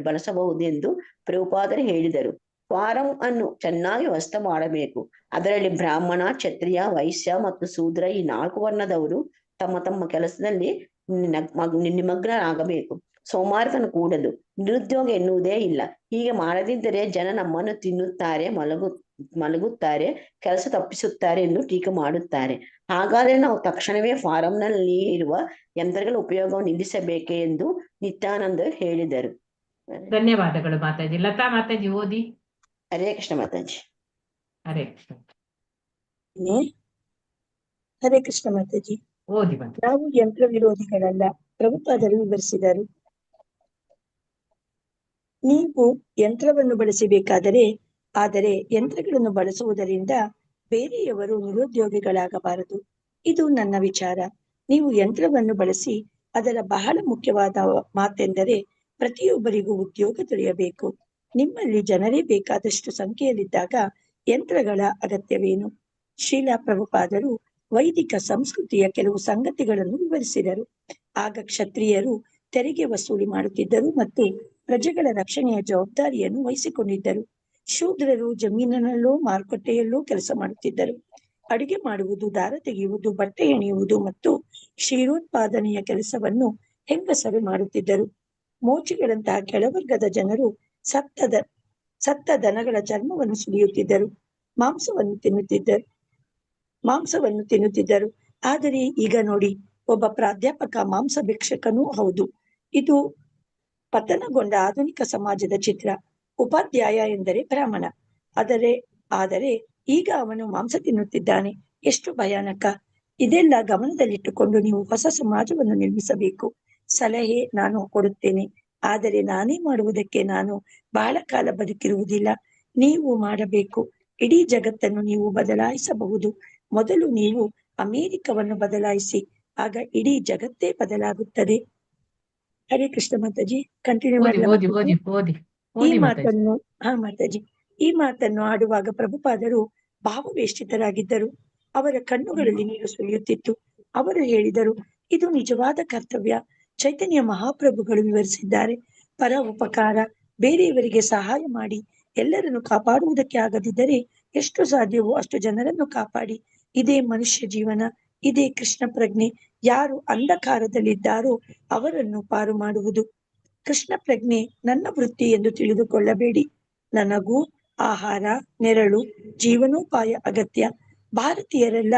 ಬಳಸಬಹುದು ಎಂದು ಪ್ರಭುಪಾದರು ಹೇಳಿದರು. ಫಾರಂ ಅನ್ನು ಚೆನ್ನಾಗಿ ವ್ಯವಸ್ಥೆ ಮಾಡಬೇಕು. ಅದರಲ್ಲಿ ಬ್ರಾಹ್ಮಣ, ಕ್ಷತ್ರಿಯ, ವೈಶ್ಯ ಮತ್ತು ಶೂದ್ರ ಈ 4 ವರ್ಣದವರು ತಮ್ಮ ಕೆಲಸದಲ್ಲಿ ನಿಮಗ್ನರಾಗಬೇಕು. ಸೋಮಾರಿತನ ಕೂಡದು. ನಿರುದ್ಯೋಗ ಎನ್ನುವುದೇ ಇಲ್ಲ. ಹೀಗೆ ಮಾಡದಿದ್ದರೆ ಜನ ನಮ್ಮನ್ನು ತಿನ್ನುತ್ತಾರೆ, ಮಲಗುತ್ತಾರೆ, ಕೆಲಸ ತಪ್ಪಿಸುತ್ತಾರೆ ಎಂದು ಟೀಕೆ ಮಾಡುತ್ತಾರೆ. ಹಾಗಾದ್ರೆ ನಾವು ತಕ್ಷಣವೇ ಫಾರಂನಲ್ಲಿ ಇರುವ ಯಂತ್ರಗಳ ಉಪಯೋಗವನ್ನು ನಿಲ್ಲಿಸಬೇಕೆ ಎಂದು ನಿತ್ಯಾನಂದ ಹೇಳಿದರು. ಧನ್ಯವಾದಗಳು ಮಾತಾಜಿ. ಲತಾ ಮಾತಾಜಿ ಓದಿ. ಹರೇ ಕೃಷ್ಣ ಮಾತಾಜಿ. ಹರೇ ಕೃಷ್ಣ. ಹರೇ ಕೃಷ್ಣ ಮಾತಾಜಿ. ಓದಿ. ನಾವು ಯಂತ್ರ ವಿರೋಧಿಗಳಲ್ಲ, ಪ್ರಭುಪಾದರು ವಿವರಿಸಿದರು. ನೀವು ಯಂತ್ರವನ್ನು ಬಳಸಬೇಕಾದರೆ, ಆದರೆ ಯಂತ್ರಗಳನ್ನು ಬಳಸುವುದರಿಂದ ಬೇರೆಯವರು ನಿರುದ್ಯೋಗಿಗಳಾಗಬಾರದು. ಇದು ನನ್ನ ವಿಚಾರ. ನೀವು ಯಂತ್ರವನ್ನು ಬಳಸಿ. ಅದರ ಬಹಳ ಮುಖ್ಯವಾದ ಮಾತೆಂದರೆ ಪ್ರತಿಯೊಬ್ಬರಿಗೂ ಉದ್ಯೋಗ ದೊರೆಯಬೇಕು. ನಿಮ್ಮಲ್ಲಿ ಜನರೇ ಬೇಕಾದಷ್ಟು ಸಂಖ್ಯೆಯಲ್ಲಿದ್ದಾಗ ಯಂತ್ರಗಳ ಅಗತ್ಯವೇನು? ಶ್ರೀಲ ಪ್ರಭುಪಾದರು ವೈದಿಕ ಸಂಸ್ಕೃತಿಯ ಕೆಲವು ಸಂಗತಿಗಳನ್ನು ವಿವರಿಸಿದರು. ಆಗ ಕ್ಷತ್ರಿಯರು ತೆರಿಗೆ ವಸೂಲಿ ಮಾಡುತ್ತಿದ್ದರು ಮತ್ತು ಪ್ರಜೆಗಳ ರಕ್ಷಣೆಯ ಜವಾಬ್ದಾರಿಯನ್ನು ವಹಿಸಿಕೊಂಡಿದ್ದರು. ಶೂದ್ರರು ಜಮೀನಿನಲ್ಲೋ ಮಾರುಕಟ್ಟೆಯಲ್ಲೋ ಕೆಲಸ ಮಾಡುತ್ತಿದ್ದರು. ಅಡುಗೆ ಮಾಡುವುದು, ದಾರ ತೆಗೆಯುವುದು, ಬಟ್ಟೆ ಹೆಣೆಯುವುದು ಮತ್ತು ಕ್ಷೀರೋತ್ಪಾದನೆಯ ಕೆಲಸವನ್ನು ಹೆಂಗಸರು ಮಾಡುತ್ತಿದ್ದರು. ಮೋಚಿಗಳಂತಹ ಕೆಳವರ್ಗದ ಜನರು ಸತ್ತ ದನಗಳ ಚರ್ಮವನ್ನು ಸುಲಿಯುತ್ತಿದ್ದರು, ಮಾಂಸವನ್ನು ತಿನ್ನುತ್ತಿದ್ದರು. ಆದರೆ ಈಗ ನೋಡಿ, ಒಬ್ಬ ಪ್ರಾಧ್ಯಾಪಕ ಮಾಂಸ ಭಿಕ್ಷಕನೂ ಹೌದು. ಇದು ಪತನಗೊಂಡ ಆಧುನಿಕ ಸಮಾಜದ ಚಿತ್ರ. ಉಪಾಧ್ಯಾಯ ಎಂದರೆ ಬ್ರಾಹ್ಮಣ, ಆದರೆ ಈಗ ಅವನು ಮಾಂಸ ತಿನ್ನುತ್ತಿದ್ದಾನೆ. ಎಷ್ಟು ಭಯಾನಕ! ಇದೆಲ್ಲ ಗಮನದಲ್ಲಿಟ್ಟುಕೊಂಡು ನೀವು ಹೊಸ ಸಮಾಜವನ್ನು ನಿರ್ಮಿಸಬೇಕು. ಸಲಹೆ ನಾನು ಕೊಡುತ್ತೇನೆ, ಆದರೆ ನಾನೇ ಮಾಡುವುದಕ್ಕೆ ನಾನು ಬಹಳ ಕಾಲ ಬದುಕಿರುವುದಿಲ್ಲ. ನೀವು ಮಾಡಬೇಕು. ಇಡೀ ಜಗತ್ತನ್ನು ನೀವು ಬದಲಾಯಿಸಬಹುದು. ಮೊದಲು ನೀವು ಅಮೆರಿಕವನ್ನು ಬದಲಾಯಿಸಿ, ಆಗ ಇಡೀ ಜಗತ್ತೇ ಬದಲಾಗುತ್ತದೆ. ಹರೇ ಕೃಷ್ಣ ಮಾತಾಜಿ. ಕಂಟಿನ್ಯೂ ಮಾತಾಜಿ. ಈ ಮಾತನ್ನು ಆಡುವಾಗ ಪ್ರಭುಪಾದರು ಭಾವವೇಷ್ಟಿತರಾಗಿದ್ದರು. ಅವರ ಕಣ್ಣುಗಳಲ್ಲಿ ನೀರು ಸುರಿಯುತ್ತಿತ್ತು. ಅವರು ಹೇಳಿದರು, ಇದು ನಿಜವಾದ ಕರ್ತವ್ಯ. ಚೈತನ್ಯ ಮಹಾಪ್ರಭುಗಳು ವಿವರಿಸಿದ್ದಾರೆ. ಪರ ಉಪಕಾರ, ಬೇರೆಯವರಿಗೆ ಸಹಾಯ ಮಾಡಿ ಎಲ್ಲರನ್ನು ಕಾಪಾಡುವುದಕ್ಕೆ ಆಗದಿದ್ದರೆ ಎಷ್ಟು ಸಾಧ್ಯವೋ ಅಷ್ಟು ಜನರನ್ನು ಕಾಪಾಡಿ. ಇದೇ ಮನುಷ್ಯ ಜೀವನ, ಇದೇ ಕೃಷ್ಣ ಪ್ರಜ್ಞೆ. ಯಾರು ಅಂಧಕಾರದಲ್ಲಿದ್ದಾರೋ ಅವರನ್ನು ಪಾರು ಮಾಡುವುದು. ಕೃಷ್ಣ ಪ್ರಜ್ಞೆ ನನ್ನ ವೃತ್ತಿ ಎಂದು ತಿಳಿದುಕೊಳ್ಳಬೇಡಿ. ನನಗೂ ಆಹಾರ, ನೆರಳು, ಜೀವನೋಪಾಯ ಅಗತ್ಯ. ಭಾರತೀಯರೆಲ್ಲ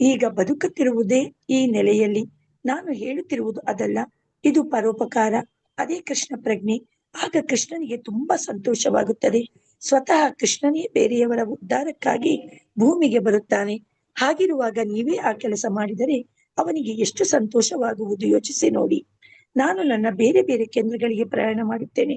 ಈಗ ಬದುಕುತ್ತಿರುವುದೇ ಈ ನೆಲೆಯಲ್ಲಿ. ನಾನು ಹೇಳುತ್ತಿರುವುದು ಅದಲ್ಲ, ಇದು ಪರೋಪಕಾರ. ಅದೇ ಕೃಷ್ಣ ಪ್ರಜ್ಞೆ. ಆಗ ಕೃಷ್ಣನಿಗೆ ತುಂಬಾ ಸಂತೋಷವಾಗುತ್ತದೆ. ಸ್ವತಃ ಕೃಷ್ಣನೇ ಬೇರೆಯವರ ಉದ್ಧಾರಕ್ಕಾಗಿ ಭೂಮಿಗೆ ಬರುತ್ತಾನೆ. ಹಾಗಿರುವಾಗ ನೀವೇ ಆ ಕೆಲಸ ಮಾಡಿದರೆ ಅವನಿಗೆ ಎಷ್ಟು ಸಂತೋಷವಾಗುವುದು ಯೋಚಿಸಿ ನೋಡಿ. ನಾನು ನನ್ನ ಬೇರೆ ಬೇರೆ ಕೇಂದ್ರಗಳಿಗೆ ಪ್ರಯಾಣ ಮಾಡುತ್ತೇನೆ.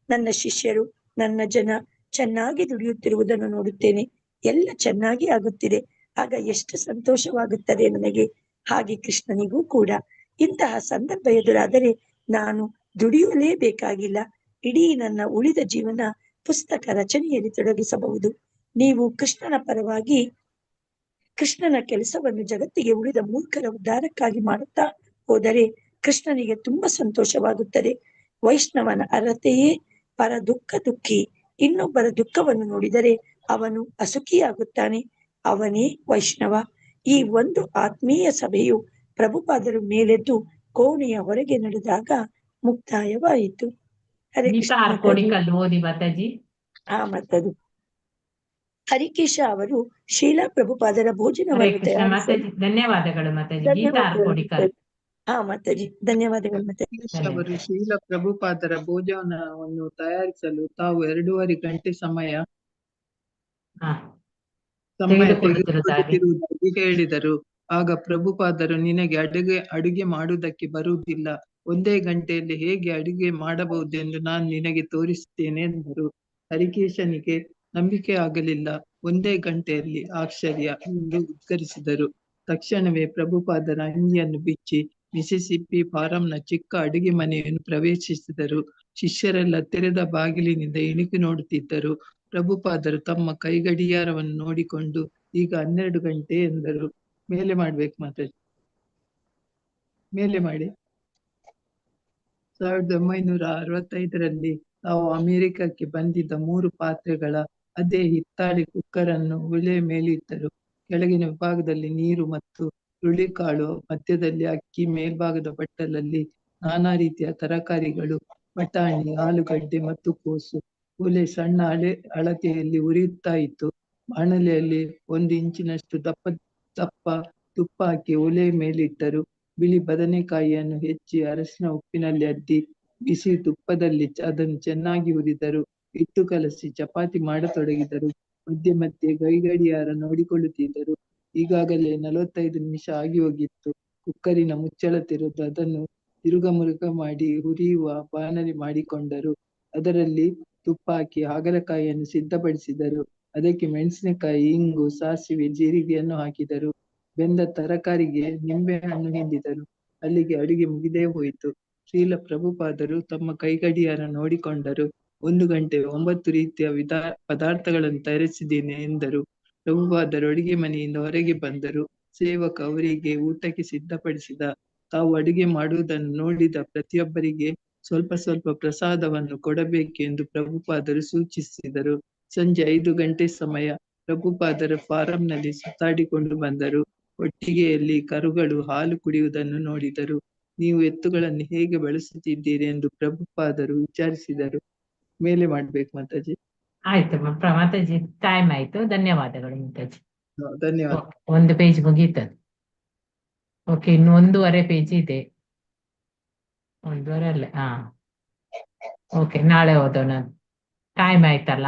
ನನ್ನ ಶಿಷ್ಯರು, ನನ್ನ ಜನ ಚೆನ್ನಾಗಿ ದುಡಿಯುತ್ತಿರುವುದನ್ನು ನೋಡುತ್ತೇನೆ. ಎಲ್ಲ ಚೆನ್ನಾಗಿ ಆಗುತ್ತಿದೆ. ಆಗ ಎಷ್ಟು ಸಂತೋಷವಾಗುತ್ತದೆ ನನಗೆ. ಹಾಗೆ ಕೃಷ್ಣನಿಗೂ ಕೂಡ ಇಂತಹ ಸಂದರ್ಭ ಎದುರಾದರೆ ನಾನು ದುಡಿಯಲೇಬೇಕಾಗಿಲ್ಲ. ಇಡೀ ನನ್ನ ಉಳಿದ ಜೀವನ ಪುಸ್ತಕ ರಚನೆಯಲ್ಲಿ ತೊಡಗಿಸಬಹುದು. ನೀವು ಕೃಷ್ಣನ ಪರವಾಗಿ ಕೃಷ್ಣನ ಕೆಲಸವನ್ನು ಜಗತ್ತಿಗೆ ಉಳಿದ ಮೂರ್ಖರ ಉದ್ಧಾರಕ್ಕಾಗಿ ಮಾಡುತ್ತಾ ಹೋದರೆ ಕೃಷ್ಣನಿಗೆ ತುಂಬಾ ಸಂತೋಷವಾಗುತ್ತದೆ. ವೈಷ್ಣವನ ಅರ್ಹತೆಯೇ ಪರ ದುಃಖಿ. ಇನ್ನೊಬ್ಬರ ದುಃಖವನ್ನು ನೋಡಿದರೆ ಅವನು ಅಸುಖಿಯಾಗುತ್ತಾನೆ. ಅವನೇ ವೈಷ್ಣವ. ಈ ಒಂದು ಆತ್ಮೀಯ ಸಭೆಯು ಪ್ರಭುಪಾದರು ಮೇಲೆದ್ದು ಕೋಣೆಯ ಹೊರಗೆ ನಡೆದಾಗ ಮುಕ್ತಾಯವಾಯಿತು. ಹರೇ ಕೃಷ್ಣ. ಹರಿಕೇಶ ಅವರು ಶೀಲಾ ಪ್ರಭುಪಾದರ ಭೋಜನವನ್ನು ತಯಾರಿಸಲು ಧನ್ಯವಾದಗಳು ಮಾತಾಜಿ. ಮಾತಾಜಿ ಧನ್ಯವಾದಗಳು ಮಾತಾಜಿ. ಅವರು ಶೀಲ ಪ್ರಭುಪಾದರ ಭೋಜನವನ್ನು ತಯಾರಿಸಲು ತಾವು 2.5 ಗಂಟೆ ಸಮಯ ತೆಗೆದುಕೊಳ್ಳುತ್ತಿರುವುದಾಗಿ ಹೇಳಿದರು. ಆಗ ಪ್ರಭುಪಾದರು, ನಿನಗೆ ಅಡುಗೆ ಮಾಡುವುದಕ್ಕೆ ಬರುವುದಿಲ್ಲ. 1 ಗಂಟೆಯಲ್ಲಿ ಹೇಗೆ ಅಡುಗೆ ಮಾಡಬಹುದೆಂದು ನಾನು ನಿನಗೆ ತೋರಿಸುತ್ತೇನೆ ಎಂದರು. ಹರಿಕೇಶನಿಗೆ ನಂಬಿಕೆ ಆಗಲಿಲ್ಲ. 1 ಗಂಟೆಯಲ್ಲಿ ಆಶ್ಚರ್ಯ ಎಂದು ಉದ್ಗರಿಸಿದರು. ತಕ್ಷಣವೇ ಪ್ರಭುಪಾದರ ಅಂಗಿಯನ್ನು ಬಿಚ್ಚಿ ಮಿಸಿಸಿಪ್ಪಿ ಫಾರಂನ ಚಿಕ್ಕ ಅಡುಗೆ ಮನೆಯನ್ನು ಪ್ರವೇಶಿಸಿದರು. ಶಿಷ್ಯರೆಲ್ಲ ತೆರೆದ ಬಾಗಿಲಿನಿಂದ ಇಣುಕಿ ನೋಡುತ್ತಿದ್ದರು. ಪ್ರಭುಪಾದರು ತಮ್ಮ ಕೈಗಡಿಯಾರವನ್ನು ನೋಡಿಕೊಂಡು, ಈಗ 12 ಗಂಟೆ ಎಂದರು. ಮೇಲೆ ಮಾಡ್ಬೇಕು ಮಾತಾಡಿ, ಮೇಲೆ ಮಾಡಿ. 1965ರಲ್ಲಿ ತಾವು ಅಮೆರಿಕಕ್ಕೆ ಬಂದಿದ್ದ 3 ಪಾತ್ರೆಗಳ ಅದೇ ಹಿತ್ತಾಳೆ ಕುಕ್ಕರನ್ನು ಒಲೆ ಮೇಲಿಟ್ಟರು. ಕೆಳಗಿನ ವಿಭಾಗದಲ್ಲಿ ನೀರು ಮತ್ತು ಹುರುಳಿಕಾಳು, ಮಧ್ಯದಲ್ಲಿ ಅಕ್ಕಿ, ಮೇಲ್ಭಾಗದ ಬಟ್ಟಲಲ್ಲಿ ನಾನಾ ರೀತಿಯ ತರಕಾರಿಗಳು, ಬಟಾಣಿ, ಆಲೂಗಡ್ಡೆ ಮತ್ತು ಕೋಸು. ಒಲೆ ಸಣ್ಣ ಅಳತೆಯಲ್ಲಿ ಉರಿಯುತ್ತಾ ಇತ್ತು. ಬಾಣಲೆಯಲ್ಲಿ 1 ಇಂಚಿನಷ್ಟು ದಪ್ಪ ತುಪ್ಪ ಹಾಕಿ ಒಲೆ ಮೇಲಿಟ್ಟರು. ಬಿಳಿ ಬದನೆಕಾಯಿಯನ್ನು ಹೆಚ್ಚಿ ಅರಸಿನ ಉಪ್ಪಿನಲ್ಲಿ ಅದ್ದಿ ಬಿಸಿ ತುಪ್ಪದಲ್ಲಿ ಅದನ್ನು ಚೆನ್ನಾಗಿ ಹುರಿದರು. ಹಿಟ್ಟು ಕಲಸಿ ಚಪಾತಿ ಮಾಡತೊಡಗಿದರು. ಮಧ್ಯೆ ಮಧ್ಯೆ ಗಡಿಯಾರ ನೋಡಿಕೊಳ್ಳುತ್ತಿದ್ದರು. ಈಗಾಗಲೇ 45 ನಿಮಿಷ ಆಗಿ ಹೋಗಿತ್ತು. ಕುಕ್ಕರಿನ ಮುಚ್ಚಳ ತೆರೆದು ಅದನ್ನು ತಿರುಗಮುರುಗ ಮಾಡಿ ಹುರಿಯುವ ಬಾಣಲೆ ಮಾಡಿಕೊಂಡರು. ಅದರಲ್ಲಿ ತುಪ್ಪ ಹಾಕಿ ಹಾಗಲಕಾಯಿಯನ್ನು ಸಿದ್ಧಪಡಿಸಿದರು. ಅದಕ್ಕೆ ಮೆಣಸಿನಕಾಯಿ, ಇಂಗು, ಸಾಸಿವೆ, ಜೀರಿಗೆಯನ್ನು ಹಾಕಿದರು. ಬೆಂದ ತರಕಾರಿಗೆ ನಿಂಬೆಹಣ್ಣು ಹಿಂಡಿದರು. ಅಲ್ಲಿಗೆ ಅಡುಗೆ ಮುಗಿದೇ ಹೋಯಿತು. ಶ್ರೀಲ ಪ್ರಭುಪಾದರು ತಮ್ಮ ಕೈಗಡಿಯಾರ ನೋಡಿಕೊಂಡರು. 1 ಗಂಟೆ 9 ರೀತಿಯ ಪದಾರ್ಥಗಳನ್ನು ತಯಾರಿಸಿದ್ದೇನೆ ಎಂದರು. ಪ್ರಭುಪಾದರು ಅಡುಗೆ ಮನೆಯಿಂದ ಹೊರಗೆ ಬಂದರು. ಸೇವಕ ಅವರಿಗೆ ಊಟಕ್ಕೆ ಸಿದ್ಧಪಡಿಸಿದ. ತಾವು ಅಡುಗೆ ಮಾಡುವುದನ್ನು ನೋಡಿದ ಪ್ರತಿಯೊಬ್ಬರಿಗೆ ಸ್ವಲ್ಪ ಸ್ವಲ್ಪ ಪ್ರಸಾದವನ್ನು ಕೊಡಬೇಕೆಂದು ಪ್ರಭುಪಾದರು ಸೂಚಿಸಿದರು. ಸಂಜೆ 5 ಗಂಟೆ ಸಮಯ. ಪ್ರಭುಪಾದರ ಫಾರಂನಲ್ಲಿ ಸುತ್ತಾಡಿಕೊಂಡು ಬಂದರು. ಒಟ್ಟಿಗೆಯಲ್ಲಿ ಕರುಗಳು ಹಾಲು ಕುಡಿಯುವುದನ್ನು ನೋಡಿದರು. ನೀವು ಎತ್ತುಗಳನ್ನು ಹೇಗೆ ಬಳಸುತ್ತಿದ್ದೀರಿ ಎಂದು ಪ್ರಭುಪಾದರು ವಿಚಾರಿಸಿದರು. ಮೇಲೆ ಮಾಡ್ಬೇಕು ಮಾತಾಜಿ. ಆಯ್ತು ಮಾತಾಜಿ, ಟೈಮ್ ಆಯ್ತು. ಧನ್ಯವಾದಗಳು ಮಾತಾಜಿ. ಧನ್ಯವಾದ. ಒಂದು ಪೇಜ್ ಮುಗೀತದೆ. ಓಕೆ, ಇನ್ನು 1.5 ಪೇಜ್ ಇದೆ. 1.5 ಅಲ್ಲೇ. ಓಕೆ, ನಾಳೆ ಓದೋಣ. ಟೈಮ್ ಆಯ್ತಲ್ಲ.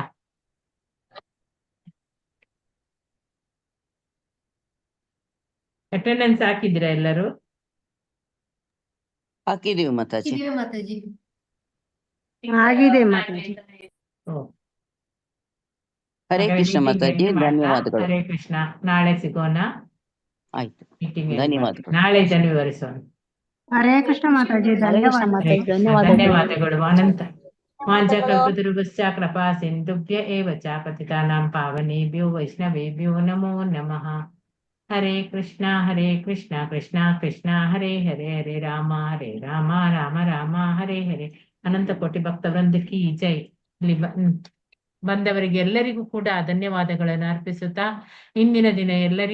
ಅಟೆಂಡೆನ್ಸ್ ಹಾಕಿದ್ದೀರಾ ಎಲ್ಲರೂ? ಹಾಕಿದೀವಿ ಮಾತಾಜಿ. ಇದೀವಿ ಮಾತಾಜಿ. ಆಗಿದೆ ಮಾತಾಜಿ. ಹರೇ ಕೃಷ್ಣ ಮಾತಾಜಿ, ಧನ್ಯವಾದಗಳು. ಹರೇ ಕೃಷ್ಣ. ನಾಳೆ ಸಿಗೋಣ. ಆಯ್ತು, ಮೀಟಿಂಗ್ ಧನ್ಯವಾದಗಳು. ನಾಳೆ ವಿವರಿಸೋಣ. ಹರೇ ಕೃಷ್ಣ ಮಾತಾಜಿ. ಹರೇ ಕೃಷ್ಣ ಮಾತಾಜಿ, ಧನ್ಯವಾದಗಳು. ಅನಂತ ವಾಂಚಕಲ್ಪತರುಭ್ಯಶ್ಚ ಕೃಪಾ ಸಿಂಧುಭ್ಯ ಏವ ಚ ಪತಿತಾನಾಂ ಪಾವನೇಭ್ಯೋ ವೈಷ್ಣವೇಭ್ಯೋ ನಮೋ ನಮಃ. ಹರೇ ಕೃಷ್ಣ ಕೃಷ್ಣ ಕೃಷ್ಣ ಹರೇ ಹರೇ, ಹರೇ ರಾಮ ರಾಮ ರಾಮ ಹರೇ ಹರೇ. ಅನಂತ ಕೋಟಿ ಭಕ್ತ ವೃಂದಕ್ಕೆ ಜೈ. ಇಲ್ಲಿ ಬಂದವರಿಗೆ ಎಲ್ಲರಿಗೂ ಕೂಡ ಧನ್ಯವಾದಗಳನ್ನು ಅರ್ಪಿಸುತ್ತಾ ಇಂದಿನ ದಿನ ಎಲ್ಲರಿಗೂ